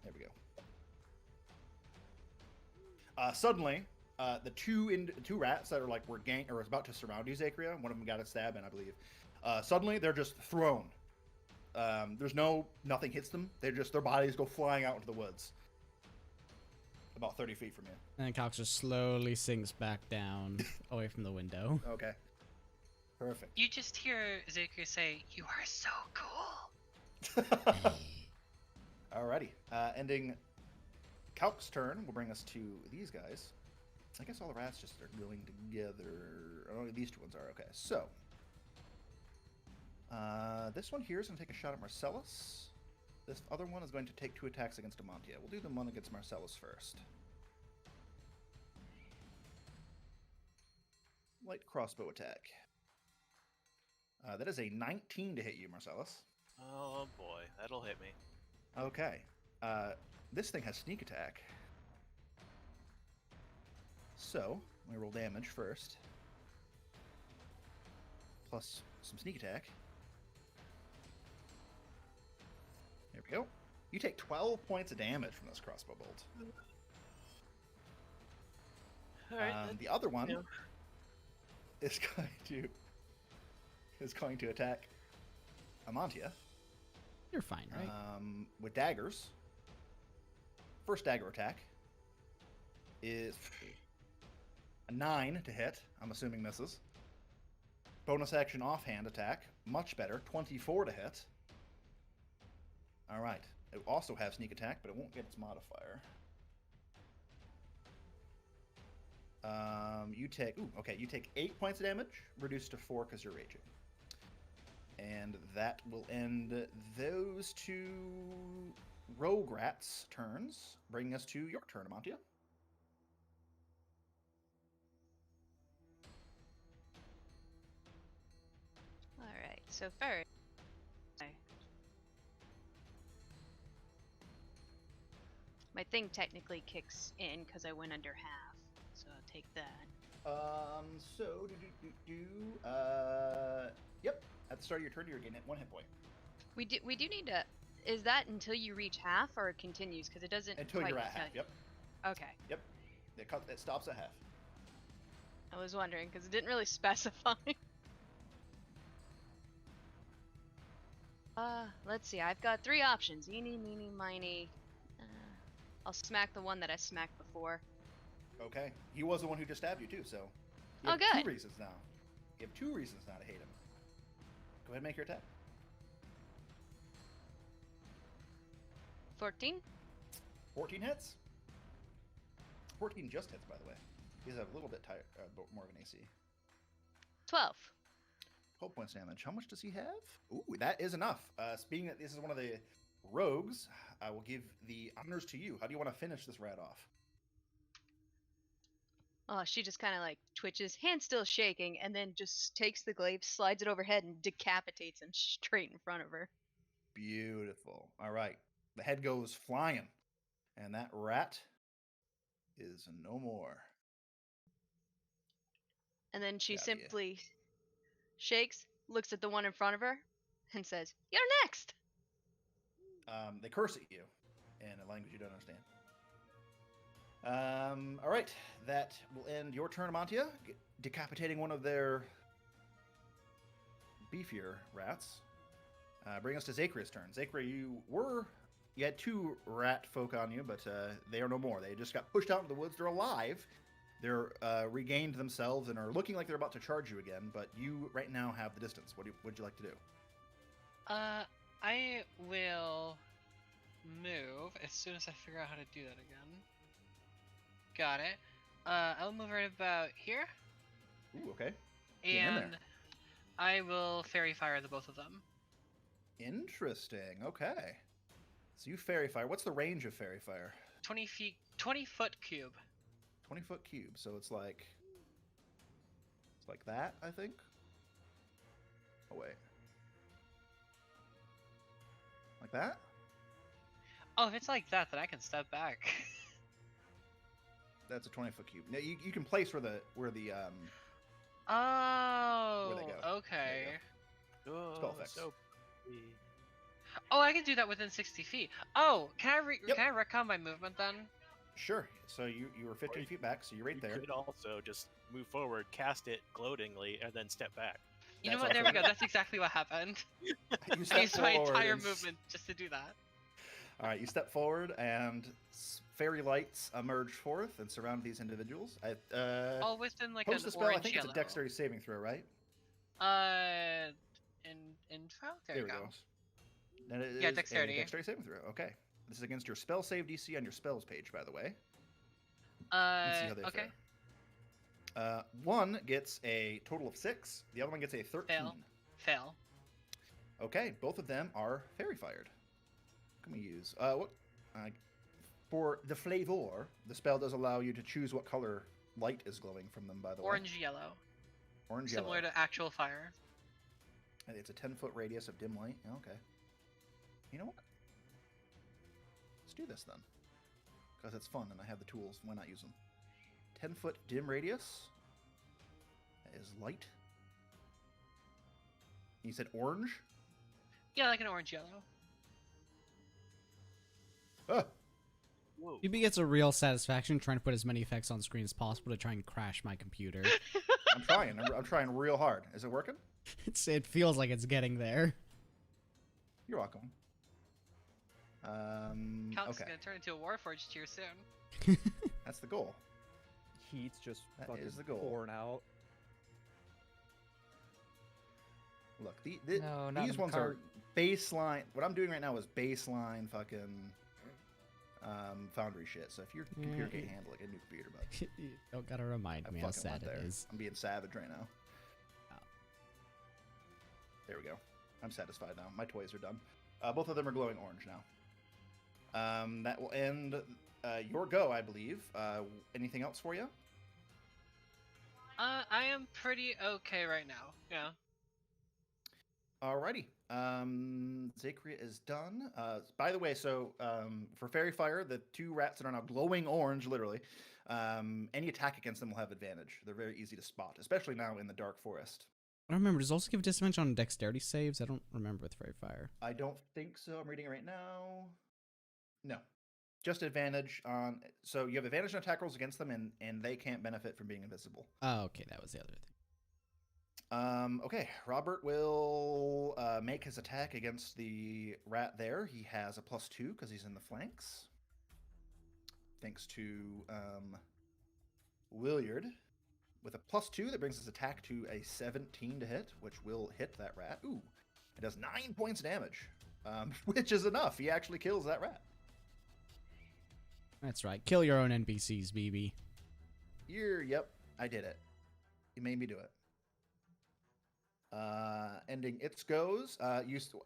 There we go. Suddenly, the two rats that are like were about to surround you, Zachria. One of them got a stab in, I believe. Suddenly, they're just thrown. There's nothing hits them. Their bodies go flying out into the woods. about 30 feet from you. And Cox just slowly sinks back down away from the window. Okay. Perfect. You just hear Zikri say, "You are so cool." Alrighty. Ending Kalk's turn will bring us to these guys. I guess all the rats just are going together. Only these two ones are. Okay, so. This one here is going to take a shot at Marcellus. This other one is going to take 2 attacks against Amantia. We'll do the one against Marcellus first. Light crossbow attack. That is a 19 to hit you, Marcellus. Oh boy, that'll hit me. Okay. This thing has sneak attack. So, let me roll damage first. Plus some sneak attack. There we go. You take 12 points of damage from this crossbow bolt. All right. The other one is going to attack Amantia. You're fine, right? With daggers. First dagger attack is a 9 to hit. I'm assuming misses. Bonus action offhand attack, much better, 24 to hit. All right. It will also have sneak attack, but it won't get its modifier. You take 8 points of damage, reduced to 4 because you're raging. And that will end those 2 rogue rats' turns, bringing us to your turn, Amantia. Alright, so first. My thing technically kicks in because I went under half, so I'll take that. Yep. At the start of your turn, you're getting 1 hit point. We do need to. Is that until you reach half, or it continues? Because it doesn't. Until quite you're at half, tell you. yep. Okay. Yep. It stops at half. I was wondering because it didn't really specify. Let's see. I've got 3 options. Eeny, meeny, miny. I'll smack the one that I smacked before. Okay. He was the one who just stabbed you too, so. You Oh, have good. 2 reasons now. You have 2 reasons now to hate him. Go ahead and make your attack. 14. 14 hits. 14 just hits, by the way. He's a little bit more of an AC. 12. 12 points damage. How much does he have? Ooh, that is enough. Being that this is one of the rogues, I will give the honors to you. How do you want to finish this rat off? Oh, she just kind of like twitches, hand still shaking, and then just takes the glaive, slides it overhead, and decapitates him straight in front of her. Beautiful. All right. The head goes flying, and that rat is no more. And then she Got ya. simply shakes, looks at the one in front of her, and says, "You're next!" They curse at you in a language you don't understand. All right. That will end your turn, Amantia. Decapitating one of their beefier rats. Bring us to Zakria's turn. Zakria, you had 2 rat folk on you, but they are no more. They just got pushed out into the woods. They're alive. They're regained themselves and are looking like they're about to charge you again, but you right now have the distance. What would you like to do? I will move as soon as I figure out how to do that again. Got it. I'll move right about here. Ooh, okay. Get in there. And I will fairy fire the both of them. Interesting. Okay. So you fairy fire. What's the range of fairy fire? 20 foot cube. 20-foot cube. So it's like that, I think. Oh wait. Like that? Oh, if it's like that, then I can step back. That's a 20-foot cube. Now you can place where the Oh, Where they go. okay. Spell effects. So Oh, I can do that within 60 feet. Oh, can I Yep. can I retcon my movement then? Sure. So you were 15 feet back, so you're right you there. could also just move forward, cast it gloatingly, and then step back. You know That's what? There we awesome. go. That's exactly what happened. You I step used my forward entire and movement just to do that. All right, you step forward, and fairy lights emerge forth and surround these individuals. All within like Post an a spell. I orange think yellow. it's a dexterity saving throw, right? Info. There There you we go. go. And it Yeah, is dexterity. a dexterity saving throw. Okay. This is against your spell save DC on your spells page, by the way. Let's see how they Okay. fare. One gets a total of 6. The other one gets a 13. Fail. Okay, both of them are fairy fired. What can we use? For the flavor, the spell does allow you to choose what color light is glowing from them, by the way. Orange yellow. Orange Similar yellow. to actual fire. And it's a 10-foot radius of dim light. Okay. You know what? Let's do this then. Because it's fun and I have the tools. Why not use them? 10-foot dim radius. That is light. You said orange? Yeah, like an orange yellow. Oh! Whoa. BB gets a real satisfaction trying to put as many effects on screen as possible to try and crash my computer. I'm trying. I'm trying real hard. Is it working? It feels like it's getting there. You're welcome. Calc's Okay. gonna turn into a Warforged here soon. That's the goal. Heat's just That fucking is the goal. pouring out. Look, No, not these the ones are cart. baseline. What I'm doing right now is baseline fucking Foundry shit. So if your computer can't handle it, get a new computer, bud. You don't gotta remind I me how fucking sad went there. it is. I'm being savage right now. Oh. There we go. I'm satisfied now. My toys are done. Both of them are glowing orange now. That will end your go, I believe. Anything else for you? I am pretty okay right now. Yeah. Alrighty. Zakria is done. By the way, so for Fairy Fire, the 2 rats that are now glowing orange, literally, any attack against them will have advantage. They're very easy to spot, especially now in the Dark Forest. I don't remember. Does it also give disadvantage on dexterity saves? I don't remember with Fairy Fire. I don't think so. I'm reading it right now. No. Just advantage on... So you have advantage on attack rolls against them, and they can't benefit from being invisible. Oh, okay. That was the other thing. Okay, Robert will make his attack against the rat there. He has a +2 because he's in the flanks. Thanks to Williard. With a +2, that brings his attack to a 17 to hit, which will hit that rat. Ooh, it does 9 points of damage, which is enough. He actually kills that rat. That's right. Kill your own NPCs, BB. Yep, I did it. You made me do it. Ending its goes.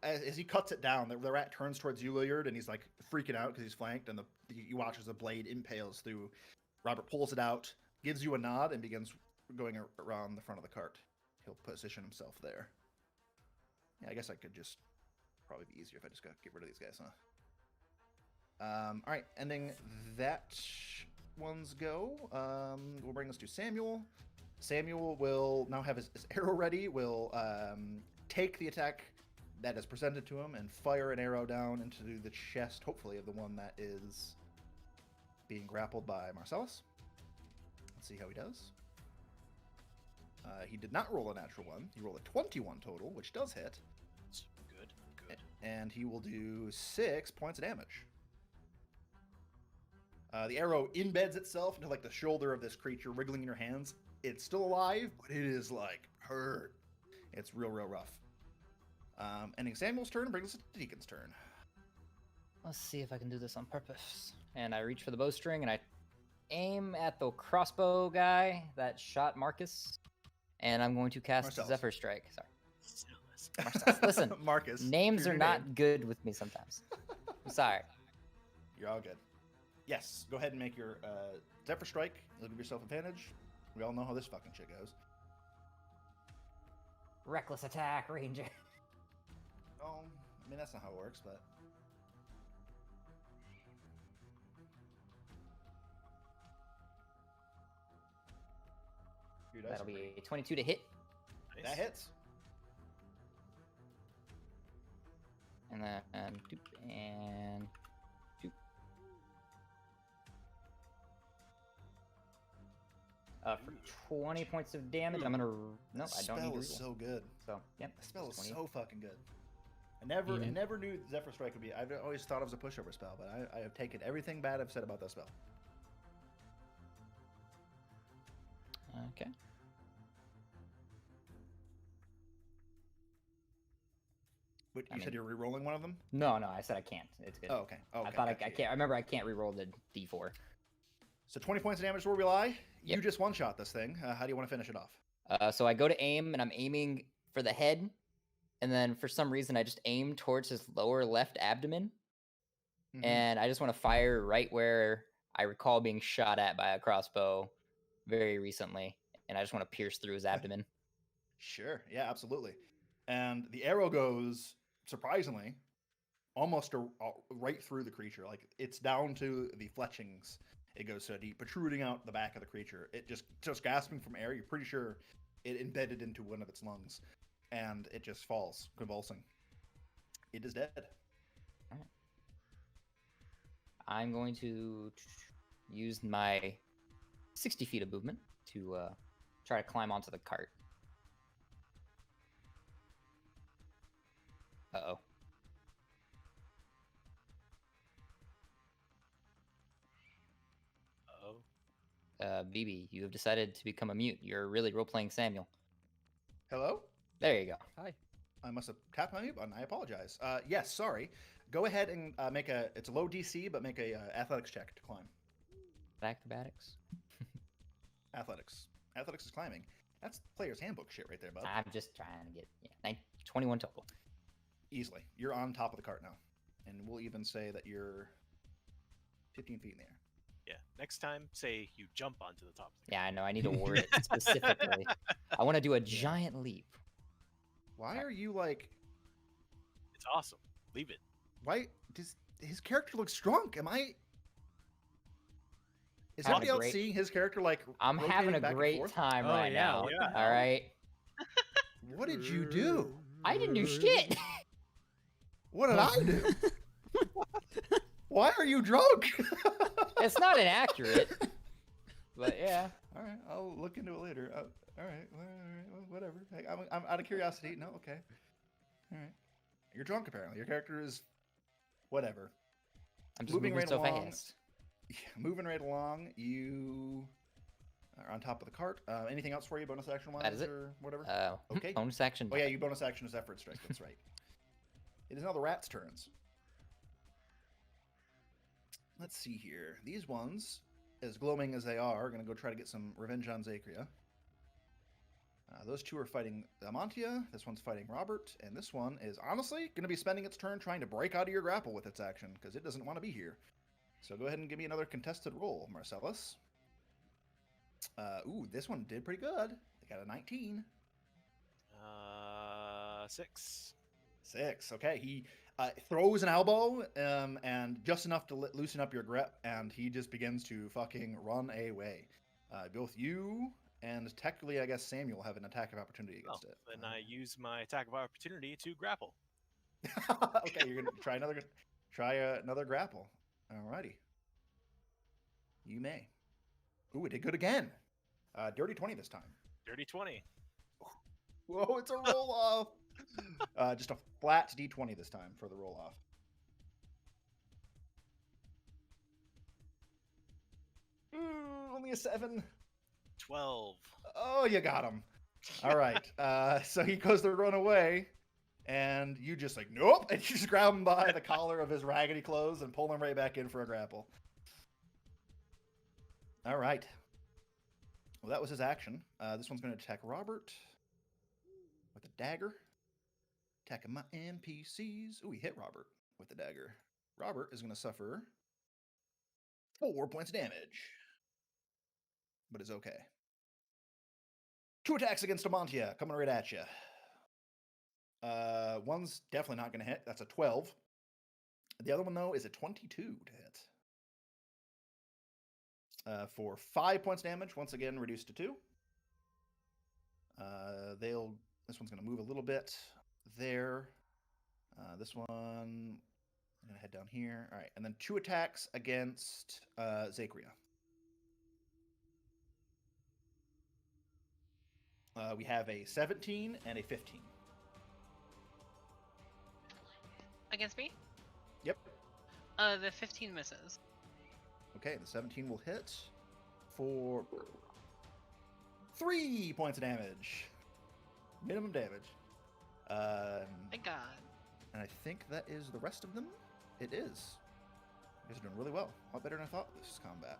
As he cuts it down, the rat turns towards you, Williard, and he's like freaking out because he's flanked, and you watch as the blade impales through. Robert pulls it out, gives you a nod, and begins going around the front of the cart. He'll position himself there. Yeah, I guess I could just probably be easier if I just got get rid of these guys, huh? All right, ending that one's go. We'll bring this to Samuel. Samuel will now have his arrow ready, will take the attack that is presented to him and fire an arrow down into the chest, hopefully, of the one that is being grappled by Marcellus. Let's see how he does. He did not roll a natural 1. He rolled a 21 total, which does hit. Good. And he will do 6 points of damage. The arrow embeds itself into like the shoulder of this creature, wriggling in your hands. It's still alive, but it is like hurt. It's real rough. Ending Samuel's turn brings us to Deacon's turn. Let's see if I can do this on purpose. And I reach for the bowstring and I aim at the crossbow guy that shot Marcus. And I'm going to cast Marcellus. Zephyr Strike. Sorry. Sillis. Marcellus. Listen, Marcus. names choose are your not name. good with me sometimes. I'm sorry. You're all good. Yes, go ahead and make your Zephyr Strike. You'll give yourself advantage. We all know how this fucking shit goes. Reckless attack, Ranger. Oh, I mean, that's not how it works, but... Your dice That'll are be pretty- a 22 to hit. Nice. That hits. And then, doop, and doop. For 20 points of damage, I'm gonna. No, I don't need Spell to is reroll. so good. So, yep. The spell is 20. so fucking good. I never Mean it. never knew Zephyr Strike would be. I've always thought it was a pushover spell, but I have taken everything bad I've said about that spell. Okay. But I you mean- said you're re-rolling one of them? No, I said I can't. It's good. Oh, okay. Oh, I thought I gotcha. can't. I remember I can't re-roll the D4. So 20 points of damage where we lie. You Yep. just one-shot this thing. How do you want to finish it off? So I go to aim, and I'm aiming for the head, and then for some reason I just aim towards his lower left abdomen, Mhm. and I just want to fire right where I recall being shot at by a crossbow very recently, and I just want to pierce through his abdomen. Sure. Yeah, absolutely. And the arrow goes, surprisingly, almost right through the creature. Like, it's down to the fletchings. It goes so deep, protruding out the back of the creature. It just gasping from air. You're pretty sure it embedded into one of its lungs. And it just falls, convulsing. It is dead. I'm going to use my 60 feet of movement to try to climb onto the cart. Uh-oh. Oh. BB, you have decided to become a mute. You're really role-playing Samuel. Hello? There you go. Hi. I must have tapped my mute button. I apologize. Yes, sorry. Go ahead and make it's a low DC, but make a athletics check to climb. Acrobatics. Athletics. Athletics is climbing. That's player's handbook shit right there, bud. I'm just trying to get 21 total. Easily. You're on top of the cart now. And we'll even say that you're 15 feet in the air. Yeah. Next time, say you jump onto the top. Yeah, I know. I need to word it specifically. I want to do a giant leap. Why are you like... It's awesome. Leave it. Why does his character looks drunk? Am I... Is Having somebody a else great- seeing his character like I'm having rotating a back and great forth? time Oh, right yeah, now. what the All hell? right. What did you do? I didn't do shit. What did I do? Why are you drunk? It's not inaccurate. But yeah. All right, I'll look into it later. All right, whatever. Hey, I'm out of curiosity. No, okay. All right. You're drunk apparently. Your character is whatever. I'm just Moving moving right so along. fast. Yeah, moving right along. You are on top of the cart. Anything else for you, bonus action wise, That is it. or whatever? Okay. Okay. Bonus action. Oh yeah, you bonus action is effort strike. That's right. It is now the rats' turns. Let's see here. These ones, as gloaming as they are going to go try to get some revenge on Zakria. Those two are fighting Amantia. This one's fighting Robert, and this one is honestly going to be spending its turn trying to break out of your grapple with its action because it doesn't want to be here. So go ahead and give me another contested roll, Marcellus. Ooh, this one did pretty good. They got a 19. 6. 6. Okay, he throws an elbow and just enough to loosen up your grip, and he just begins to fucking run away. Both you and technically, I guess Samuel have an attack of opportunity against it. Then I use my attack of opportunity to grapple. Okay, you're gonna try another grapple. Alrighty, you may. Ooh, it did good again. Dirty 20 this time. Dirty 20. Whoa, it's a roll off. Just a flat D20 this time for the roll off. Ooh, only a 7. 12. Oh, you got him. All right. So he goes to run away, and you just like, nope. And you just grab him by the collar of his raggedy clothes and pull him right back in for a grapple. All right. Well, that was his action. This one's going to attack Robert with a dagger. Attacking my NPCs. Ooh, he hit Robert with the dagger. Robert is going to suffer 4 points of damage, but is okay. 2 attacks against Amantia, coming right at you. One's definitely not going to hit. That's a 12. The other one, though, is a 22 to hit. For 5 points damage, once again reduced to 2. This one's going to move a little bit there. This one, I'm going to head down here. All right, and then 2 attacks against Zakria. We have a 17 and a 15. against me? Yep. The 15 misses. Okay, the 17 will hit for 3 points of damage. Minimum damage. Thank God. And I think that is the rest of them. It is. You guys are doing really well. A lot better than I thought this combat.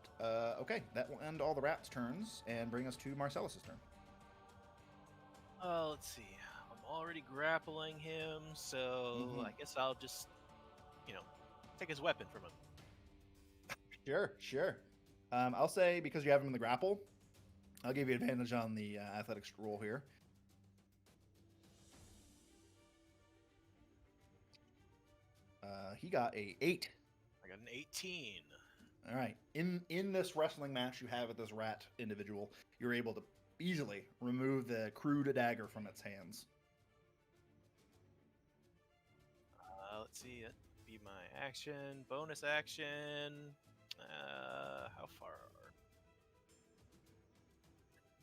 Okay, that will end all the rats' turns and bring us to Marcellus' turn. Let's see. I'm already grappling him, so Mhm. I guess I'll just, take his weapon from him. Sure. I'll say because you have him in the grapple, I'll give you advantage on the athletics roll here. He got a 8. I got an 18. All right. In this wrestling match you have with this rat individual, you're able to easily remove the crude dagger from its hands. Let's see. That'd be my action. Bonus action. How far?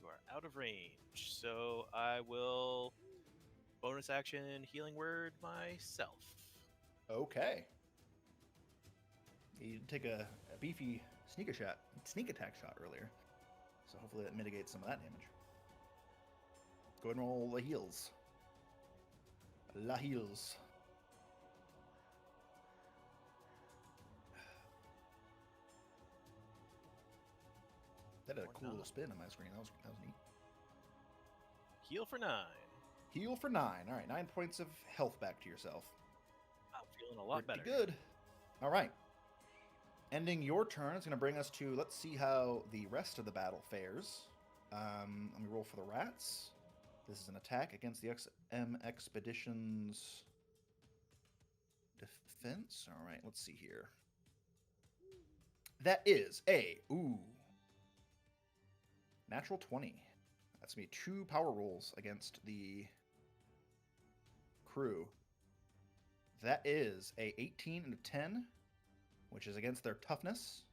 You are out of range, so I will bonus action healing word myself. Okay. You take a beefy sneak attack shot earlier, so hopefully that mitigates some of that damage. Go ahead and roll the heals. La heals. That had a cool little spin on my screen. That was neat. Heal for 9. Heal for 9. All right, 9 points of health back to yourself. I'm feeling a lot Pretty better. good. All right. Ending your turn is going to bring us to, let's see how the rest of the battle fares. Let me roll for the rats. This is an attack against the XM Expedition's defense. All right, let's see here. That is a, natural 20. That's going to be 2 power rolls against the crew. That is a 18 and a 10, which is against their toughness.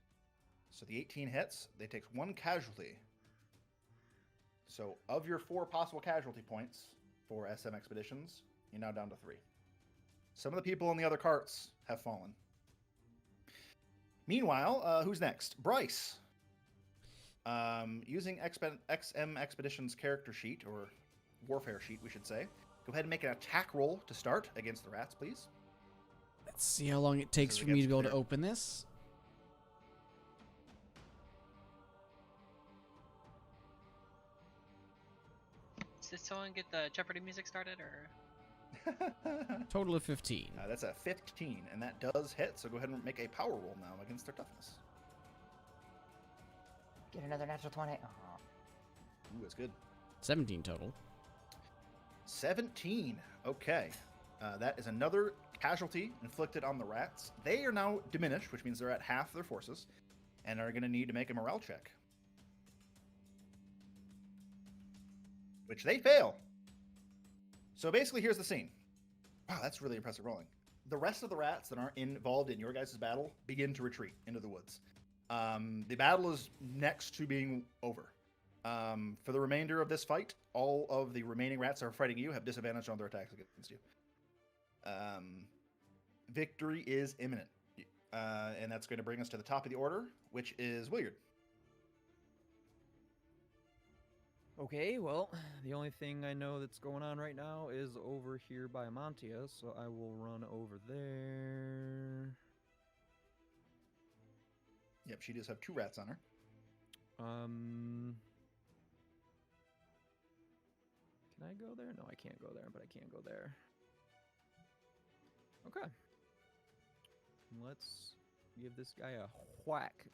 So the 18 hits. They take 1 casualty. So of your 4 possible casualty points for SM Expeditions, you're now down to 3. Some of the people in the other carts have fallen. Meanwhile, who's next? Bryce. Using XM Expedition's character sheet, or warfare sheet, we should say. Go ahead and make an attack roll to start against the rats, please. Let's see how long it takes is for me to be able to against open this. Did someone get the Jeopardy music started, or? Total of 15. That's a 15, and that does hit, so go ahead and make a power roll now against their toughness. Get another natural 20. Oh. Ooh, that's good. 17 total. 17. Okay. That is another casualty inflicted on the rats. They are now diminished, which means they're at half their forces, and are going to need to make a morale check. Which they fail. So basically, here's the scene. Wow, that's really impressive rolling. The rest of the rats that aren't involved in your guys' battle begin to retreat into the woods. The battle is next to being over. For the remainder of this fight, all of the remaining rats that are fighting you have disadvantage on their attacks against you. Victory is imminent. And that's going to bring us to the top of the order, which is Williard. Okay, well, the only thing I know that's going on right now is over here by Amantia, so I will run over there. Yep, she does have 2 rats on her. Can I go there? No, I can't go there, but I can go there. Okay. Let's give this guy a whack.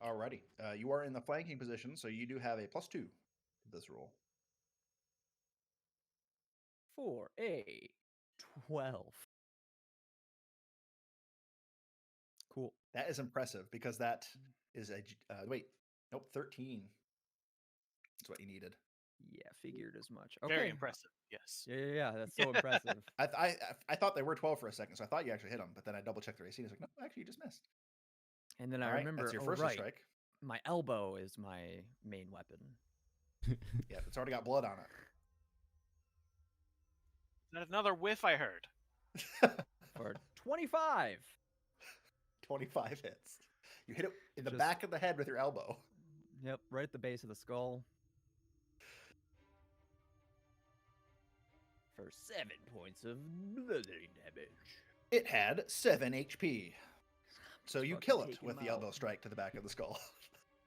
Alrighty. You are in the flanking position, so you do have a +2 to this roll. For a 12. Cool. That is impressive because that is a 13. That's what you needed. Yeah, figured as much. Okay. Very impressive. Yes. Yeah, that's so impressive. I thought they were 12 for a second, so I thought you actually hit them, but then I double checked their AC and I was like, no, actually you just missed. And then I All right, remember, that's your oh, first right, strike. my elbow is my main weapon. Yeah, it's already got blood on it. Is that another whiff I heard? for 25. 25 hits. You hit it in the Just- back of the head with your elbow. Yep, right at the base of the skull. For 7 points of bludgeoning damage. It had 7 HP. So you Fucking kill it take with him the elbow out. strike to the back of the skull.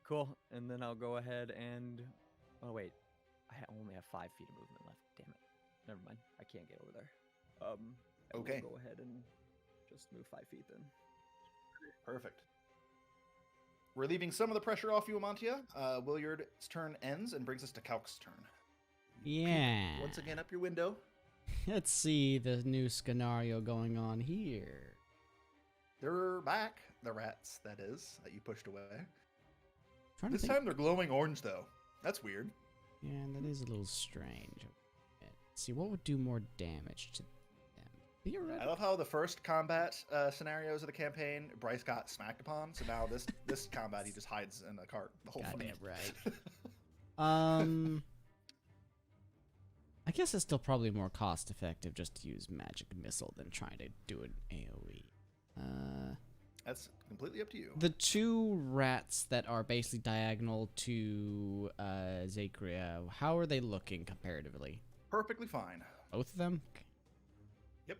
Cool. And then I'll go ahead and. Oh, wait. I only have 5 feet of movement left. Damn it. Never mind. I can't get over there. I will Okay. go ahead and just move 5 feet then. Perfect. Relieving some of the pressure off you, Amantia, Williard's turn ends and brings us to Kalk's turn. Yeah. Once again, up your window. Let's see the new scenario going on here. They're back, the rats, that is, that you pushed away. Trying to This think. time they're glowing orange, though. That's weird. Yeah, that is a little strange. Let's see, what would do more damage to them? I Theoretically. love how the first combat scenarios of the campaign, Bryce got smacked upon, so now this combat he just hides in a cart the whole Goddamn fight. right. I guess it's still probably more cost effective just to use magic missile than trying to do an AoE. That's completely up to you. The 2 rats that are basically diagonal to Zakria, how are they looking comparatively? Perfectly fine. Both of them? Yep.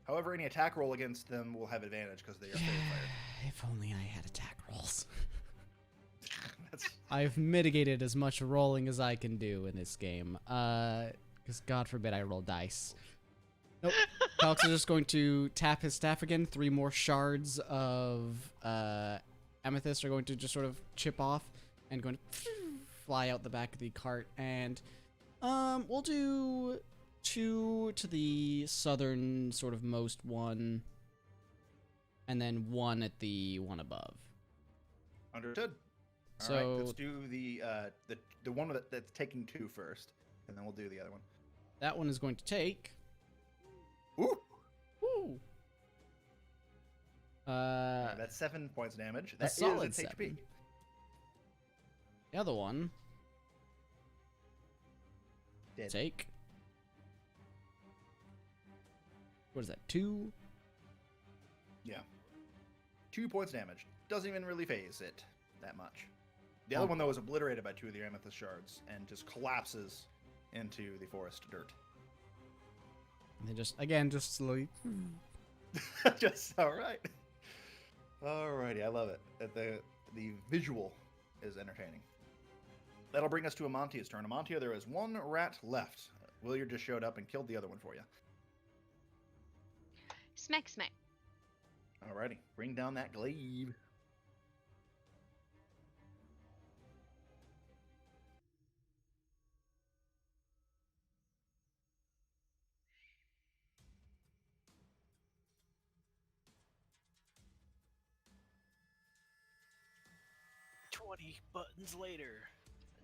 However, any attack roll against them will have advantage because they are fairy fire. If only I had attack rolls. That's I've mitigated as much rolling as I can do in this game. Because God forbid I roll dice. Nope. Alex is just going to tap his staff again. 3 more shards of amethyst are going to just sort of chip off and going to fly out the back of the cart. And we'll do 2 to the southern sort of most one, and then 1 at the one above. understood. All So- right, let's do the one that's taking 2 first, and then we'll do the other one. That one is going to take. Ooh! Woo! That's 7 points of damage. That is solid its HP. 7. The other one Dead. take. What is that? 2? Yeah. 2 points of damage. Doesn't even really phase it that much. The other one, though, is obliterated by 2 of the amethyst shards and just collapses into the forest dirt. And then just slowly. Just all right. Alrighty, I love it. The visual is entertaining. That'll bring us to Amantia's turn. Amantia, there is 1 rat left. Williard just showed up and killed the other one for you. Smack, smack. Alrighty, bring down that glaive. Buttons later.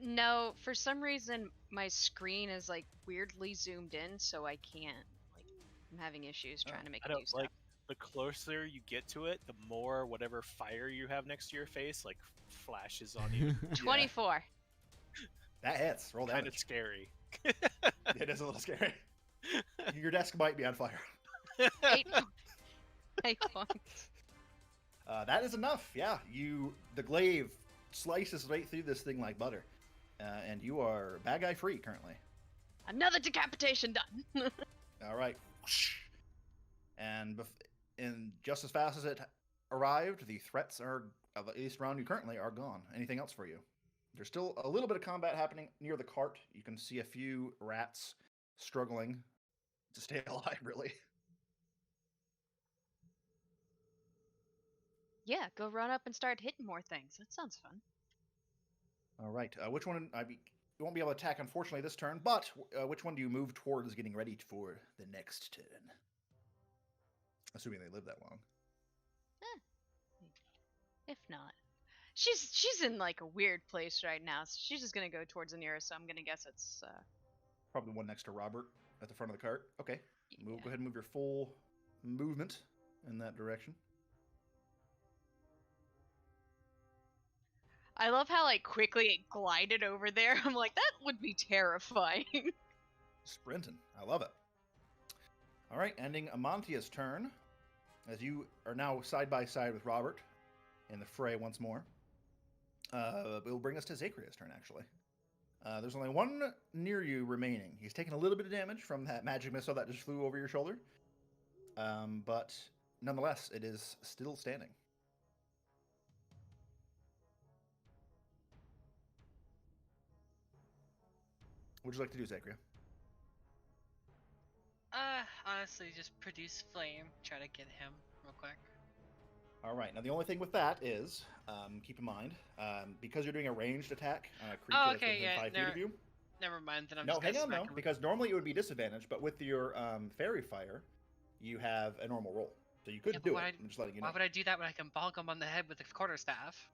No, for some reason my screen is like weirdly zoomed in, so I can't. Like, I'm having issues trying to make I it do don't stuff. like the closer you get to it, the more whatever fire you have next to your face like flashes on you. 24. That hits. Roll Kind of damage. scary. It is a little scary. Your desk might be on fire. 8 8 points. That is enough. Yeah, the glaive slices right through this thing like butter, and you are bad guy free currently. Another decapitation done. All right, and just as fast as it arrived, the threats are at least around you currently are gone. Anything else for you? There's still a little bit of combat happening near the cart. You can see a few rats struggling to stay alive. Really. Yeah, go run up and start hitting more things. That sounds fun. All right. Which one? You won't be able to attack, unfortunately, this turn. But which one do you move towards getting ready for the next turn? Assuming they live that long. If not. She's in like a weird place right now, so she's just gonna go towards the nearest, so I'm gonna guess it's Probably the one next to Robert at the front of the cart. Okay. Go yeah. ahead and move your full movement in that direction. I love how like quickly it glided over there. I'm like, that would be terrifying. Sprinting. I love it. All right, ending Amantia's turn, as you are now side by side with Robert in the fray once more. It will bring us to Zakria's turn, actually. There's only one near you remaining. He's taken a little bit of damage from that magic missile that just flew over your shoulder. But nonetheless, it is still standing. What would you like to do, Zakria? Honestly, just produce flame. Try to get him real quick. All right. Now, the only thing with that is, keep in mind, because you're doing a ranged attack on a creature Oh, that's okay, within yeah, 5 feet of you. Never mind. Then I'm No, just hang gonna on, smack though, him. because normally it would be disadvantage, but with your fairy fire, you have a normal roll. So you could Yeah, but do it. why- I'm just letting you know. Why would I do that when I can bonk him on the head with a quarterstaff?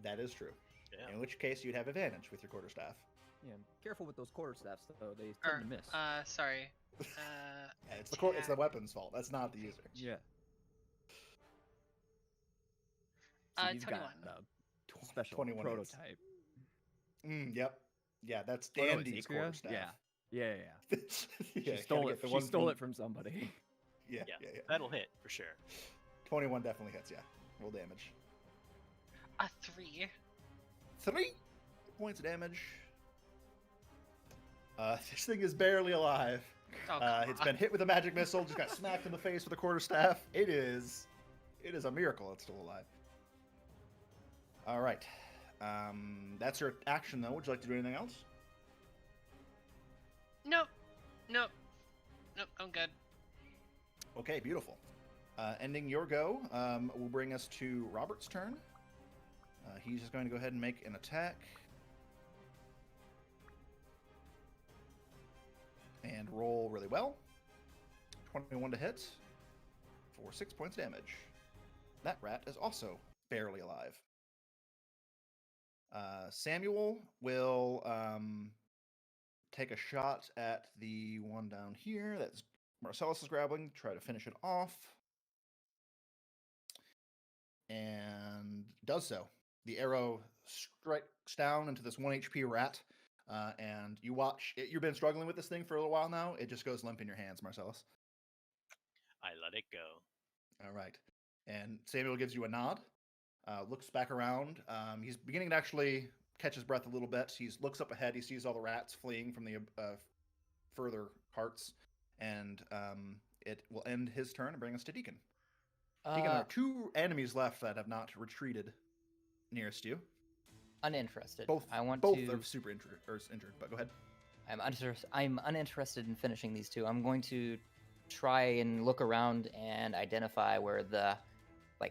That is true. Yeah. In which case, you'd have advantage with your quarterstaff. Yeah, careful with those quarterstaffs though. They tend to miss. Sorry. Yeah, it's the weapon's fault. That's not the user. Yeah. See, he's 21. got a special 21 hits. prototype. Yep. Yeah, that's Oh, no, Dandy's Zakria? quarterstaff. Yeah. Yeah, She stole it. She stole it from somebody. Yeah. That'll hit for sure. 21 definitely hits, yeah. Roll damage. A 3. 3 points of damage. This thing is barely alive. Oh, come It's on. been hit with a magic missile, just got smacked in the face with a quarterstaff. It is a miracle it's still alive. All right. That's your action, though. Would you like to do anything else? Nope. I'm good. Okay, beautiful. Ending your go will bring us to Robert's turn. He's just going to go ahead and make an attack. And roll really well. 21 to hit for 6 points damage. That rat is also barely alive. Samuel will take a shot at the one down here that's Marcellus is grappling, try to finish it off. And does so. The arrow strikes down into this 1 HP rat. And you watch it. You've been struggling with this thing for a little while now. It just goes limp in your hands, Marcellus. I let it go. All right. And Samuel gives you a nod, looks back around. He's beginning to actually catch his breath a little bit. He looks up ahead. He sees all the rats fleeing from the further parts. And it will end his turn and bring us to Deacon. Deacon, there are 2 enemies left that have not retreated nearest you. Uninterested. Both I want both to. are super injured, but go ahead. I'm uninterested in finishing these 2. I'm going to try and look around and identify where the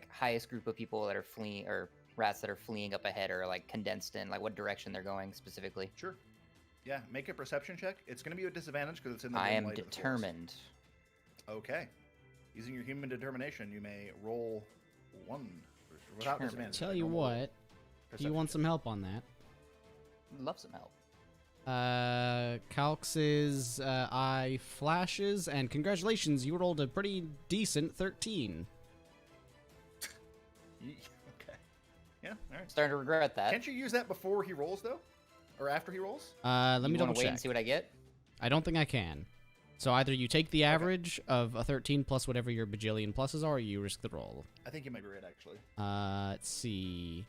highest group of people that are fleeing, or rats that are fleeing up ahead, are condensed in, what direction they're going specifically. Sure. Yeah, make a perception check. It's going to be a disadvantage because it's in the I dim am light of the forest. determined. Okay. Using your human determination, you may roll 1 without Determined. disadvantage. Tell you Normal what, do you perception want check. some help on that? Love some help. Calx's eye flashes, and congratulations, you rolled a pretty decent 13. Okay. Yeah, all right. Starting to regret that. Can't you use that before he rolls, though? Or after he rolls? Let You me double wanna wait check. and see what I get? I don't think I can. So either you take the average of a 13 plus whatever your bajillion pluses are, or you risk the roll. I think you might be right, actually. Let's see.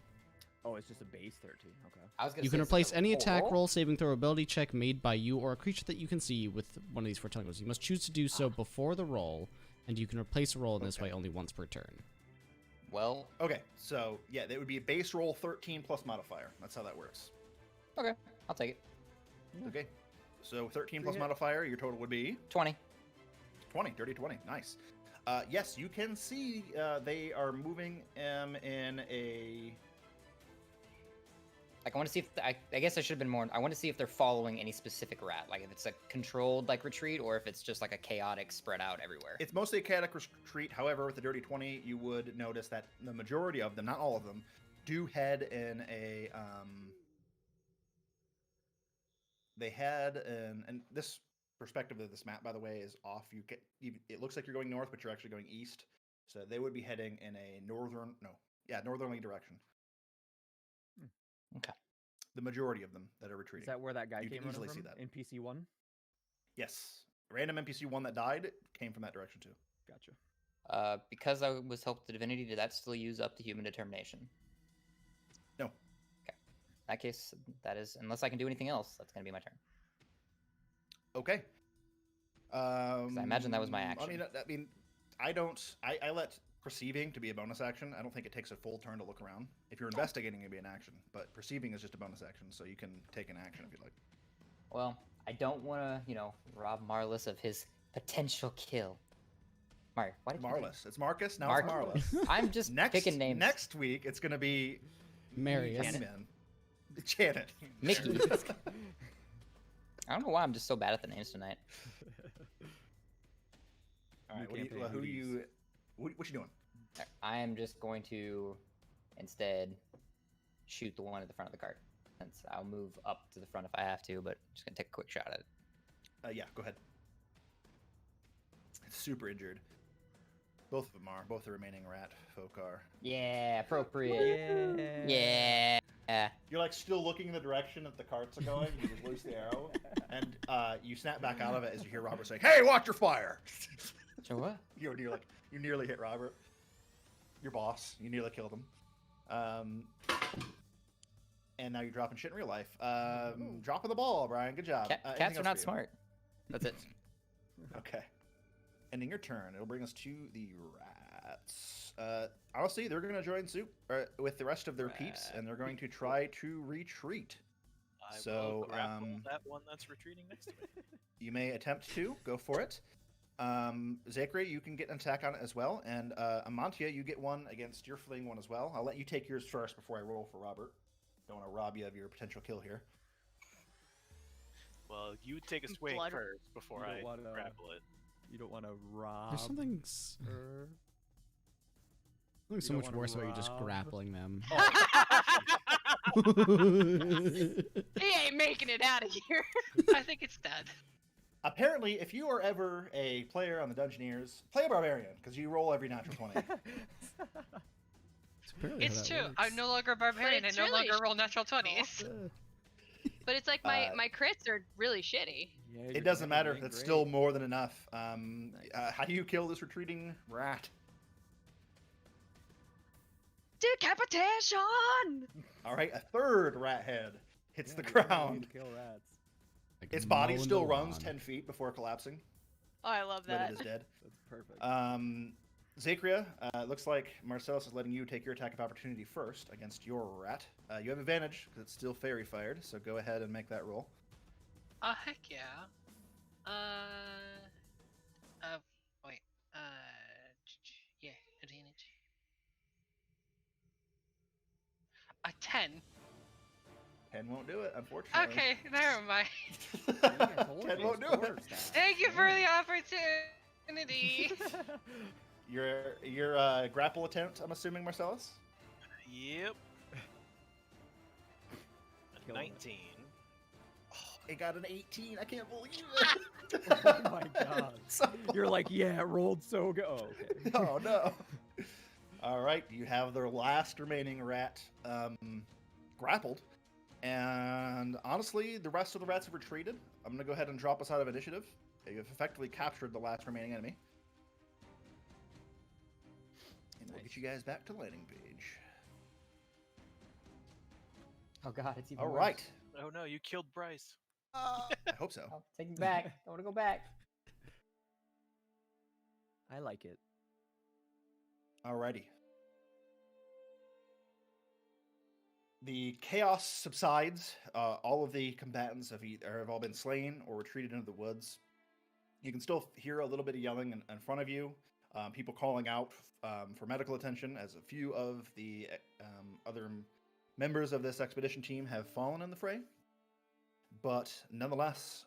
Oh, it's just a base 13. Okay. I was gonna You say, can is this replace a any full attack roll, saving throw, ability check made by you or a creature that you can see with one of these 4 tentacles. You must choose to do so before the roll, and you can replace a roll in this way only once per turn. Well, Okay, so yeah, that would be a base roll 13 plus modifier. That's how that works. okay, I'll take it. Okay, so 13 plus hit. modifier, your total would be 20. 20, dirty 20. Nice. Yes, you can see they are moving in a... I want to see if I guess I should have been more. I want to see if they're following any specific rat, if it's a controlled retreat, or if it's just a chaotic spread out everywhere. It's mostly a chaotic retreat. However, with the dirty 20, you would notice that the majority of them, not all of them, do head in a... They head in... And this perspective of this map, by the way, is off. It looks like you're going north, but you're actually going east. So they would be heading in a northerly direction. Okay. The majority of them that are retreating. Is that where that guy You came can running easily see from that. in PC1? Yes. random NPC one that died came from that direction too. Gotcha. Because I was helped the divinity, did that still use up the human determination? No. Okay. In that case, that is, unless I can do anything else, that's going to be my turn. Okay. I imagine that was my I mean, action. I let perceiving to be a bonus action. I don't think it takes a full turn to look around. If you're investigating, it'd be an action, but perceiving is just a bonus action, so you can take an action if you like. Well, I don't want to, rob Marlis of his potential kill. Why did you do that? Marlis. It's Marcus. Now Marcus. it's Marlis. I'm just picking names. Next week, it's gonna be Marius. Janet. Mickey. I don't know why I'm just so bad at the names tonight. All right. New campaign What hoodies. you doing? I am just going to instead shoot the one at the front of the cart. Since I'll move up to the front if I have to, but just gonna take a quick shot at it. Yeah, go ahead. It's super injured. Both of them are. Both the remaining rat folk are. Yeah, appropriate. Yeah. You're like still looking in the direction that the carts are going. You just loose the arrow, and you snap back out of it as you hear Robert saying, "Hey, watch your fire!" So what? you nearly hit Robert, your boss. You nearly killed him. And now you're dropping shit in real life. Dropping the ball, Brian. Good job. Cats Anything are else not for you? smart. That's it. Okay. Ending your turn. It'll bring us to the rats. Honestly, they're going to join suit with the rest of their peeps, and they're going to try to retreat. I So, will grapple that one that's retreating next to me. You may attempt to. Go for it. Zachary, you can get an attack on it as well. And Amantia, you get one against your fleeing one as well. I'll let you take yours first before I roll for Robert. Don't want to rob you of your potential kill here. Well, you take a swing Blood- first before You don't I wanna- grapple it. You don't want to rob. There's something her. so You much don't wanna worse about you just rob. grappling them. He ain't making it out of here. I think it's dead. Apparently, if you are ever a player on the Dungeoneers, play a barbarian, because you roll every natural 20. Apparently how It's that true. works. I'm no longer a barbarian. I it's no really longer roll natural 20s. But it's like my crits are really shitty. Yeah, It your doesn't matter. damage ain't That's great. still more than enough. Nice. How do you kill this retreating rat? Decapitation! All right, a third rat head hits the Yeah, you really ground. need to kill rats. Like Its body mowing still the runs lawn. 10 feet before collapsing, Oh, I love but that. it is dead. That's perfect. Zachria, looks like Marcellus is letting you take your attack of opportunity first against your rat. You have advantage because it's still fairy fired, so go ahead and make that roll. Oh, heck yeah. Wait. Yeah, advantage. A 10. 10 won't do it, unfortunately. Okay, never mind. I told 10 you, won't do it's it. dwarves now. Thank you for the opportunity. Your grapple attempt, I'm assuming, Marcellus? Yep. A Kill him. 19. It got an 18. I can't believe it. Oh my god. So You're like, yeah, it rolled so good. Oh, okay. Oh no. All right, you have the last remaining rat grappled, and honestly, the rest of the rats have retreated. I'm gonna go ahead and drop us out of initiative. You've effectively captured the last remaining enemy, and we'll get you guys back to landing page. Oh god, it's even All worse. right. Oh no, you killed Bryce. I hope so. Oh, take me back. I want to go back. I like it. Alrighty. The chaos subsides. All of the combatants have all been slain or retreated into the woods. You can still hear a little bit of yelling in front of you. People calling out for medical attention, as a few of the other members of this expedition team have fallen in the fray. But nonetheless,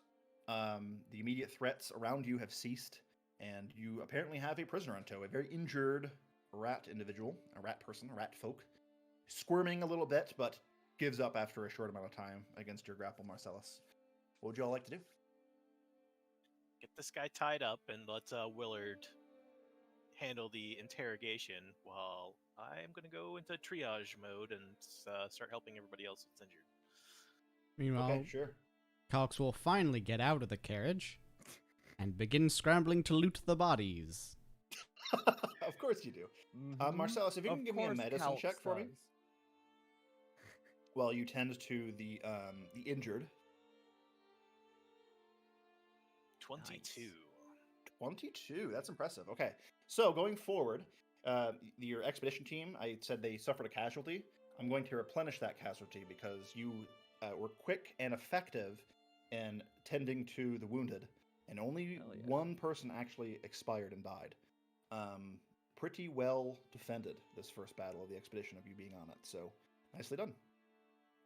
the immediate threats around you have ceased, and you apparently have a prisoner in tow, a very injured rat individual, a rat person, a rat folk, squirming a little bit, but gives up after a short amount of time against your grapple, Marcellus. What would you all like to do? Get this guy tied up and let Willard handle the interrogation while I'm going to go into triage mode and start helping everybody else that's injured. Meanwhile, Okay, sure. Calx will finally get out of the carriage and begin scrambling to loot the bodies. Of course you do. Mhm. Marcellus, if you Of can give me a course medicine Calx check for me. does. While you tend to the injured. 22. 22. That's impressive. Okay. So going forward, your expedition team, I said they suffered a casualty. I'm going to replenish that casualty because you were quick and effective in tending to the wounded, and only Hell yeah. one person actually expired and died. Pretty well defended this first battle of the expedition of you being on it. So nicely done.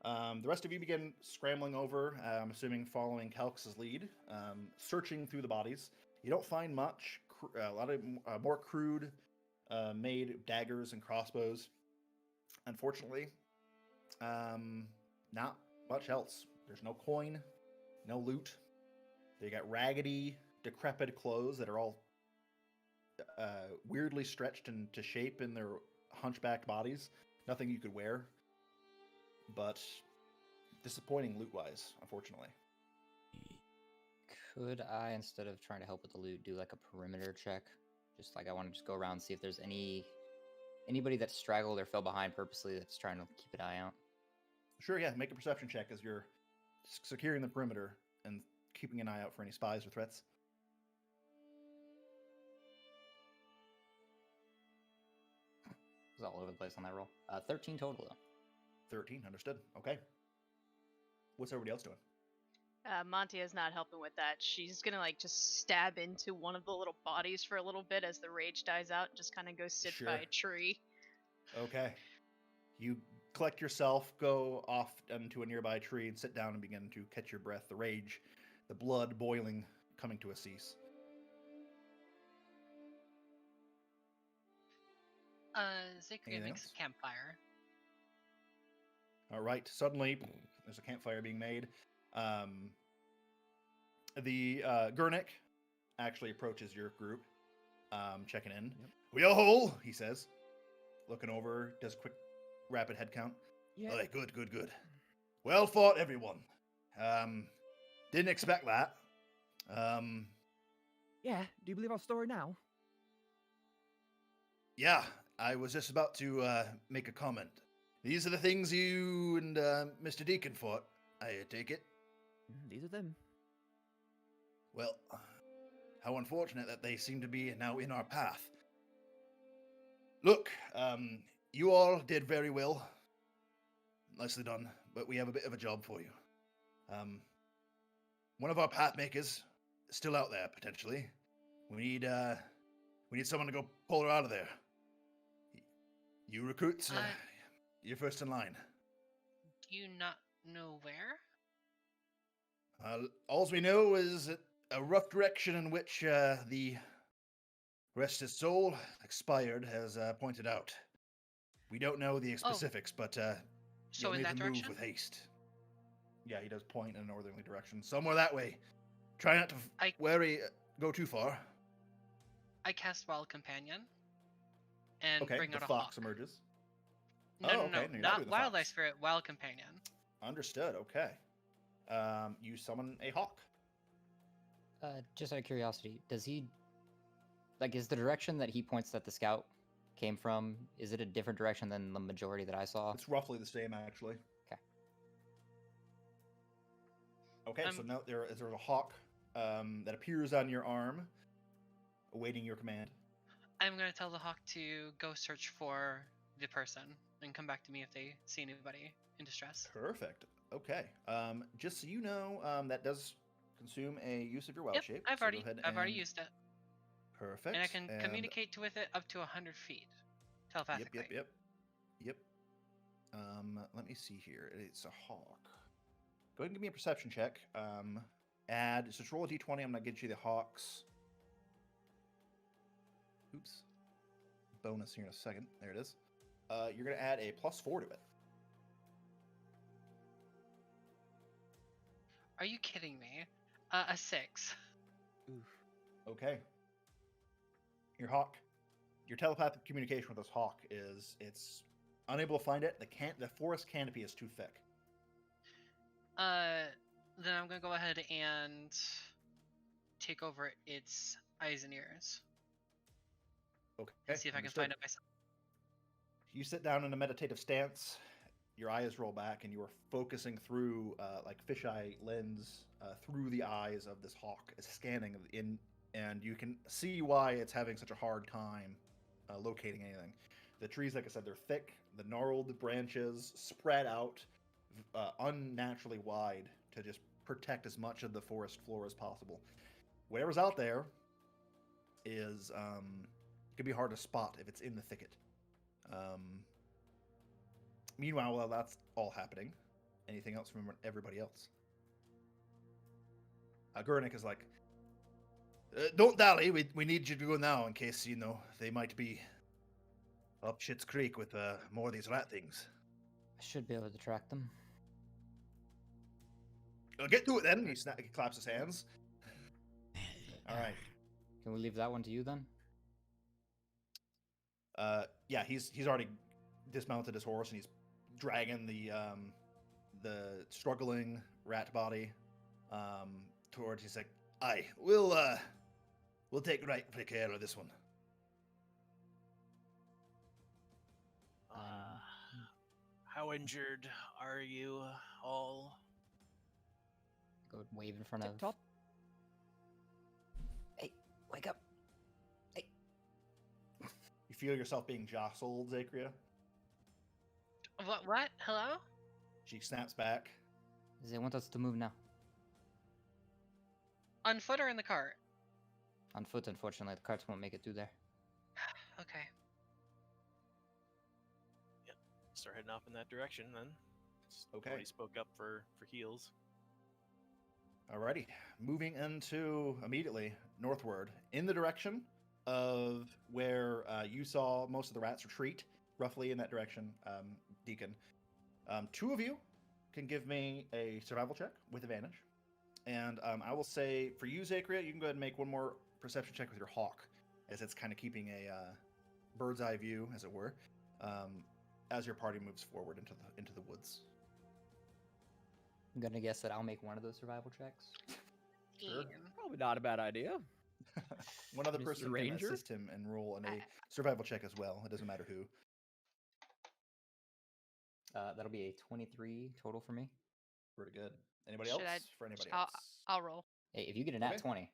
The rest of you begin scrambling over, I'm assuming following Calx's lead, searching through the bodies. You don't find much, a lot of more crude made daggers and crossbows. Unfortunately, not much else. There's no coin, no loot. They got raggedy, decrepit clothes that are all weirdly stretched into shape in their hunchbacked bodies. Nothing you could wear. But disappointing loot-wise, unfortunately. Could I, instead of trying to help with the loot, do like a perimeter check? Just like I want to just go around and see if there's anybody that straggled or fell behind purposely that's trying to keep an eye out. Sure, yeah. Make a perception check as you're securing the perimeter and keeping an eye out for any spies or threats. It was all over the place on that roll. 13 total, though. 13, understood. Okay. What's everybody else doing? Monty is not helping with that. She's gonna like just stab into one of the little bodies for a little bit as the rage dies out and just kind of go sit by Sure. a tree. Okay. You collect yourself, go off into a nearby tree, and sit down and begin to catch your breath. The rage, the blood boiling, coming to a cease. Zachary Anything makes else? a campfire. All right. Suddenly, there's a campfire being made. The Gurnik actually approaches your group, checking in. Yep. We all whole, he says. Looking over, does a quick, rapid head count. Yeah. All right, good, good, good. Well fought, everyone. Didn't expect that. Yeah. Do you believe our story now? Yeah, I was just about to make a comment. These are the things you and Mr. Deacon fought, I take it. These are them. Well, how unfortunate that they seem to be now in our path. Look, you all did very well. Nicely done, but we have a bit of a job for you. One of our path makers is still out there, potentially. We need someone to go pull her out of there. You recruits, you're first in line. Do you not know where? All we know is a rough direction in which the rested soul expired has pointed out. We don't know the specifics, but So you'll in need that to direction? move with haste. Yeah, he does point in a northerly direction. Somewhere that way. Try not to go too far. I cast Wild Companion and Okay, bring the out a fox hawk. emerges. No, Oh, no, okay, no, no, you're not not doing the Wildlife fox. Spirit, Wild Companion. Understood, okay. You summon a hawk. Just out of curiosity, does he is the direction that he points that the scout came from? Is it a different direction than the majority that I saw? It's roughly the same, actually. Okay. Okay, so now there's a hawk that appears on your arm, awaiting your command. I'm gonna tell the hawk to go search for the person and come back to me if they see anybody in distress. Perfect. Okay. Just so you know, that does consume a use of your wild Yep, shape. I've so already go ahead already and- used it, Perfect. and I can communicate with it up to 100 feet telepathically. Yep. Let me see here. It's a hawk. Go ahead and give me a perception check. Just roll a d20. I'm gonna get you the hawks. Oops. Bonus here in a second. There it is. You're gonna add a +4 to it. Are you kidding me? A 6. Oof. Okay. Your telepathic communication with this hawk it's unable to find it. The forest canopy is too thick. Then I'm gonna go ahead and take over its eyes and ears Okay. and see if I can understood. find it myself. You sit down in a meditative stance. Your eyes roll back, and you are focusing through, like fisheye lens, through the eyes of this hawk. It's scanning in, and you can see why it's having such a hard time locating anything. The trees, like I said, they're thick. The gnarled branches spread out unnaturally wide to just protect as much of the forest floor as possible. Whatever's out there is could be hard to spot if it's in the thicket. Meanwhile, while that's all happening, anything else from everybody else? Gurnik is like, don't dally. We need you to go now in case, they might be up Shit's Creek with more of these rat things. I should be able to track them. Get to it then. He claps his hands. All right. Can we leave that one to you then? Yeah, he's already dismounted his horse and he's dragging the struggling rat body towards. He's like, "Aye, we'll take right care of this one." How injured are you all? Go wave in front of. Top. Hey, wake up! Hey. You feel yourself being jostled, Zakria. What? Hello? She snaps back. They want us to move now. On foot or in the cart? On foot, unfortunately, the carts won't make it through there. Okay. Start heading off in that direction then. Okay. Nobody spoke up for heals. Alrighty, moving into immediately northward in the direction of where you saw most of the rats retreat, roughly in that direction, Deacon. Two of you can give me a survival check with advantage, and I will say for you, Zakria, you can go ahead and make one more perception check with your hawk, as it's kind of keeping a bird's eye view, as it were, as your party moves forward into the woods. I'm gonna guess that I'll make one of those survival checks. Sure. Probably not a bad idea. One other Mr. person can Ranger? assist him and roll in a survival check as well. It doesn't matter who. That'll be a 23 total for me. Pretty good. Anybody Should else? I- For anybody I'll, else? I'll roll. Hey, if you get a nat Okay. 20,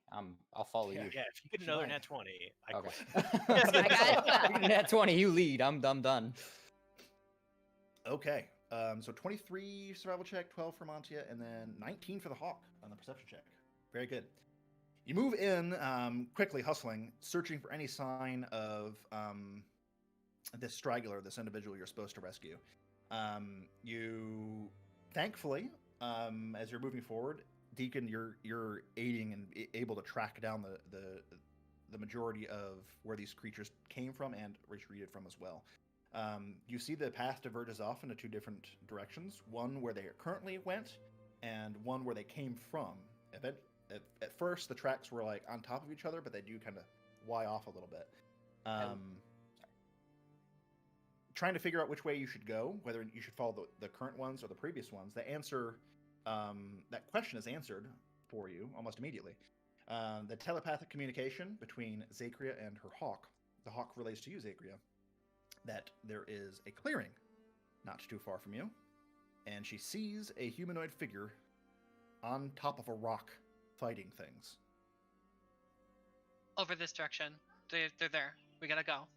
I'll follow Yeah. you. Yeah, if you get She another might. nat 20, I Okay. quit. I got it. If you get a nat 20, you lead. I'm done. Okay. So 23 survival check, 12 for Montia, and then 19 for the hawk on the perception check. Very good. You move in quickly, hustling, searching for any sign of this straggler, this individual you're supposed to rescue. You, thankfully, as you're moving forward, Deacon, you're aiding and able to track down the majority of where these creatures came from and retreated from as well. You see the path diverges off into two different directions, one where they currently went and one where they came from. At first, the tracks were like on top of each other, but they do kind of Y off a little bit. Trying to figure out which way you should go, whether you should follow the current ones or the previous ones. The answer, that question is answered for you almost immediately. The telepathic communication between Zakria and her hawk. The hawk relays to you, Zakria, that there is a clearing not too far from you, and she sees a humanoid figure on top of a rock fighting things. Over this direction. They're there. We gotta go.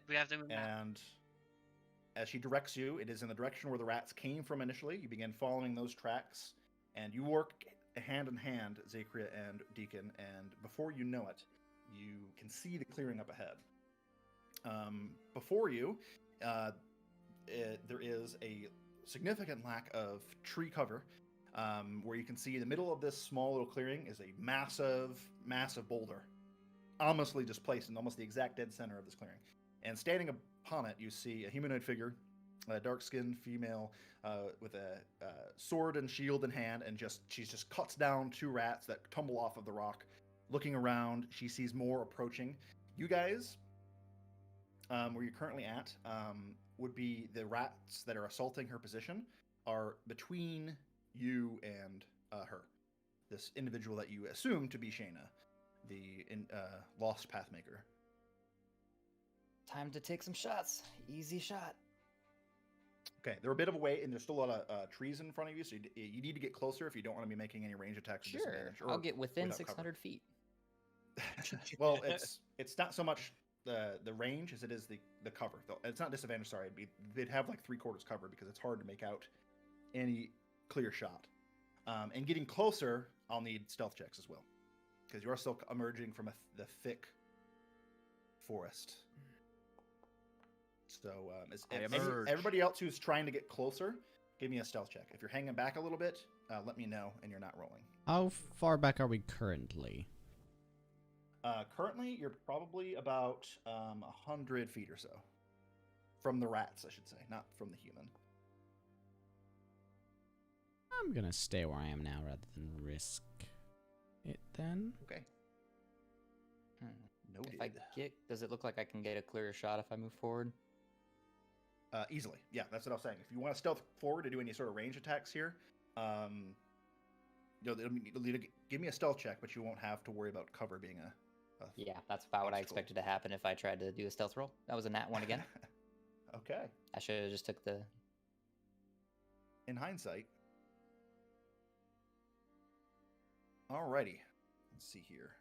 We have to move now. And as she directs you, it is in the direction where the rats came from initially. You begin following those tracks, and you work hand in hand, Zakria and Deacon, and before you know it, you can see the clearing up ahead. Before you, there is a significant lack of tree cover, where you can see in the middle of this small little clearing is a massive boulder, ominously just placed in almost the exact dead center of this clearing. And standing upon it, you see a humanoid figure, a dark-skinned female with a sword and shield in hand, and she just cuts down two rats that tumble off of the rock. Looking around, she sees more approaching. You guys, where you're currently at, would be the rats that are assaulting her position are between you and her. This individual that you assume to be Shayna. the lost pathmaker. Time to take some shots. Easy shot. Okay, they're a bit of a way, and there's still a lot of trees in front of you, so you need to get closer if you don't want to be making any range attacks. Or Sure, disadvantage, or I'll get within without cover. 600 feet. Well, it's not so much the range as it is the cover. It's not disadvantage. Sorry, they'd have like 3/4 cover because it's hard to make out any clear shot. And getting closer, I'll need stealth checks as well, because you are still emerging from the thick forest. So everybody else who's trying to get closer, give me a stealth check. If you're hanging back a little bit, let me know, and you're not rolling. How far back are we currently? Currently, you're probably about 100 feet or so from the rats, I should say, not from the human. I'm gonna stay where I am now rather than risk it then. Okay. Noted. If I does it look like I can get a clearer shot if I move forward? Easily. Yeah, that's what I was saying. If you want to stealth forward to do any sort of range attacks here, you'll give me a stealth check, but you won't have to worry about cover being a Yeah, that's about what I obstacle. expected to happen if I tried to do a stealth roll. That was a nat 1 again. Okay. I should have just took the... In hindsight. Alrighty. Let's see here.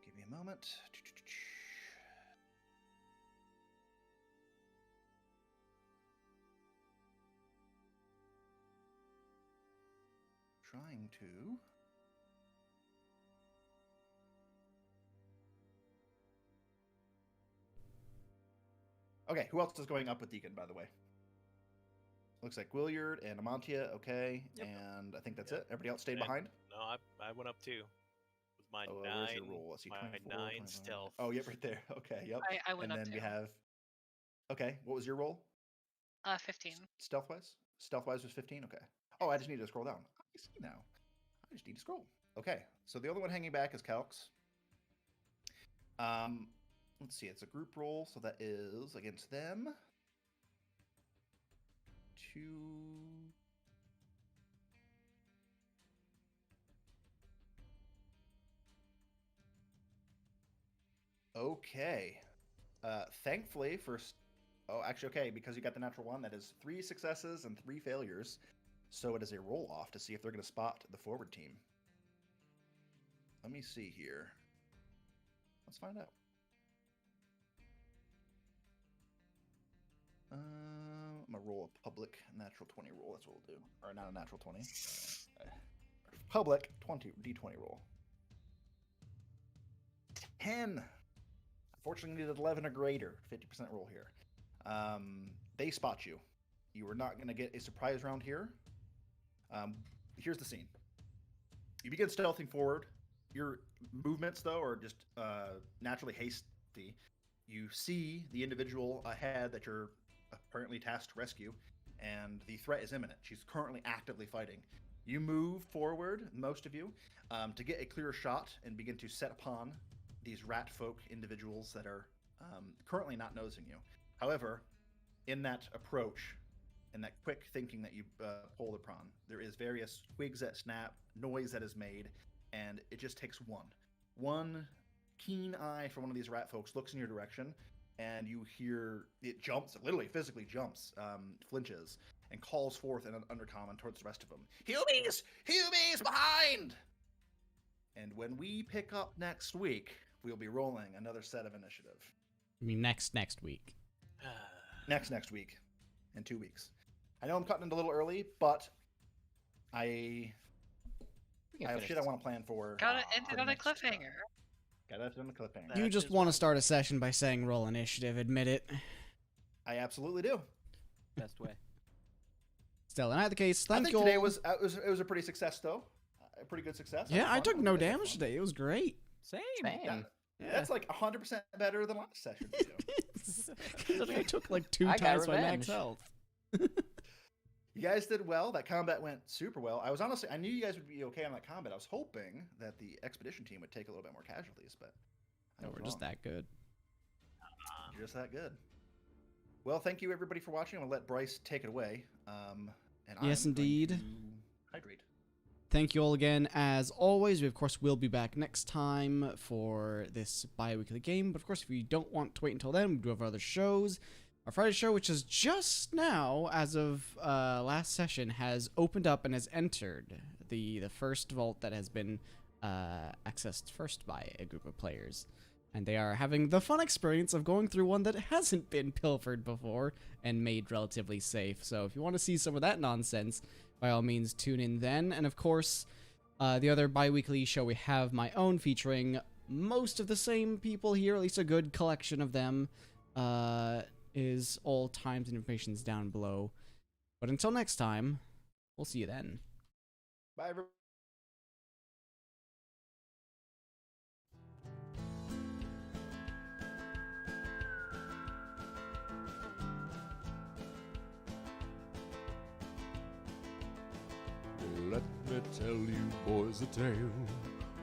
Give me a moment. Trying to. Okay, who else is going up with Deacon, by the way? Looks like Williard and Amantia, okay. Yep. And I think that's Yep. it. Everybody else stayed And- behind? No, I went up too. With my Oh, 9. where's your roll? Let's see, my 24, 9 25. stealth. Oh, yep, right there. Okay, yep. I went and up then too. we have. Okay, what was your roll? 15. Stealth-wise? Stealth-wise was 15? Okay. Oh, I just need to scroll down. I see now. I just need to scroll. Okay, so the only one hanging back is Calx. Let's see, it's a group roll, so that is against them. 2. Okay. Thankfully, oh, actually, okay, because you got the natural 1, that is 3 successes and 3 failures. So it is a roll off to see if they're going to spot the forward team. Let me see here. Let's find out. I'm going to roll a public natural 20 roll. That's what we'll do. Or not a natural 20. Public 20 d20 roll. 10. Unfortunately, needed 11 or greater. 50% roll here. They spot you. You are not going to get a surprise round here. Here's the scene. You begin stealthing forward. Your movements, though, are just naturally hasty. You see the individual ahead that you're apparently tasked to rescue, and the threat is imminent. She's currently actively fighting. You move forward, most of you, to get a clear shot and begin to set upon these rat folk individuals that are currently not noticing you. However, in that approach, and that quick thinking that you pulled upon, there is various twigs that snap, noise that is made, and it just takes one keen eye from one of these rat folks looks in your direction, and you hear it jumps, it literally physically jumps, flinches, and calls forth in an undercommon towards the rest of them. Humies! Humies behind! And when we pick up next week, we'll be rolling another set of initiative. I mean, next week. Next week. In 2 weeks. I know I'm cutting it a little early, but I have shit I want to plan for. Gotta end for it the on a next, cliffhanger. Gotta end it on a cliffhanger. That You just is want to what- start a session by saying roll initiative, admit it. I absolutely do. Best way. Still, in either case, I thank think you all. today was a pretty success, though. A pretty good success. Yeah, I Had took fun. no Had damage fun. today. It was great. Same. Same. Yeah. That's like 100% better than last session. For you. Considering I took like 2 I got times my max revenge. health. You guys did well. That combat went super well. I knew you guys would be okay on that combat. I was hoping that the expedition team would take a little bit more casualties, but I No, was we're just wrong. that good. You're just that good. Well, thank you everybody for watching. I'm gonna let Bryce take it away. And Yes, I'm going indeed. to hydrate. thank you all again. As always, we of course will be back next time for this bi-weekly game. But of course, if you don't want to wait until then, we do have other shows. Our Friday show, which is just now, as of last session, has opened up and has entered the first vault that has been accessed first by a group of players. And they are having the fun experience of going through one that hasn't been pilfered before and made relatively safe. So if you want to see some of that nonsense, by all means tune in then. And of course, the other bi-weekly show we have, my own, featuring most of the same people here, at least a good collection of them, is all times and information's down below. But until next time, we'll see you then. Bye, everyone. Let me tell you boys a tale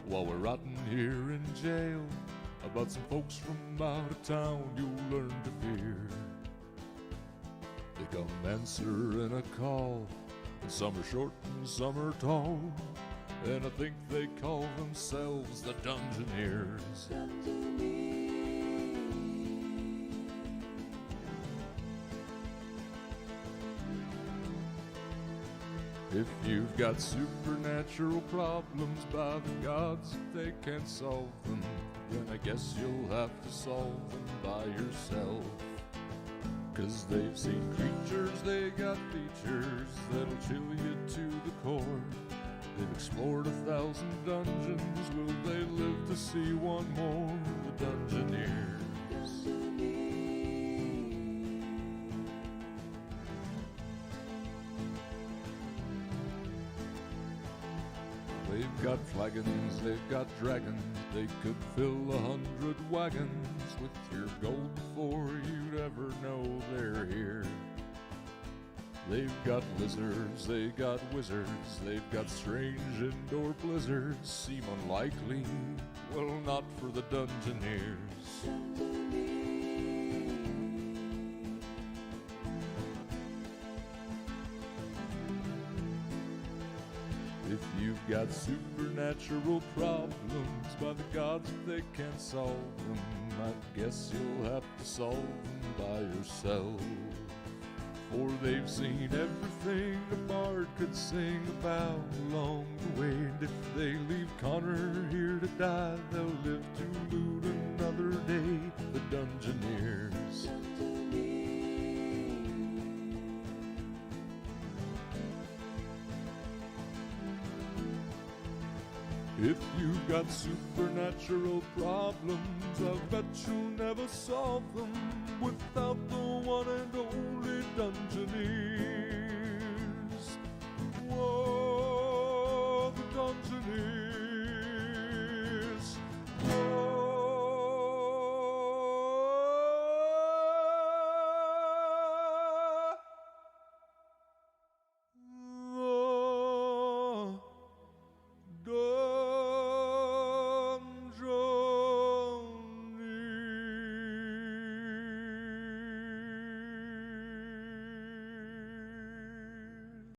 while we're rotting here in jail about some folks from out of town you'll learn to fear. They come answering a call, and some are short and some are tall, and I think they call themselves the Dungeoneers. If you've got supernatural problems by the gods, if they can't solve them, then I guess you'll have to solve them by yourself. 'Cause they've seen creatures, they got features that'll chill you to the core. They've explored 1,000 dungeons, will they live to see one more? The Dungeoneers. They've got flagons, they've got dragons, they could fill 100 wagons with your gold before you'd ever know they're here. They've got lizards, they got wizards, they've got strange indoor blizzards, seem unlikely, well not for the Dungeoneers. If you've got supernatural problems, by the gods if they can't solve them, I guess you'll have to solve them by yourself. For they've seen everything a bard could sing about along the way, and if they leave Connor here to die, they'll live to loot another day. The Dungeoneers. If you've got supernatural problems, I bet you'll never solve them without the one and only Dungeoneers.